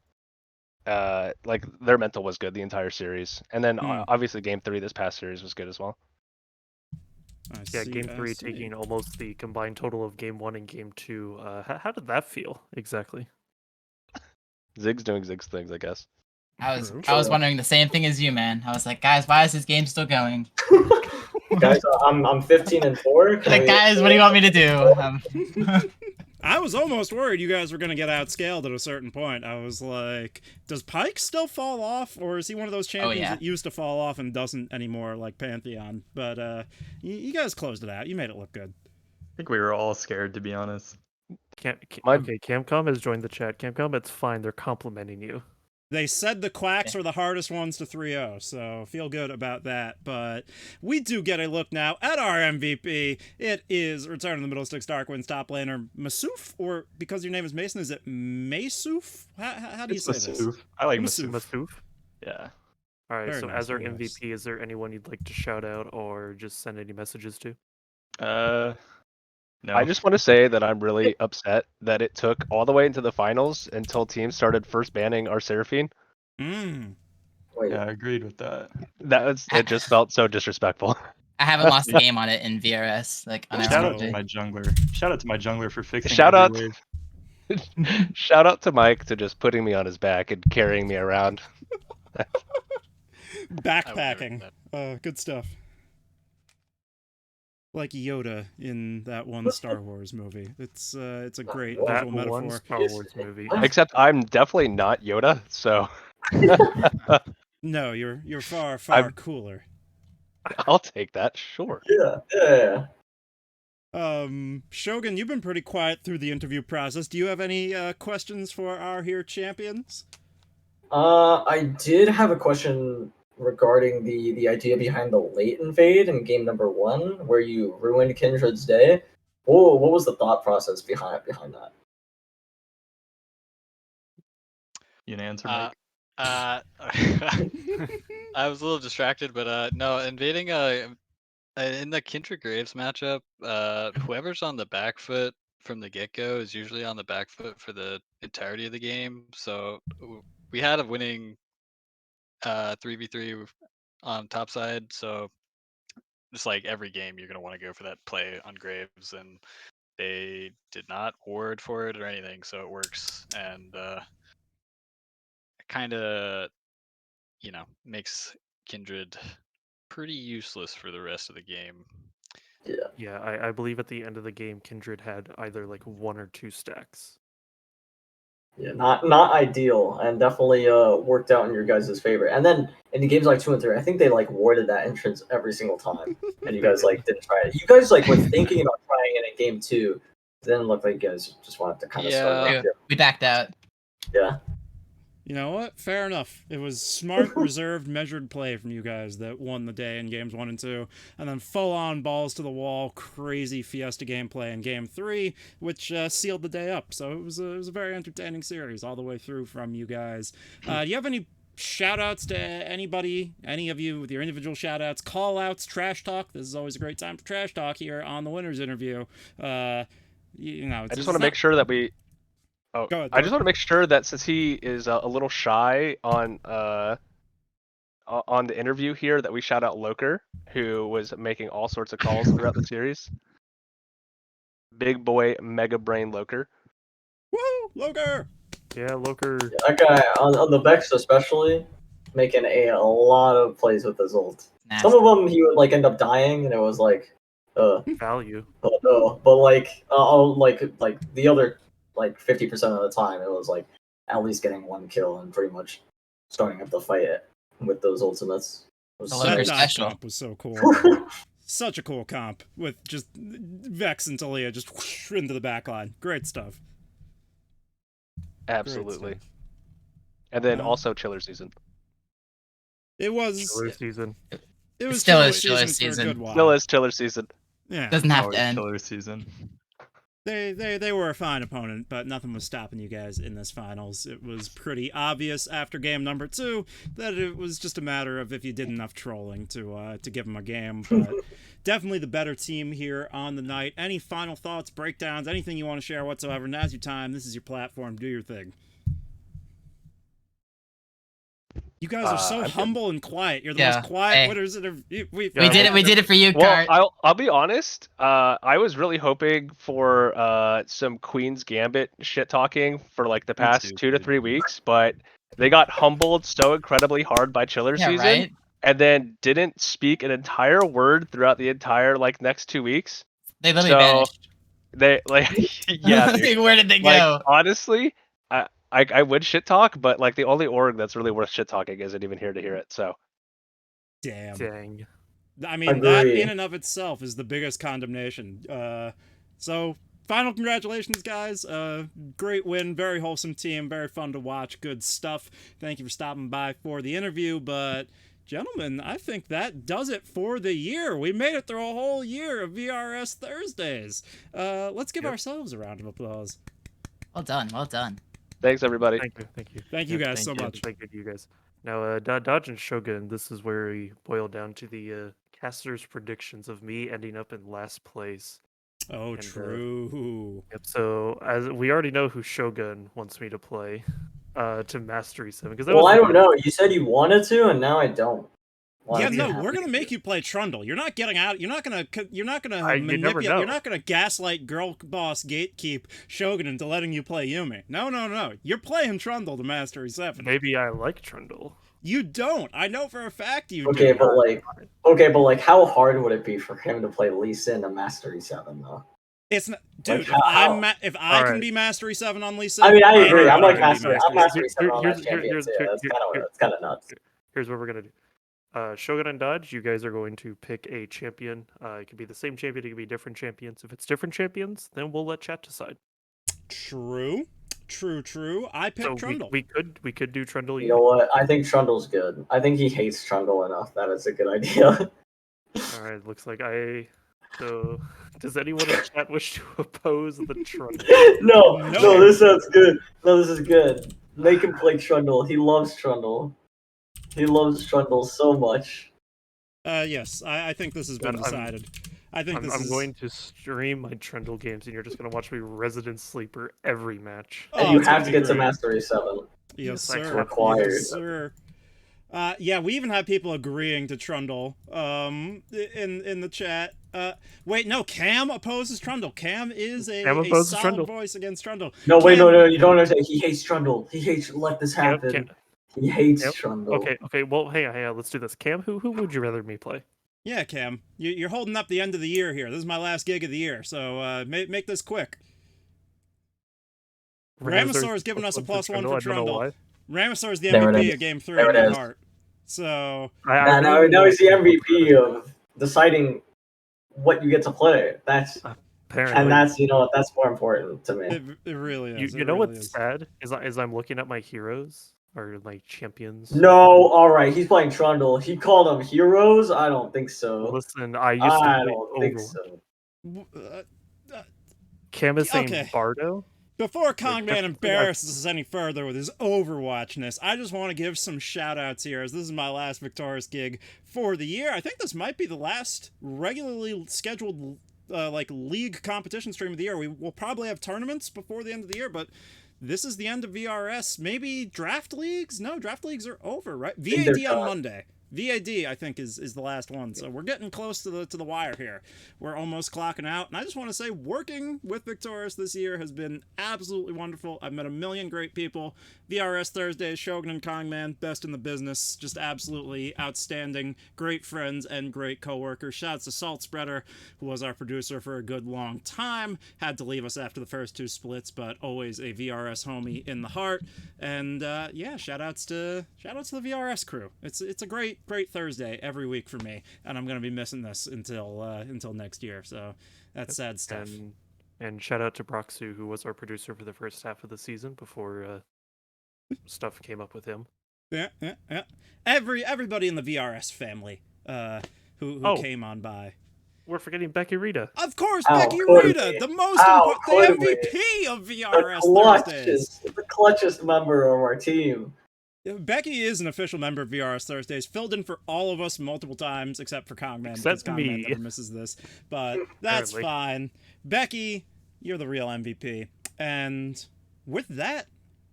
[SPEAKER 5] like their mental was good the entire series, and then obviously game 3 this past series was good as well.
[SPEAKER 3] Yeah, game 3 taking almost the combined total of game 1 and game 2. How did that feel exactly?
[SPEAKER 5] Zig's doing Zig's things, I guess.
[SPEAKER 7] I was wondering the same thing as you, man. I was like, guys, why is this game still going?
[SPEAKER 2] Guys, I'm 15-4.
[SPEAKER 7] Like, guys, what do you want me to do?
[SPEAKER 1] I was almost worried you guys were going to get outscaled at a certain point. I was like, does Pike still fall off? Or is he one of those champions that used to fall off and doesn't anymore, like Pantheon? But you guys closed it out. You made it look good.
[SPEAKER 6] I think we were all scared, to be honest.
[SPEAKER 3] Okay, Camcom has joined the chat. Camcom, it's fine. They're complimenting you.
[SPEAKER 1] They said the Quacks are the hardest ones to 3-0, so feel good about that. But we do get a look now at our MVP. It is Return of the Middle Sticks Darkwind's top laner, Masouf, or because your name is Mason, is it Masouf? How do you say this?
[SPEAKER 6] Masouf. I like
[SPEAKER 1] Masouf.
[SPEAKER 6] Masouf.
[SPEAKER 3] Masouf?
[SPEAKER 6] Yeah.
[SPEAKER 3] All right,
[SPEAKER 1] Very
[SPEAKER 3] so
[SPEAKER 1] nice,
[SPEAKER 3] as our
[SPEAKER 1] very nice.
[SPEAKER 3] MVP, is there anyone you'd like to shout out or just send any messages to?
[SPEAKER 6] No.
[SPEAKER 5] I just want to say that I'm really upset that it took all the way into the finals until teams started first banning our Seraphine.
[SPEAKER 2] Wait,
[SPEAKER 6] Yeah, I agreed with that.
[SPEAKER 5] It just felt so disrespectful.
[SPEAKER 7] I haven't lost a game on it in VRS. Like,
[SPEAKER 6] Shout out to
[SPEAKER 7] unironically.
[SPEAKER 6] my jungler. Shout out to my jungler for fixing
[SPEAKER 5] Shout
[SPEAKER 6] every
[SPEAKER 5] out-
[SPEAKER 6] wave.
[SPEAKER 5] Shout out to Mike to just putting me on his back and carrying me around.
[SPEAKER 1] Backpacking. Good stuff. Like Yoda in that one Star Wars movie. It's a great
[SPEAKER 3] That
[SPEAKER 1] visual metaphor.
[SPEAKER 3] one Star Wars movie.
[SPEAKER 5] Except I'm definitely not Yoda, so
[SPEAKER 1] No, you're far
[SPEAKER 5] I'm-
[SPEAKER 1] cooler.
[SPEAKER 5] I'll take that. Sure.
[SPEAKER 2] yeah.
[SPEAKER 1] Shogun, you've been pretty quiet through the interview process. Do you have any questions for our here champions?
[SPEAKER 2] I did have a question regarding the idea behind the late invade in game number 1, where you ruined Kindred's day. What was the thought process behind that?
[SPEAKER 6] You an answer, Mike?
[SPEAKER 8] I was a little distracted, but no, invading in the Kindred Graves matchup, whoever's on the back foot from the get-go is usually on the back foot for the entirety of the game. So we had a winning 3v3 on top side, so just like every game, you're gonna want to go for that play on Graves, and they did not ward for it or anything, so it works, and kind of, makes Kindred pretty useless for the rest of the game.
[SPEAKER 3] Yeah, I believe at the end of the game, Kindred had either like 1 or 2 stacks.
[SPEAKER 2] Yeah, not ideal, and definitely worked out in your guys' favor. And then in the games like 2 and 3, I think they like warded that entrance every single time, and you guys like didn't try it. You guys like were thinking about trying it in game 2. It didn't look like you guys just wanted to kind of start.
[SPEAKER 7] Yeah, we backed out.
[SPEAKER 2] Yeah.
[SPEAKER 1] You know what? Fair enough. It was smart, reserved, measured play from you guys that won the day in games 1 and 2, and then full-on balls to the wall, crazy Fiesta gameplay in game 3, which sealed the day up. So it was a very entertaining series all the way through from you guys. Do you have any shout-outs to anybody, any of you with your individual shout-outs, call-outs, trash talk? This is always a great time for trash talk here on the Winners Interview.
[SPEAKER 5] I just want to make sure that we. Oh, I just want to make sure that since he is a little shy on the interview here, that we shout out Loker, who was making all sorts of calls throughout the series. Big boy, mega brain Loker.
[SPEAKER 1] Woo, Loker!
[SPEAKER 3] Yeah, Loker.
[SPEAKER 2] Yeah, that guy on the Vex especially, making a lot of plays with his ult.
[SPEAKER 7] Nasty.
[SPEAKER 2] Some of them he would like end up dying, and it was like,
[SPEAKER 3] Value.
[SPEAKER 2] but like the other like 50% of the time, it was like at least getting 1 kill and pretty much starting up the fight with those ultimates.
[SPEAKER 1] That dive comp was so cool. Such a cool comp with just Vex and Talia just whoosh into the backline. Great stuff.
[SPEAKER 5] Absolutely.
[SPEAKER 1] Great stuff.
[SPEAKER 5] And then also Chiller Season.
[SPEAKER 1] It was
[SPEAKER 3] Chiller Season.
[SPEAKER 1] It was
[SPEAKER 7] Still
[SPEAKER 1] Chiller
[SPEAKER 7] is Chiller
[SPEAKER 1] Season for a
[SPEAKER 7] Season.
[SPEAKER 1] good while.
[SPEAKER 5] Still is Chiller Season.
[SPEAKER 1] Yeah.
[SPEAKER 7] Doesn't have
[SPEAKER 6] Always
[SPEAKER 7] to end.
[SPEAKER 6] Killer season.
[SPEAKER 1] They were a fine opponent, but nothing was stopping you guys in this finals. It was pretty obvious after game number 2 that it was just a matter of if you did enough trolling to give them a game. But definitely the better team here on the night. Any final thoughts, breakdowns, anything you want to share whatsoever? Now's your time. This is your platform. Do your thing. You guys are so humble and quiet. You're the most quiet winners that have. We
[SPEAKER 7] did it for you, Cart.
[SPEAKER 5] Well, I'll be honest. I was really hoping for some Queen's Gambit shit talking for like the past 2 to 3 weeks, but they got humbled so incredibly hard by Chiller Season,
[SPEAKER 7] right?
[SPEAKER 5] and then didn't speak an entire word throughout the entire like next 2 weeks.
[SPEAKER 7] They literally vanished.
[SPEAKER 5] They like yeah. Dude.
[SPEAKER 7] Where did they
[SPEAKER 5] Like,
[SPEAKER 7] go?
[SPEAKER 5] honestly, I would shit talk, but like the only org that's really worth shit talking isn't even here to hear it. So,
[SPEAKER 1] damn.
[SPEAKER 3] Dang.
[SPEAKER 1] I mean, that in and of itself is the biggest condemnation. So, final congratulations, guys. Great win, very wholesome team, very fun to watch, good stuff. Thank you for stopping by for the interview, but gentlemen, I think that does it for the year. We made it through a whole year of VRS Thursdays. Let's give ourselves a round of applause.
[SPEAKER 7] Well done, well done.
[SPEAKER 5] thanks everybody.
[SPEAKER 1] Thank you guys so much.
[SPEAKER 3] Thank you to you guys. Now, Dodge and Shogun, this is where we boil down to the casters' predictions of me ending up in last place.
[SPEAKER 1] Oh, and, true.
[SPEAKER 3] Yep. So as we already know who Shogun wants me to play, to Mastery 7.
[SPEAKER 2] Well, I don't know. You said you wanted to, and now I don't.
[SPEAKER 1] Yeah, no, we're gonna make you play Trundle. You're not getting out. You're not gonna manipulate. You're not gonna gaslight girl boss gatekeep Shogun into letting you play Yumi. No. You're playing Trundle to Mastery 7.
[SPEAKER 3] Maybe I like Trundle.
[SPEAKER 1] You don't. I know for a fact you do.
[SPEAKER 2] Okay, but like, how hard would it be for him to play Lee Sin to Mastery 7 though?
[SPEAKER 1] It's not, dude. Like, if I can be Mastery 7 on Lee Sin,
[SPEAKER 2] I mean, I agree. I'm like Mastery 7 on that
[SPEAKER 3] Here's
[SPEAKER 2] champion. That's kind of nuts.
[SPEAKER 3] Here's what we're gonna do. Shogun and Dodge, you guys are going to pick a champion. It could be the same champion, it could be different champions. If it's different champions, then we'll let chat decide.
[SPEAKER 1] True. I picked Trundle.
[SPEAKER 3] We could do Trundle.
[SPEAKER 2] You know what? I think Trundle's good. I think he hates Trundle enough. That is a good idea.
[SPEAKER 3] All right, looks like So, does anyone in chat wish to oppose the Trundle?
[SPEAKER 2] No, this sounds good. No, this is good. Make him play Trundle. He loves Trundle. He loves Trundle so much.
[SPEAKER 1] Yes, I think this has been decided. I'm
[SPEAKER 3] going to stream my Trundle games, and you're just going to watch me Resident Sleeper every match.
[SPEAKER 2] And you have to get to Mastery 7.
[SPEAKER 1] Yes, sir.
[SPEAKER 2] It's required.
[SPEAKER 1] Yes, sir. Yeah, we even have people agreeing to Trundle in the chat. Wait, no, Cam opposes Trundle. Cam is a solid
[SPEAKER 3] Trundle.
[SPEAKER 1] voice against Trundle.
[SPEAKER 2] No, wait, no, you don't understand. He hates Trundle. He hates. Let this happen. He hates Trundle.
[SPEAKER 3] Okay. Well, hang on. Let's do this. Cam, who would you rather me play?
[SPEAKER 1] Yeah, Cam, you're holding up the end of the year here. This is my last gig of the year, so make this quick. Ramasaur has given us a +1 for Trundle. Ramasaur is the MVP of Game 3 in my heart. So
[SPEAKER 2] now he's the MVP of deciding what you get to play. That's that's more important to me.
[SPEAKER 1] It really is.
[SPEAKER 3] You know what's sad is I'm looking at my heroes or like champions.
[SPEAKER 2] No, all right, he's playing Trundle. He called them heroes. I don't think so.
[SPEAKER 3] Listen, I don't
[SPEAKER 2] think so.
[SPEAKER 3] Cam is saying Bardo.
[SPEAKER 1] Before Kongman embarrasses us any further with his Overwatchness, I just want to give some shout-outs here, as this is my last Victoris gig for the year. I think this might be the last regularly scheduled league competition stream of the year. We will probably have tournaments before the end of the year, but this is the end of VRS. Maybe draft leagues? No, draft leagues are over, right? VAD on Monday. VAD, I think, is the last one. So we're getting close to the wire here. We're almost clocking out. And I just want to say, working with Victoris this year has been absolutely wonderful. I've met a million great people. VRS Thursdays, Shogun and Kongman, best in the business. Just absolutely outstanding. Great friends and great coworkers. Shouts to Salt Spreader, who was our producer for a good long time. Had to leave us after the first 2 splits, but always a VRS homie in the heart. And shoutouts to the VRS crew. It's a great Thursday every week for me, and I'm gonna be missing this until next year. So that's sad stuff.
[SPEAKER 3] And shout out to Broxu, who was our producer for the first half of the season before stuff came up with him.
[SPEAKER 1] Yeah. Everybody in the VRS family who came on by.
[SPEAKER 3] We're forgetting Becky Rita.
[SPEAKER 1] Of course, Becky Rita, the most important, the MVP of VRS Thursdays.
[SPEAKER 2] The clutchest member of our team.
[SPEAKER 1] Becky is an official member of VRS Thursdays, filled in for all of us multiple times, except for Kongman, because Kongman never misses this. But that's fine. Becky, you're the real MVP. And with that,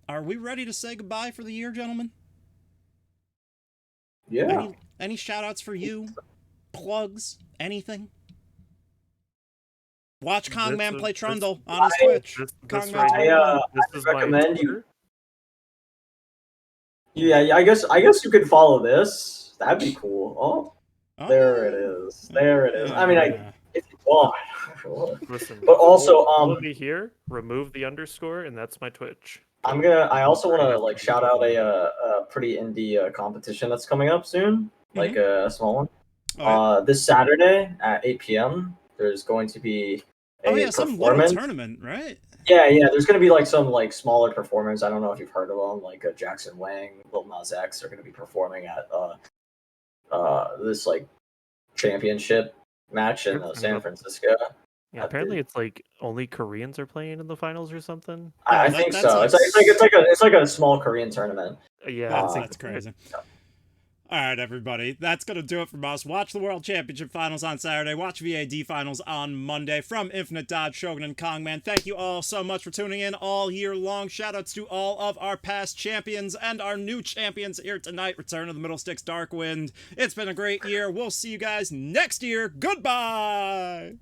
[SPEAKER 1] are we ready to say goodbye for the year, gentlemen?
[SPEAKER 2] Yeah.
[SPEAKER 1] Any shout-outs for you? Plugs? Anything? Watch Kongman play Trundle on his Twitch.
[SPEAKER 2] I recommend you. Yeah, I guess you could follow this. That'd be cool. Oh, there it is. There it is. I mean, if you want.
[SPEAKER 3] Listen,
[SPEAKER 2] but also,
[SPEAKER 3] follow me here. Remove the underscore, and that's my Twitch.
[SPEAKER 2] I also want to shout out a pretty indie competition that's coming up soon, like a small one. This Saturday at 8 p.m. There's going to be
[SPEAKER 1] some little tournament, right?
[SPEAKER 2] Yeah. There's gonna be some smaller performers. I don't know if you've heard of them, like Jackson Wang, Lil Nas X are gonna be performing at this championship match in San Francisco.
[SPEAKER 3] Yeah, apparently it's only Koreans are playing in the finals or something.
[SPEAKER 2] I think so. It's like a small Korean tournament.
[SPEAKER 3] Yeah,
[SPEAKER 1] that's crazy. Yeah. All right, everybody. That's going to do it from us. Watch the World Championship Finals on Saturday. Watch VAD Finals on Monday. From Infinite Dodge, Shogun, and Kongman, thank you all so much for tuning in all year long. Shoutouts to all of our past champions and our new champions here tonight. Return of the Middle Sticks Darkwind. It's been a great year. We'll see you guys next year. Goodbye!